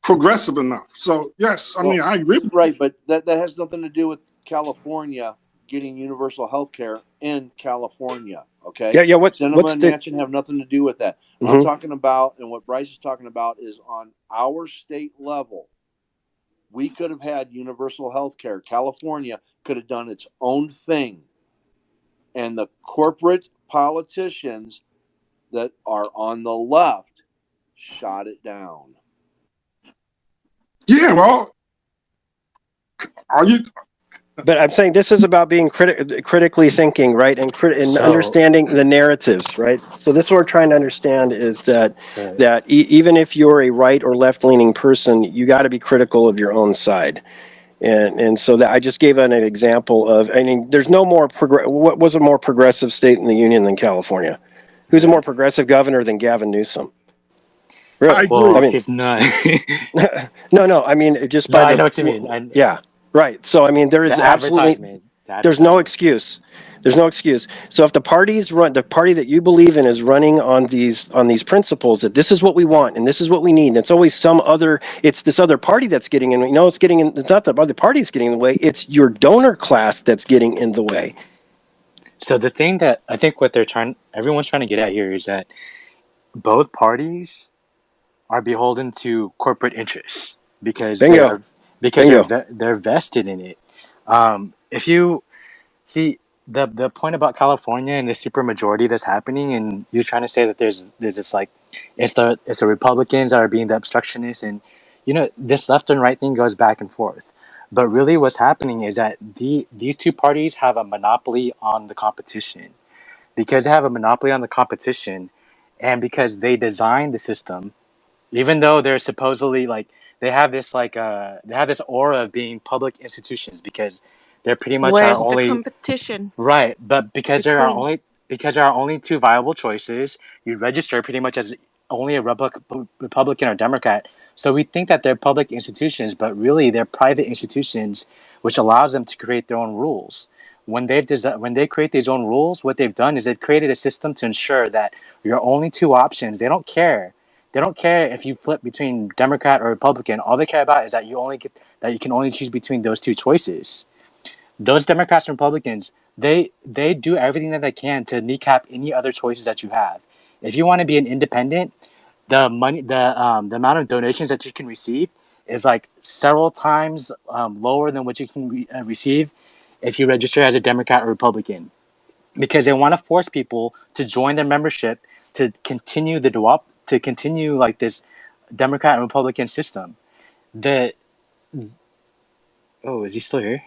progressive enough. So, yes, I mean, Well, I agree. right, but that has nothing to do with California getting universal health care in California. Okay? Yeah, yeah. Cinema What's and the? mansion have nothing to do with that. I'm Mm-hmm. talking about, and what Bryce is talking about is on our state level. We could have had universal health care. California could have done its own thing. And the corporate politicians that are on the left shot it down. Yeah, well, are you? But I'm saying this is about being critically thinking, right, and So, understanding the narratives, right. So this is what we're trying to understand is that right. even if you're a right or left leaning person, you got to be critical of your own side. And so that I just gave an example of. I mean, there's no more what was a more progressive state in the union than California? Who's a more Right. progressive governor than Gavin Newsom? I Really? agree. I Well, mean, he's not. no. I mean, just No, by I the know what you mean. yeah, right. So I mean, there The is absolutely advertisement. The there's no advertisement. excuse. There's no excuse. So if the party that you believe in is running on these principles that this is what we want and this is what we need, and it's always it's this other party that's getting in. It's getting in. It's not the other party that's getting in the way. It's your donor class that's getting in the way. So the thing that I think everyone's trying to get at here is that both parties are beholden to corporate interests because Bingo, bingo. they're vested in it. If you see the point about California and the supermajority that's happening, and you're trying to say that there's this like it's the Republicans that are being the obstructionists, and this left and right thing goes back and forth. But really, what's happening is that these two parties have a monopoly on the competition. Because they have a monopoly on the competition, and because they designed the system, even though they're supposedly like they have this aura of being public institutions because they're pretty much our Where's the only competition right, but between? because there are only two viable choices, you register pretty much as only a Republican or Democrat. So we think that they're public institutions, but really they're private institutions, which allows them to create their own rules. When they create these own rules, what they've done is they've created a system to ensure that your only two options. They don't care. They don't care if you flip between Democrat or Republican. All they care about is that you can only choose between those two choices. Those Democrats and Republicans, they do everything that they can to kneecap any other choices that you have. If you want to be an independent, the amount of donations that you can receive is like several times lower than what you can receive if you register as a Democrat or Republican, because they want to force people to join their membership to continue like this Democrat and Republican system. The Oh, is he still here?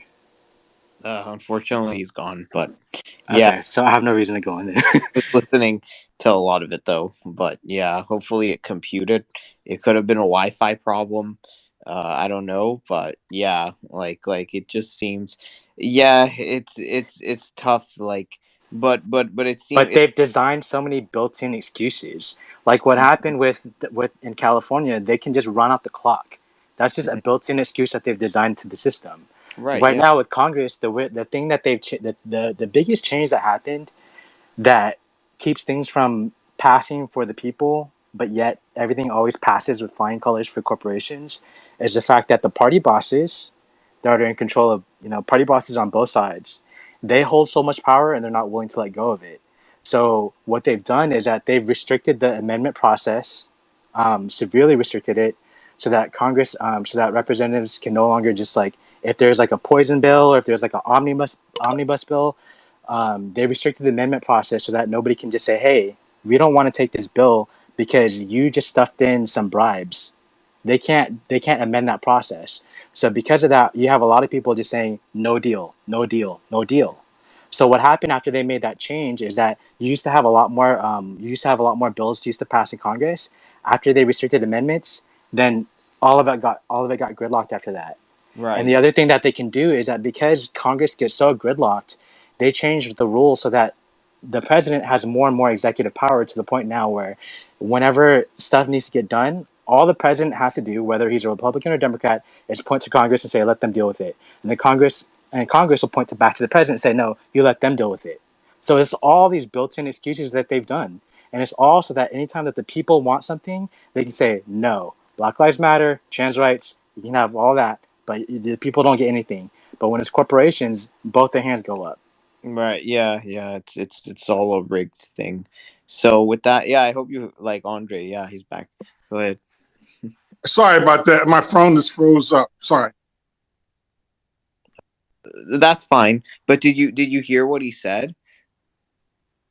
Unfortunately, he's gone. But yeah, Okay, so I have no reason to go in there. I was listening to a lot of it though. But yeah, hopefully it computed. It could have been a Wi-Fi problem. I don't know, but yeah, like it just seems. Yeah, it's tough. Like but it seems But they've designed so many built-in excuses. Like what happened with in California, they can just run out the clock. That's just a built-in excuse that they've designed to the system. right. Right Yeah. now with Congress, the thing that the biggest change that happened that keeps things from passing for the people, but yet everything always passes with flying colors for corporations, is the fact that the party bosses that are in control of, party bosses on both sides, they hold so much power and they're not willing to let go of it. So what they've done is that they've restricted the amendment process, severely restricted it, so that Congress, so that representatives can no longer just like, if there's like a poison bill or if there's like an omnibus bill, they restricted the amendment process so that nobody can just say, "Hey, we don't want to take this bill because you just stuffed in some bribes." They can't amend that process. So because of that, you have a lot of people just saying, "No deal, no deal, no deal." So what happened after they made that change is that you used to have a lot more. You used to have a lot more bills used to pass in Congress. After they restricted amendments, then all of it got gridlocked after that. And the Right. other thing that they can do is that because Congress gets so gridlocked, they changed the rules so that the president has more and more executive power to the point now where whenever stuff needs to get done, all the president has to do, whether he's a Republican or Democrat, is point to Congress and say, let them deal with it. And the Congress will point back to the president and say, no, you let them deal with it. So it's all these built-in excuses that they've done. And it's all so that anytime that the people want something, they can say, no, Black Lives Matter, trans rights, you can have all that, but the people don't get anything. But when it's corporations, both their hands go up. Right. Yeah. Yeah. It's all a rigged thing. So with that, yeah, I hope you like Andre. Yeah, he's back. Go ahead. Sorry about that. My phone just froze up. Sorry. That's fine. But did you hear what he said?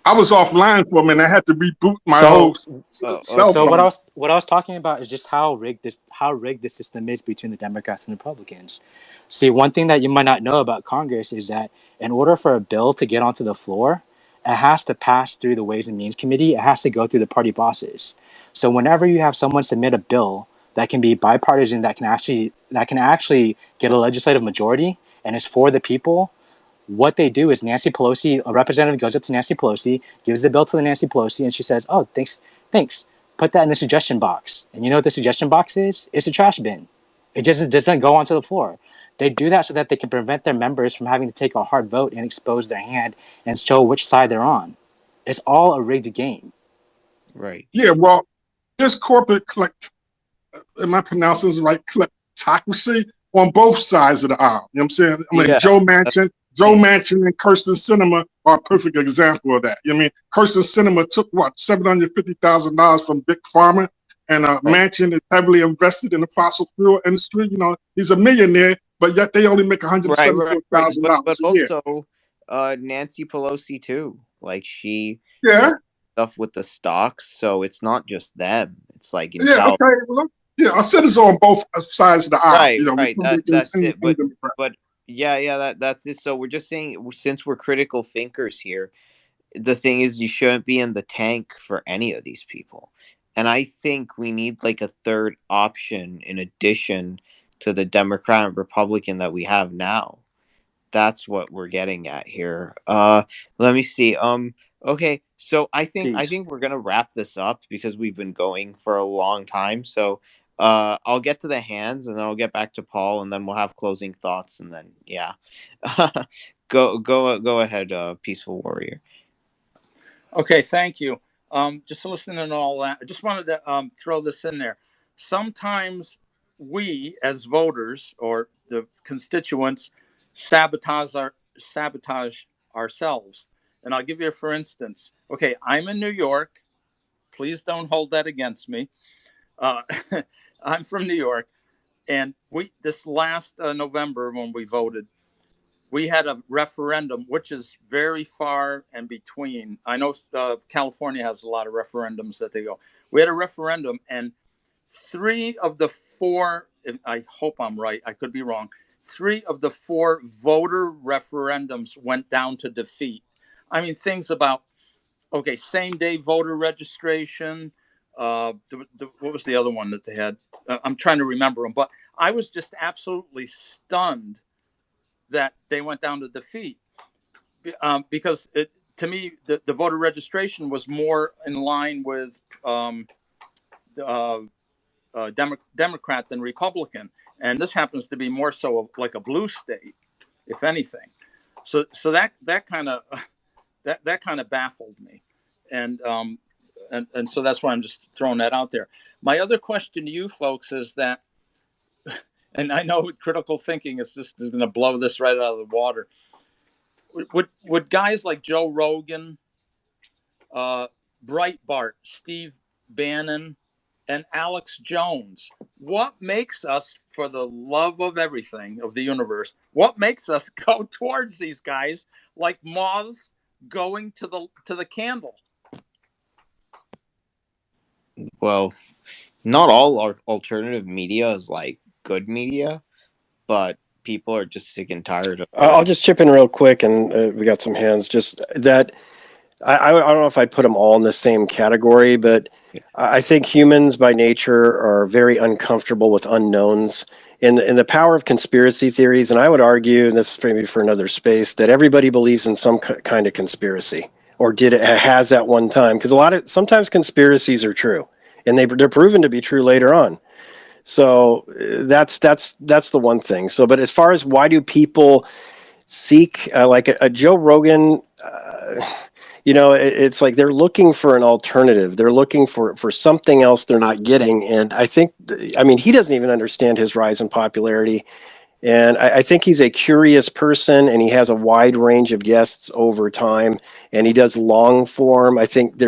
I was offline for a minute. I had to reboot my whole So cell so what I Okay. phone. was what I was talking about is just how rigged the system is between the Democrats and Republicans. See, one thing that you might not know about Congress is that in order for a bill to get onto the floor, it has to pass through the Ways and Means Committee. It has to go through the party bosses. So whenever you have someone submit a bill that can be bipartisan, that can actually get a legislative majority and is for the people, what they do is Nancy Pelosi, a representative goes up to Nancy Pelosi, gives the bill to the Nancy Pelosi, and she says, "Oh, thanks. Put that in the suggestion box." And you know what the suggestion box is? It's a trash bin. It just doesn't go onto the floor. They do that so that they can prevent their members from having to take a hard vote and expose their hand and show which side they're on. It's all a rigged game. Right. Yeah, well, this corporate collect, am I pronouncing this right? Kleptocracy on both sides of the aisle. You know what I'm saying? I mean, Yeah. That's Joe the thing. Manchin and Kirsten Sinema are a perfect example of that. You know what I mean? Kirsten Sinema took what, $750,000 from Big Pharma, and Right. Manchin is heavily invested in the fossil fuel industry. You know, he's a millionaire, but yet they only make one hundred Right. seventy-four Right. Right. thousand But dollars a year. also, Nancy Pelosi too. Like she Yeah, does stuff with the stocks, so it's not just them. It's like in yeah, Cal. okay. Well, yeah, our citizens on both sides of the aisle. Right. You know, Right. Republicans That's it. and But Democrats. yeah. Yeah. That's it. So we're just saying, since we're critical thinkers here, the thing is you shouldn't be in the tank for any of these people. And I think we need like a third option in addition to the Democrat and Republican that we have now. That's what we're getting at here. Let me see. Okay, so I think Peace. we're gonna wrap this up because we've been going for a long time. So I'll get to the hands and then I'll get back to Paul and then we'll have closing thoughts and then yeah. Go ahead, peaceful warrior. Okay, thank you. Just listening to all that, I just wanted to throw this in there. Sometimes we, as voters or the constituents, sabotage ourselves. And I'll give you a for instance. Okay, I'm in New York. Please don't hold that against me. Uh, I'm from New York, and we this last November when we voted, we had a referendum, which is very far and between. I know California has a lot of referendums that they go. We had a referendum, and three of the four, and I hope I'm right, I could be wrong, three of the four voter referendums went down to defeat. I mean, things about, okay, same day voter registration. What was the other one that they had? I'm trying to remember them, but I was just absolutely stunned that they went down to defeat because to me, the voter registration was more in line with Democrat than Republican, and this happens to be more so like a blue state, if anything. So that kind of baffled me, and so that's why I'm just throwing that out there. My other question to you folks is that, and I know critical thinking is going to blow this right out of the water. Would guys like Joe Rogan, Breitbart, Steve Bannon, and Alex Jones, what makes us, for the love of everything of the universe, what makes us go towards these guys like moths going to the candle? Well, not all alternative media is like good media, but people are just sick and tired of I'll just chip in real quick, and we got some hands. Just that I don't know if I'd put them all in the same category, but I think humans by nature are very uncomfortable with unknowns. In the power of conspiracy theories, and I would argue, and this is maybe for another space, that everybody believes in some kind of conspiracy, or has at one time, because sometimes conspiracies are true, and they're proven to be true later on. So that's the one thing. So, but as far as why do people seek like a Joe Rogan, it's like they're looking for an alternative. They're looking for something else they're not getting. And I mean, he doesn't even understand his rise in popularity. And I think he's a curious person, and he has a wide range of guests over time, and he does long form. I think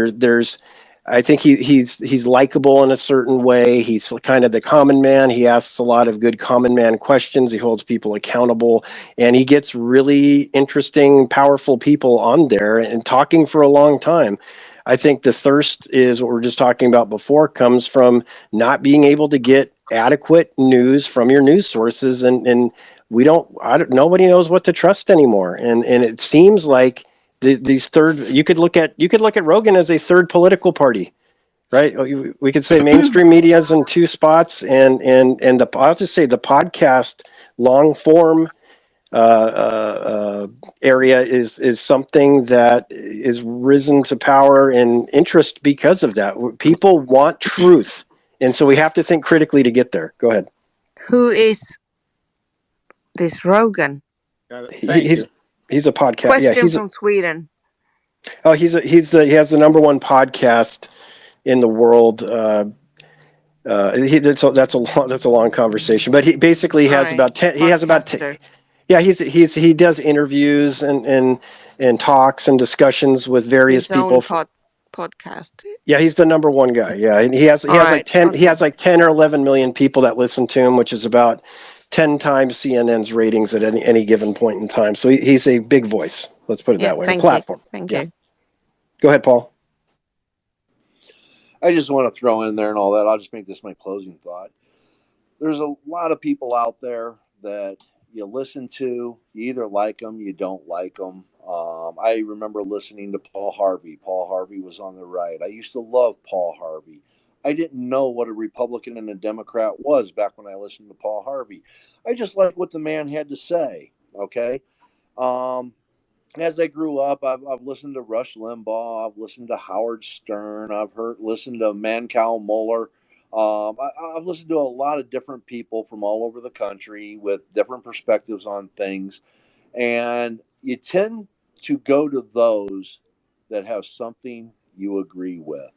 he's likable in a certain way. He's kind of the common man. He asks a lot of good common man questions. He holds people accountable, and he gets really interesting, powerful people on there and talking for a long time. I think the thirst is what we're just talking about before, comes from not being able to get adequate news from your news sources, and nobody knows what to trust anymore. And it seems like you could look at Rogan as a third political party, right? We could say mainstream media is in two spots, and I'll just say the podcast long form area is something that is risen to power and interest because of that. People want truth, and so we have to think critically to get there. Go ahead. Who is this Rogan? Thank you. He's a podcast. Question from Sweden. Oh, he has the number one podcast in the world. That's a long conversation, but he basically has about 10. He has about 10. Yeah, he does interviews and talks and discussions with various people. Podcast. Yeah, he's the number one guy. Yeah, and he has like 10. Okay. He has like 10 or 11 million people that listen to him, which is about 10 times CNN's ratings at any given point in time. So he's a big voice. Let's put it that way. Thank platform. Thank you. Go ahead, Paul. I just want to throw in there and all that. I'll just make this my closing thought. There's a lot of people out there that you listen to. You either like them, you don't like them. I remember listening to Paul Harvey. Paul Harvey was on the right. I used to love Paul Harvey. I didn't know what a Republican and a Democrat was back when I listened to Paul Harvey. I just liked what the man had to say. Okay. As I grew up, I've listened to Rush Limbaugh. I've listened to Howard Stern. I've listened to Mancow Mueller. I've listened to a lot of different people from all over the country with different perspectives on things. And you tend to go to those that have something you agree with.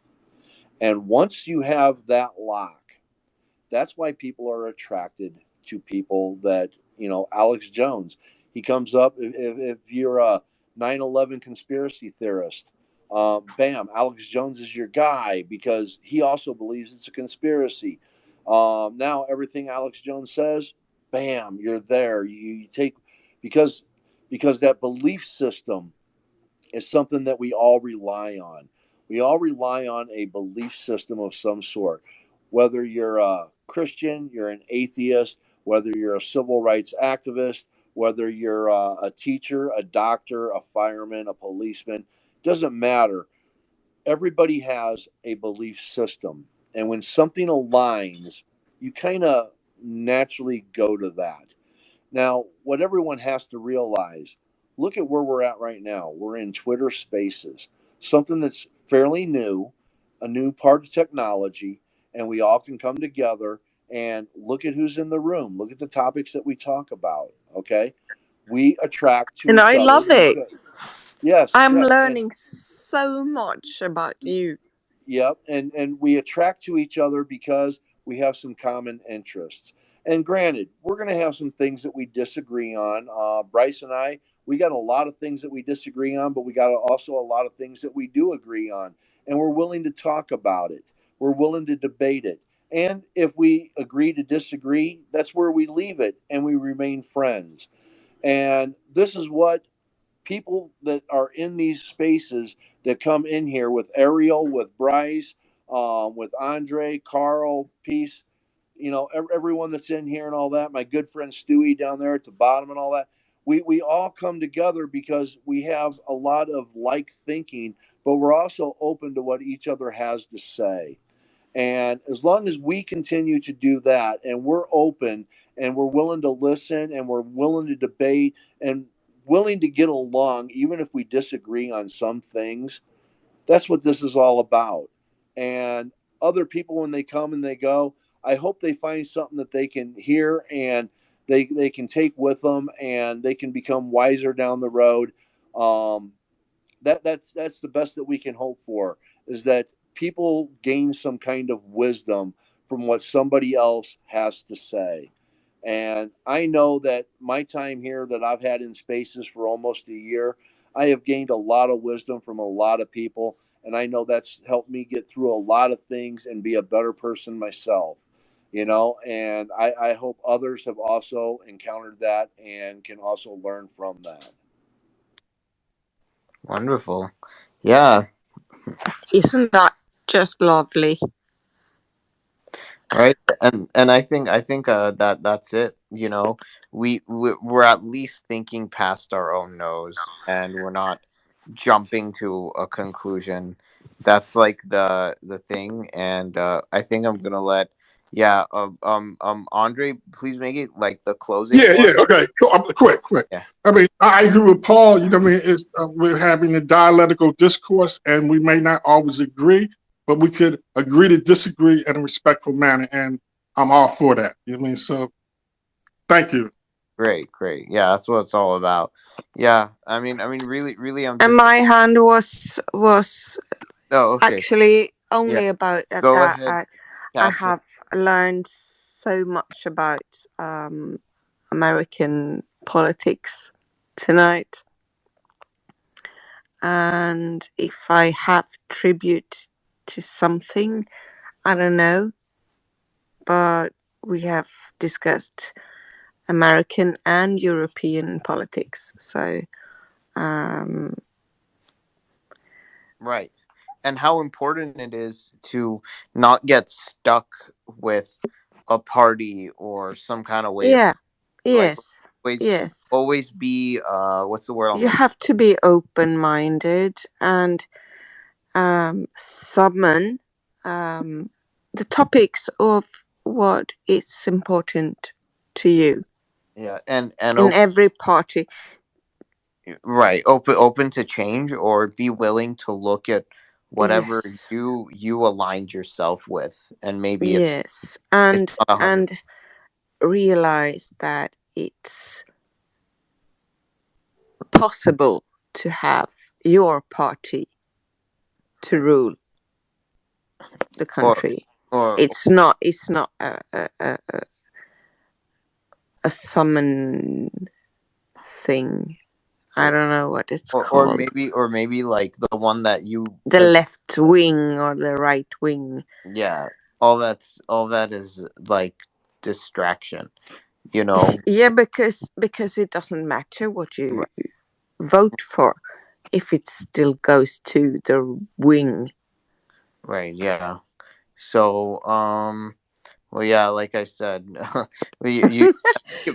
And once you have that lock, that's why people are attracted to people that, Alex Jones, he comes up, if you're a 9/11 conspiracy theorist, bam, Alex Jones is your guy because he also believes it's a conspiracy. Now everything Alex Jones says, bam, you're there. You take, because that belief system is something that we all rely on. We all rely on a belief system of some sort. Whether you're a Christian, you're an atheist, whether you're a civil rights activist, whether you're a teacher, a doctor, a fireman, a policeman, doesn't matter. Everybody has a belief system. And when something aligns, you kind of naturally go to that. Now, what everyone has to realize, look at where we're at right now. We're in Twitter Spaces, something that's fairly new, a new part of technology, and we all can come together and look at who's in the room. Look at the topics that we talk about. Okay, we attract to And each I other love it. because yes, I'm yes, and learning so much about you. yep, and we attract to each other because we have some common interests. And granted, we're going to have some things that we disagree on. Bryce and I, we got a lot of things that we disagree on, but we got also a lot of things that we do agree on, and we're willing to talk about it. We're willing to debate it. And if we agree to disagree, that's where we leave it, and we remain friends. And this is what people that are in these spaces that come in here with Ariel, with Bryce, with Andre, Carl, Peace, everyone that's in here and all that. My good friend Stewie down there at the bottom and all that. We all come together because we have a lot of like thinking, but we're also open to what each other has to say. And as long as we continue to do that and we're open and we're willing to listen and we're willing to debate and willing to get along, even if we disagree on some things, that's what this is all about. And other people, when they come and they go, I hope they find something that they can hear and they can take with them and they can become wiser down the road. Um, that's the best that we can hope for is that people gain some kind of wisdom from what somebody else has to say. And I know that my time here that I've had in spaces for almost a year, I have gained a lot of wisdom from a lot of people, and I know that's helped me get through a lot of things and be a better person myself. And I hope others have also encountered that and can also learn from that. Wonderful. Yeah. Isn't that just lovely? Right. And I think that's it. We're at least thinking past our own nose, and we're not jumping to a conclusion. That's like the thing. And I think I'm gonna let, yeah, Andre, please make it like the closing Yeah, yeah, one. okay. Cool. Quick. Yeah. I mean, I agree with Paul. You know what I mean? We're having a dialectical discourse, and we may not always agree, but we could agree to disagree in a respectful manner, and I'm all for that. You know what I mean? So, thank you. Great. Yeah, that's what it's all about. Yeah. I mean, really, I'm And just. my hand was Oh, okay. actually Yeah. only about Go that. ahead, I Catherine. have learned so much about American politics tonight. And if I have tribute to something, I don't know, but we have discussed American and European politics. So, um, Right. And how important it is to not get stuck with a party or some kind of way of, yeah, like, yes, always yes. always be, what's the word I'm You looking. have to be open minded and summon the topics of what is important to you Yeah, and in every party. right, open to change, or be willing to look at whatever Yes, you aligned yourself with, and maybe yes, it's not 100. and realize that it's possible to have your party to rule the or country. or It's not a summon thing. I don't know what it's or called. maybe like the one that you The left wing or the right wing. yeah, all that is like distraction, you know. Yeah, because it doesn't matter what you R- vote for if it still goes to the wing. right, yeah. So well, yeah, like I said, you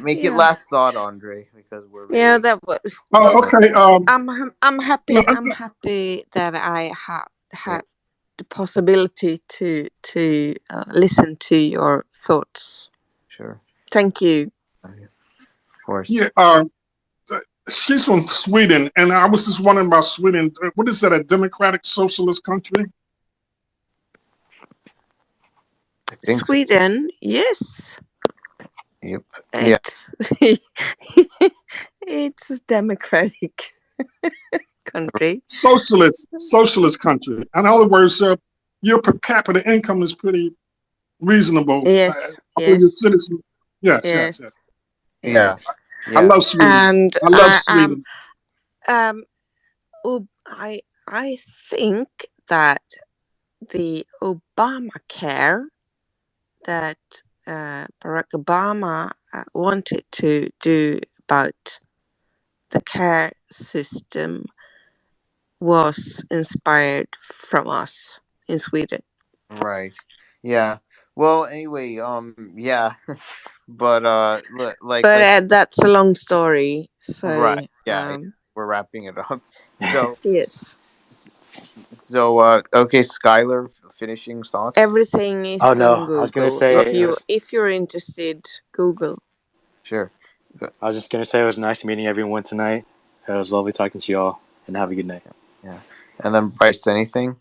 make it Yeah, last thought, Andre, because we're yeah. really That was Oh, well. okay. I'm No, happy. I'm happy that I yeah, had the possibility to listen to your thoughts. sure. Thank you. Of course. yeah. She's from Sweden, and I was just wondering about Sweden. What is that? A democratic socialist country? I think. Sweden, yes. Yep. Yeah. It's a democratic country. Socialist country. In other words, your per capita income is pretty reasonable. Yes, All your yes, citizens. Yes. yes, Yeah. yes. I Yeah. love Sweden. And I love Sweden. I think that the Obamacare that Barack Obama wanted to do about the care system was inspired from us in Sweden. Right. Yeah. Well, anyway, yeah. But But like that's a long story. right. So Yeah, we're wrapping it up. So yes, okay, Skylar, finishing thoughts. everything Oh is no, on I was gonna Google. say If you're interested, Google. Sure. I was just gonna say it was nice meeting everyone tonight. It was lovely talking to you all, and have a good night. Yeah. And then Bryce, anything?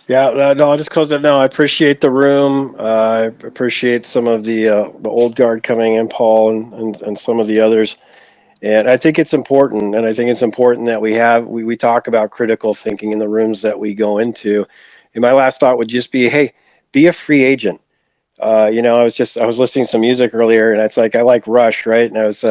Yeah, no, I'll just close that. No, I appreciate the room. I appreciate some of the old guard coming in, Paul, and some of the others. And I think it's important, and I think it's important that we talk about critical thinking in the rooms that we go into. And my last thought would just be, hey, be a free agent. I was listening to some music earlier, and it's like I like Rush, right? And I was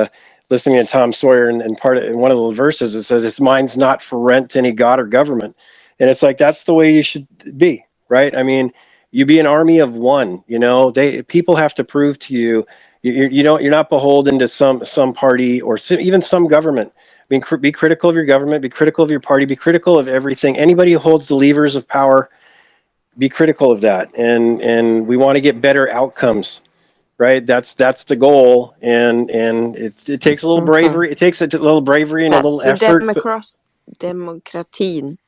listening to Tom Sawyer, and in one of the verses it says, "His mind's not for rent to any god or government," and it's like that's the way you should be, right? I mean, you be an army of one. People have to prove to you, you're not beholden to some party or even some government. I mean, be critical of your government, be critical of your party, be critical of everything. Anybody who holds the levers of power, be critical of that, and we want to get better outcomes, right? That's the goal, and it takes a little Mhm. bravery. It takes a little bravery and a That's little the effort, but democratin.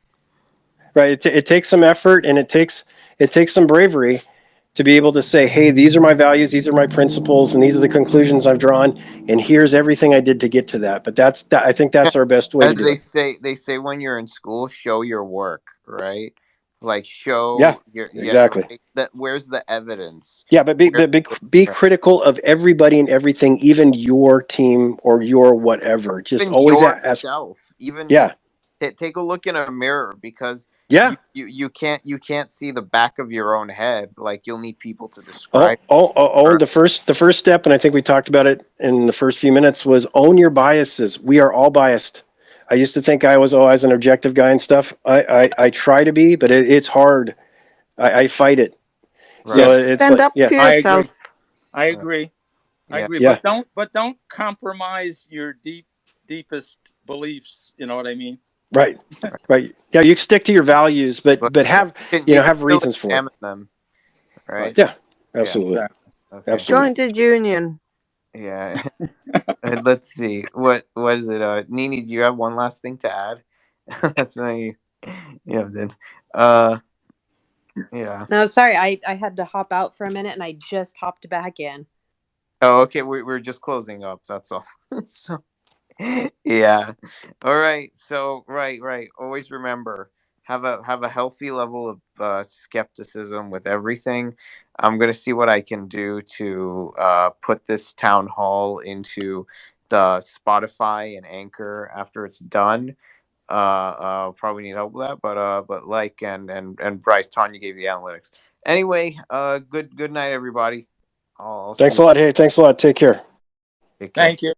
right, it takes some effort, and it takes some bravery to be able to say, hey, these are my values, these are my principles, and these are the conclusions I've drawn, and here's everything I did to get to that. But I think that's our best way to As do it. they say when you're in school, show your work, right? Like Yeah, show your exactly. right, that where's the evidence? Yeah, but Where's be right, critical of everybody and everything, even your team or your whatever. Just even always ask. yourself, even Yeah, take a look in a mirror, because yeah. you can't see the back of your own head. Like you'll need people to Oh, describe. and the first step, and I think we talked about it in the first few minutes, was own your biases. We are all biased. I used to think I was always an objective guy and stuff. I try to be, but it's hard. I fight it. So Right. Yes, it's Stand like, up yeah, for I agree. yourself. I Right. agree. I Yeah. agree. yeah, But don't compromise your deepest beliefs. You know what I mean? right, Right. right. Yeah, you stick to your values, but But have you can have still reasons for it. examine them, Right. right? Yeah, Yeah. absolutely, Exactly. Okay. absolutely. Join the union. Yeah. Let's see. What is it? Nini, do you have one last thing to add? That's my yeah, then. Uh yeah. No, sorry, I had to hop out for a minute and I just hopped back in. Oh, okay, we're just closing up, that's all. So yeah. All right. So right. Always remember, have a healthy level of skepticism with everything. I'm gonna see what I can do to put this town hall into the Spotify and Anchor after it's done. Probably need help with that, but like and Bryce, Tanya gave the analytics. Anyway, good night, everybody. I'll see Thanks you. a lot. Hey, thanks a lot. Take care. Take care. Thank you.